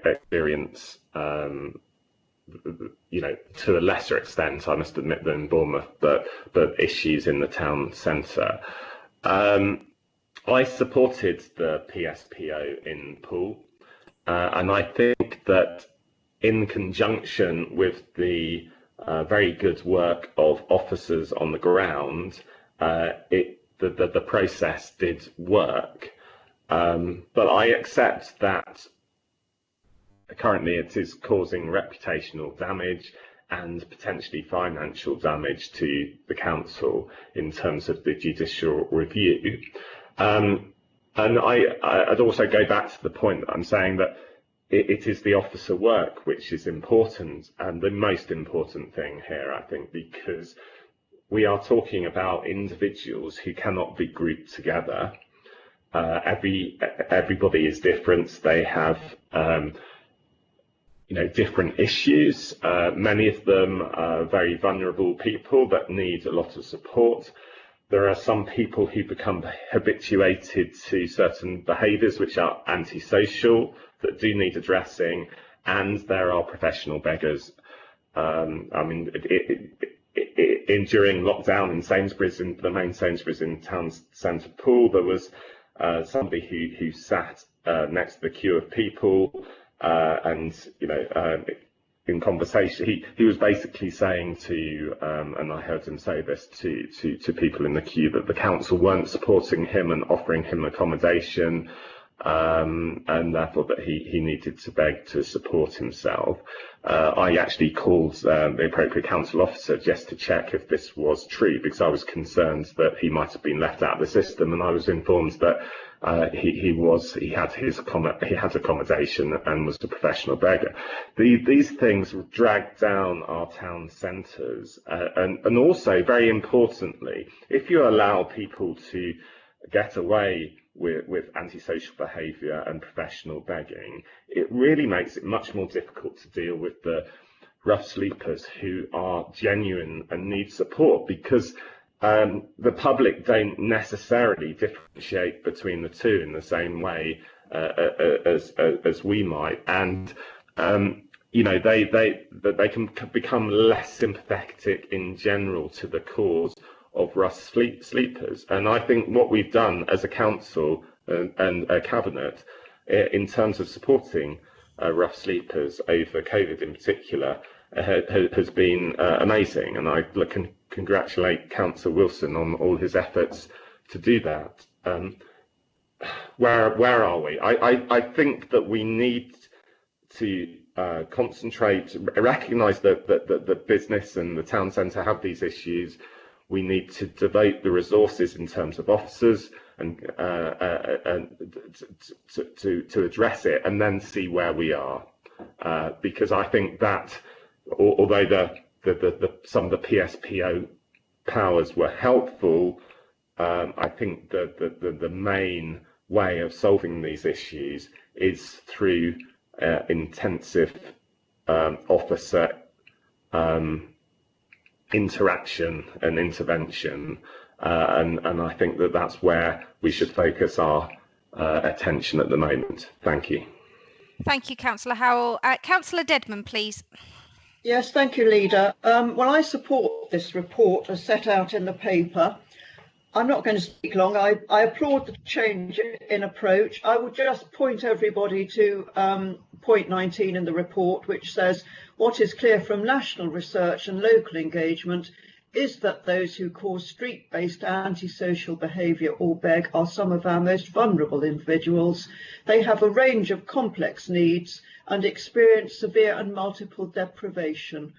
experience, you know, to a lesser extent, I must admit, than Bournemouth, but issues in the town centre. I supported the PSPO in Poole, and I think that in conjunction with the very good work of officers on the ground, the process did work. But I accept that currently it is causing reputational damage and potentially financial damage to the council in terms of the judicial review. And I'd also go back to the point that I'm saying that it is the officer work which is important, and the most important thing here, I think, because we are talking about individuals who cannot be grouped together. Everybody is different. They have you know, different issues. Many of them are very vulnerable people that need a lot of support. There are some people who become habituated to certain behaviours which are antisocial, that do need addressing, and there are professional beggars. I mean, during lockdown in Sainsbury's, in the main Sainsbury's in town centre Poole, there was somebody who sat next to the queue of people, and you know, in conversation, he was basically saying to, and I heard him say this to people in the queue, that the council weren't supporting him and offering him accommodation, and therefore that he needed to beg to support himself. I actually called the appropriate council officer just to check if this was true, because I was concerned that he might have been left out of the system, and I was informed that he had accommodation and was a professional beggar. These things drag down our town centres, and also, very importantly, if you allow people to get away with antisocial behaviour and professional begging, it really makes it much more difficult to deal with the rough sleepers who are genuine and need support, because the public don't necessarily differentiate between the two in the same way as we might, and you know, they can become less sympathetic in general to the cause of rough sleepers. And I think what we've done as a council and a cabinet in terms of supporting rough sleepers over COVID in particular has been amazing, and I can congratulate Councillor Wilson on all his efforts to do that. Where are we? I think that we need to concentrate, recognise that the business and the town centre have these issues. We need to devote the resources in terms of officers and to address it, and then see where we are, because I think that although some of the PSPO powers were helpful, I think the main way of solving these issues is through intensive officer interaction and intervention, and I think that that's where we should focus our attention at the moment. Thank you. Thank you, Councillor Howell. Councillor Dedman, please. Yes, thank you, Leader. Well, I support this report as set out in the paper. I'm not going to speak long. I applaud the change in approach. I would just point everybody to point 19 in the report, which says what is clear from national research and local engagement is that those who cause street-based antisocial behaviour or beg are some of our most vulnerable individuals. They have a range of complex needs and experience severe and multiple deprivation.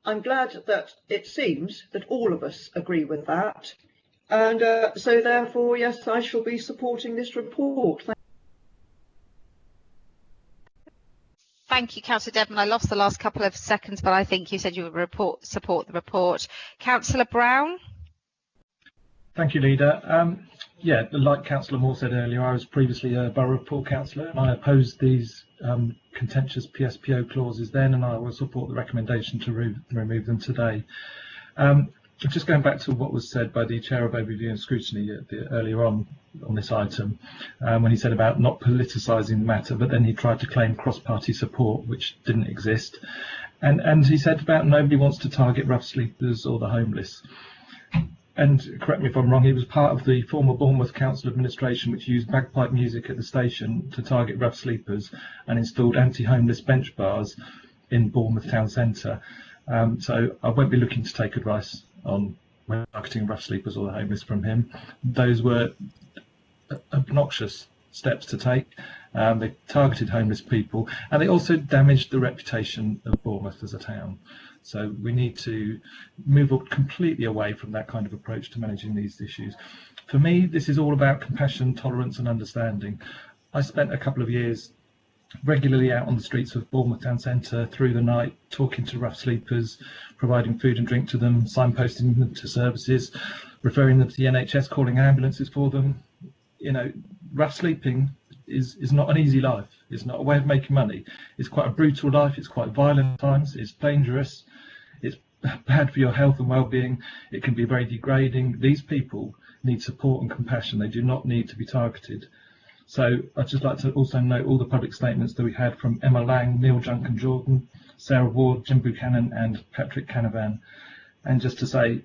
I'm glad that it seems that all of us agree with that. And so therefore, yes, I shall be supporting this report. Thank you, Councillor Dedman. I lost the last couple of seconds, but I think you said you would support the report. Councillor Brown. Thank you, Leader. Yeah, like Councillor Moore said earlier, I was previously a borough report councillor, and I opposed these contentious PSPO clauses then, and I will support the recommendation to remove them today. Just going back to what was said by the Chair of Overview and Scrutiny earlier on this item, when he said about not politicising the matter, but then he tried to claim cross-party support, which didn't exist. And he said about nobody wants to target rough sleepers or the homeless. And correct me if I'm wrong, he was part of the former Bournemouth Council administration, which used bagpipe music at the station to target rough sleepers and installed anti-homeless bench bars in Bournemouth town centre. So I won't be looking to take advice on targeting rough sleepers or the homeless from him. Those were obnoxious steps to take. They targeted homeless people, and they also damaged the reputation of Bournemouth as a town. So we need to move completely away from that kind of approach to managing these issues. For me, this is all about compassion, tolerance and understanding. I spent a couple of years regularly out on the streets of Bournemouth town centre through the night, talking to rough sleepers, providing food and drink to them, signposting them to services, referring them to the NHS, calling ambulances for them. You know, rough sleeping is not an easy life. It's not a way of making money. It's quite a brutal life. It's quite violent at times. It's dangerous. It's bad for your health and well-being. It can be very degrading. These people need support and compassion. They do not need to be targeted. So I'd just like to also note all the public statements that we had from Emma Lang, Neil Juncan-Jordan, Sarah Ward, Jim Buchanan and Patrick Canavan. And just to say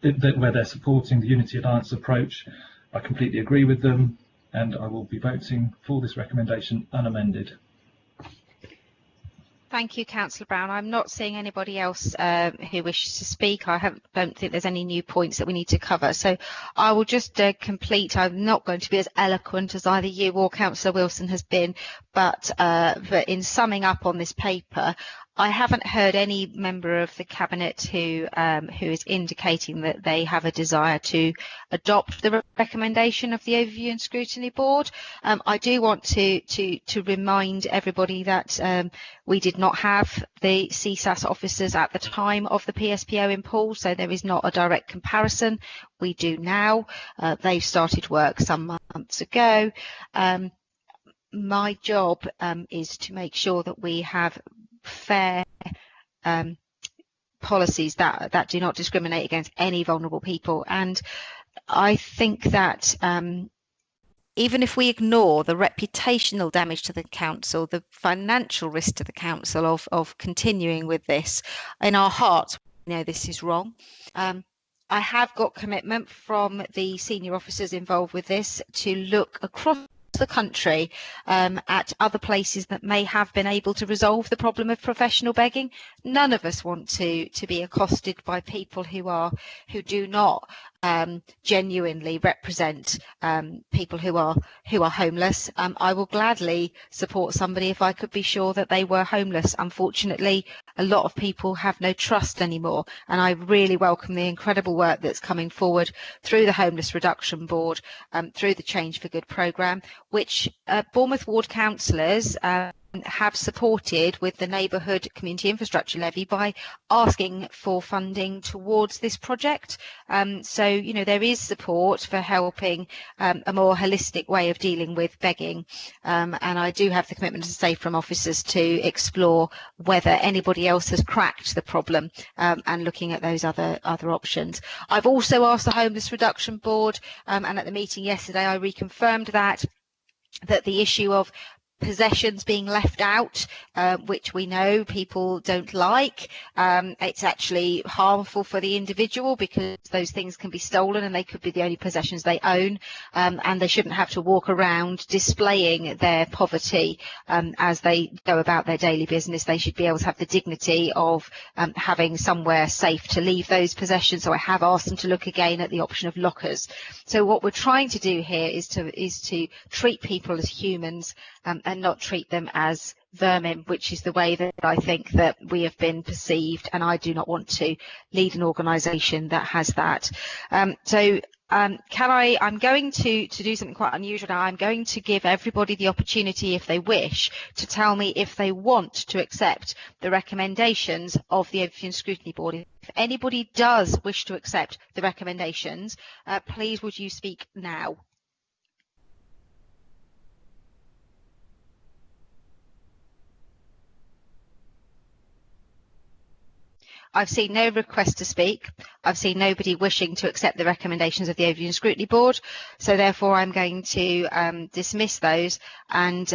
that where they're supporting the Unity Alliance approach, I completely agree with them, and I will be voting for this recommendation unamended. Thank you, Councillor Brown. I'm not seeing anybody else who wishes to speak. Don't think there's any new points that we need to cover. So I will just complete. I'm not going to be as eloquent as either you or Councillor Wilson has been, but in summing up on this paper, I haven't heard any member of the Cabinet who is indicating that they have a desire to adopt the recommendation of the Overview and Scrutiny Board. I do want to remind everybody that we did not have the CSAS officers at the time of the PSPO in Poole, so there is not a direct comparison. We do now. They've started work some months ago. My job is to make sure that we have fair policies that do not discriminate against any vulnerable people, and I think that even if we ignore the reputational damage to the council, the financial risk to the council of continuing with this, in our hearts we know this is wrong. I have got commitment from the senior officers involved with this to look across the country at other places that may have been able to resolve the problem of professional begging. None of us want to be accosted by people who do not genuinely represent people who are homeless. I will gladly support somebody if I could be sure that they were homeless. Unfortunately, a lot of people have no trust anymore, and I really welcome the incredible work that's coming forward through the Homeless Reduction Board, through the Change for Good programme, which Bournemouth Ward councillors have supported with the neighbourhood community infrastructure levy by asking for funding towards this project. So, you know, there is support for helping a more holistic way of dealing with begging. And I do have the commitment to say from officers to explore whether anybody else has cracked the problem and looking at those other options. I've also asked the Homeless Reduction Board, and at the meeting yesterday I reconfirmed that the issue of possessions being left out, which we know people don't like. It's actually harmful for the individual because those things can be stolen and they could be the only possessions they own, and they shouldn't have to walk around displaying their poverty as they go about their daily business. They should be able to have the dignity of having somewhere safe to leave those possessions. So I have asked them to look again at the option of lockers. So what we're trying to do here is to treat people as humans and not treat them as vermin, which is the way that I think that we have been perceived, and I do not want to lead an organisation that has that. I'm going to do something quite unusual now. I'm going to give everybody the opportunity, if they wish, to tell me if they want to accept the recommendations of the Overview and Scrutiny Board. If anybody does wish to accept the recommendations, please would you speak now? I've seen no request to speak. I've seen nobody wishing to accept the recommendations of the Overview and Scrutiny Board. So therefore, I'm going to dismiss those and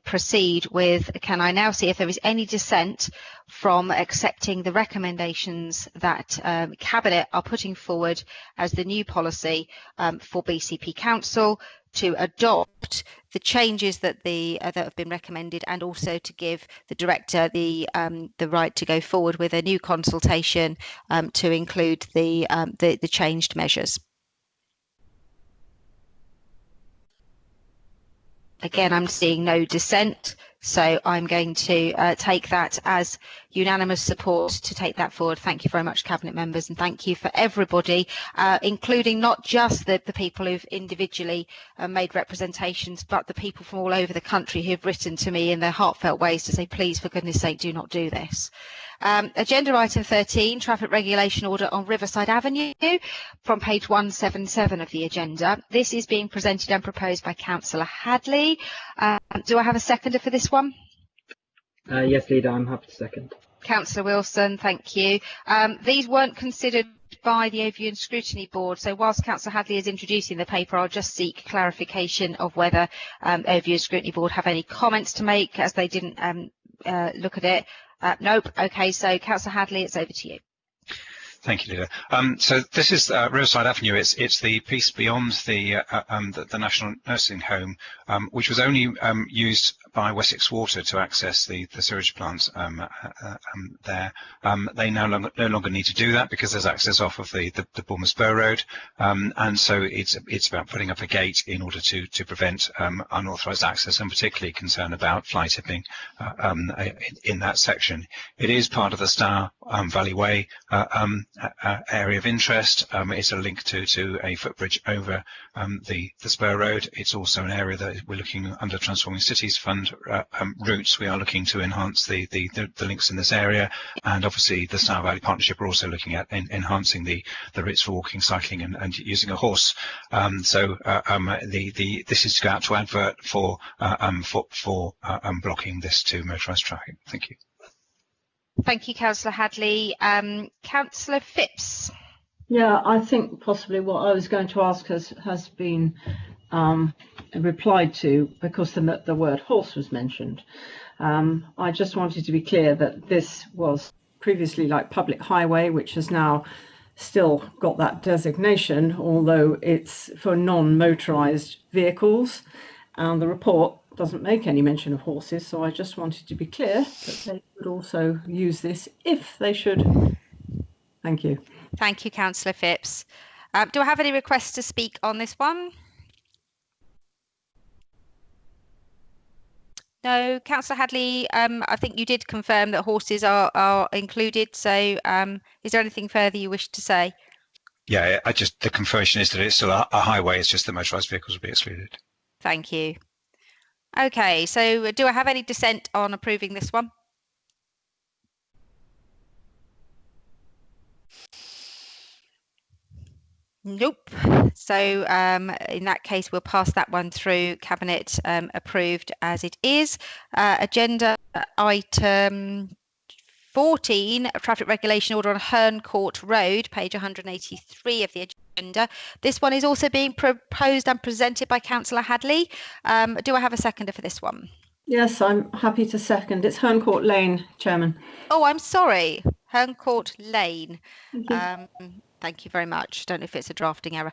proceed with, can I now see if there is any dissent from accepting the recommendations that Cabinet are putting forward as the new policy for BCP Council to adopt the changes that have been recommended, and also to give the director the right to go forward with a new consultation to include the changed measures. Again, I'm seeing no dissent, so I'm going to take that as unanimous support to take that forward. Thank you very much, Cabinet members, and thank you for everybody, including not just the people who've individually made representations, but the people from all over the country who've written to me in their heartfelt ways to say, please, for goodness sake, do not do this. Agenda item 13, traffic regulation order on Riverside Avenue, from page 177 of the agenda. This is being presented and proposed by Councillor Hadley. Do I have a seconder for this one? Yes, Leader, I'm happy to second. Councillor Wilson, thank you. These weren't considered by the Overview and Scrutiny Board, so whilst Councillor Hadley is introducing the paper, I'll just seek clarification of whether Overview and Scrutiny Board have any comments to make, as they didn't look at it. Nope. Okay, so Councillor Hadley, it's over to you. Thank you, Leader. So this is Riverside Avenue. It's the piece beyond the National Nursing Home, which was only used by Wessex Water to access the sewage plant there. They no longer need to do that because there's access off of the Bournemouth Spur Road, and so it's about putting up a gate in order to prevent unauthorised access, and particularly concern about fly tipping in that section. It is part of the Stour Valley Way area of interest. It's a link to a footbridge over the Spur Road. It's also an area that we're looking under Transforming Cities Fund routes. We are looking to enhance the links in this area, and obviously the Stour Valley Partnership are also looking at enhancing the routes for walking, cycling, and using a horse. This is to go out to advert for blocking this to motorised traffic. Thank you. Thank you, Councillor Hadley. Councillor Phipps. Yeah, I think possibly what I was going to ask has been replied to, because the word horse was mentioned. I just wanted to be clear that this was previously like public highway, which has now still got that designation, although it's for non-motorised vehicles, and the report doesn't make any mention of horses, so I just wanted to be clear that they would also use this if they should. Thank you. Thank you, Councillor Phipps. Do I have any requests to speak on this one? No. Councillor Hadley, I think you did confirm that horses are included, so is there anything further you wish to say? Yeah, the confirmation is that it's still a highway, it's just that motorised vehicles will be excluded. Thank you. Okay, so do I have any dissent on approving this one? Nope. So in that case, we'll pass that one through. Cabinet approved as it is. Agenda item 14, traffic regulation order on Herne Court Road, page 183 of the agenda. This one is also being proposed and presented by Councillor Hadley. Do I have a seconder for this one? Yes, I'm happy to second. It's Herne Court Lane, Chairman. Oh, I'm sorry. Herne Court Lane. Thank you. Thank you very much. Don't know if it's a drafting error.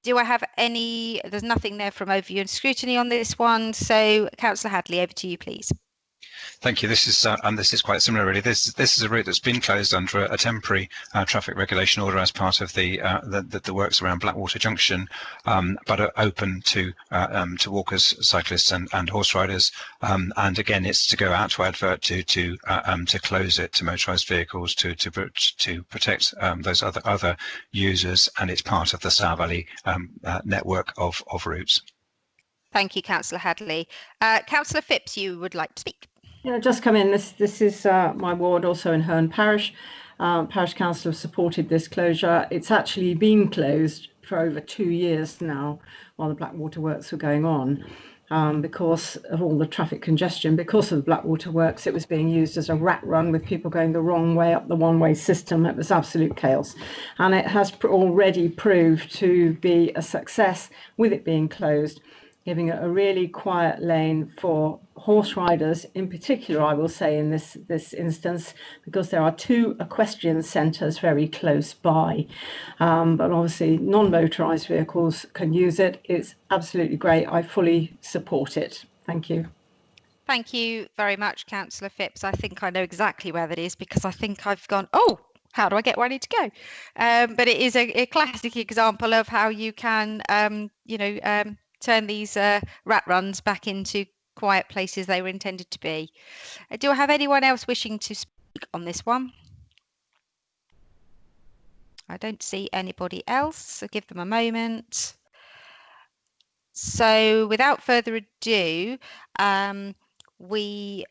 Do I have any? There's nothing there from overview and scrutiny on this one. So, Councillor Hadley, over to you, please. Thank you. This is quite similar, really. This is a route that's been closed under a temporary traffic regulation order as part of the works around Blackwater Junction, but are open to walkers, cyclists, and horse riders. And again, it's to go out to advert to close it to motorised vehicles to protect those other users, and it's part of the Sow Valley network of routes. Thank you, Councillor Hadley. Councillor Phipps, you would like to speak? Yeah, just come in. This is my ward, also in Herne Parish. Parish Council have supported this closure. It's actually been closed for over 2 years now while the Blackwater works were going on. Because of all the traffic congestion, because of the Blackwater works, it was being used as a rat run with people going the wrong way up the one-way system. It was absolute chaos. And it has already proved to be a success with it being closed, giving it a really quiet lane for horse riders in particular, I will say, in this instance, because there are 2 equestrian centres very close by. But obviously non-motorised vehicles can use it. It's absolutely great. I fully support it. Thank you. Thank you very much, Councillor Phipps. I think I know exactly where that is, because I think I've gone, oh, how do I get where I need to go? But it is a classic example of how you can, turn these rat runs back into quiet places they were intended to be. Do I have anyone else wishing to speak on this one? I don't see anybody else, so give them a moment. So without further ado, we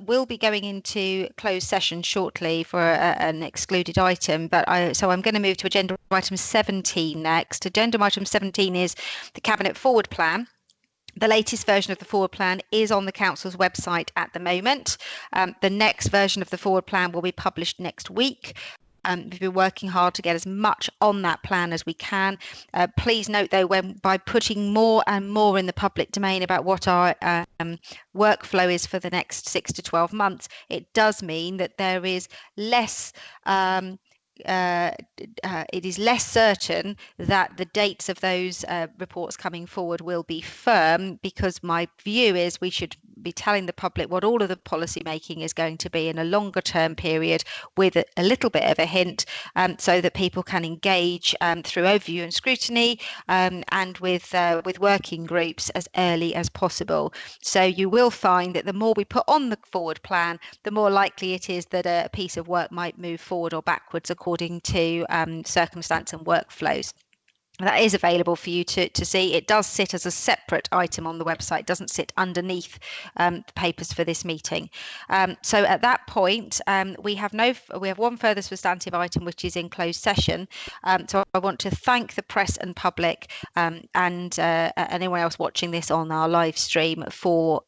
will be going into closed session shortly for an excluded item, so I'm going to move to agenda item 17 next. Agenda item 17 is the Cabinet Forward Plan. The latest version of the forward plan is on the council's website at the moment. The next version of the forward plan will be published next week. We've been working hard to get as much on that plan as we can. Please note, though, by putting more and more in the public domain about what our workflow is for the next 6 to 12 months, it does mean that there is less it is less certain that the dates of those reports coming forward will be firm, because my view is we should be telling the public what all of the policy making is going to be in a longer term period, with a little bit of a hint, so that people can engage through overview and scrutiny, and with working groups as early as possible. So you will find that the more we put on the forward plan, the more likely it is that a piece of work might move forward or backwards according to circumstance and workflows. That is available for you to see. It does sit as a separate item on the website. It doesn't sit underneath the papers for this meeting. So at that point, we have one further substantive item, which is in closed session. So I want to thank the press and public and anyone else watching this on our live stream for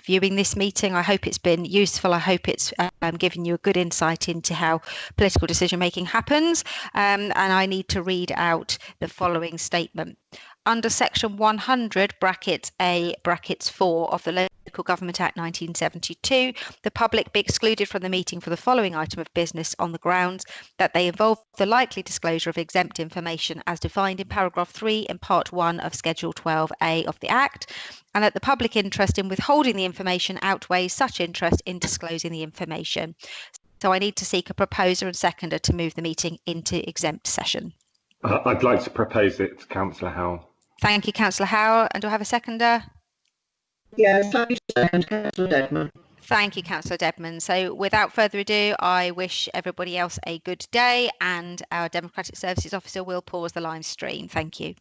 viewing this meeting. I hope it's been useful. I hope it's given you a good insight into how political decision making happens. And I need to read out the following statement. Under section 100 brackets A brackets 4 of the Local Government Act 1972, the public be excluded from the meeting for the following item of business on the grounds that they involve the likely disclosure of exempt information as defined in paragraph 3 in part 1 of schedule 12A of the Act, and that the public interest in withholding the information outweighs such interest in disclosing the information. So I need to seek a proposer and seconder to move the meeting into exempt session. I'd like to propose it to Councillor Howell. Thank you, Councillor Howell. And do I have a seconder? Yes, Councillor Dedman. Thank you, Councillor Dedman. So without further ado, I wish everybody else a good day, and our Democratic Services Officer will pause the live stream. Thank you.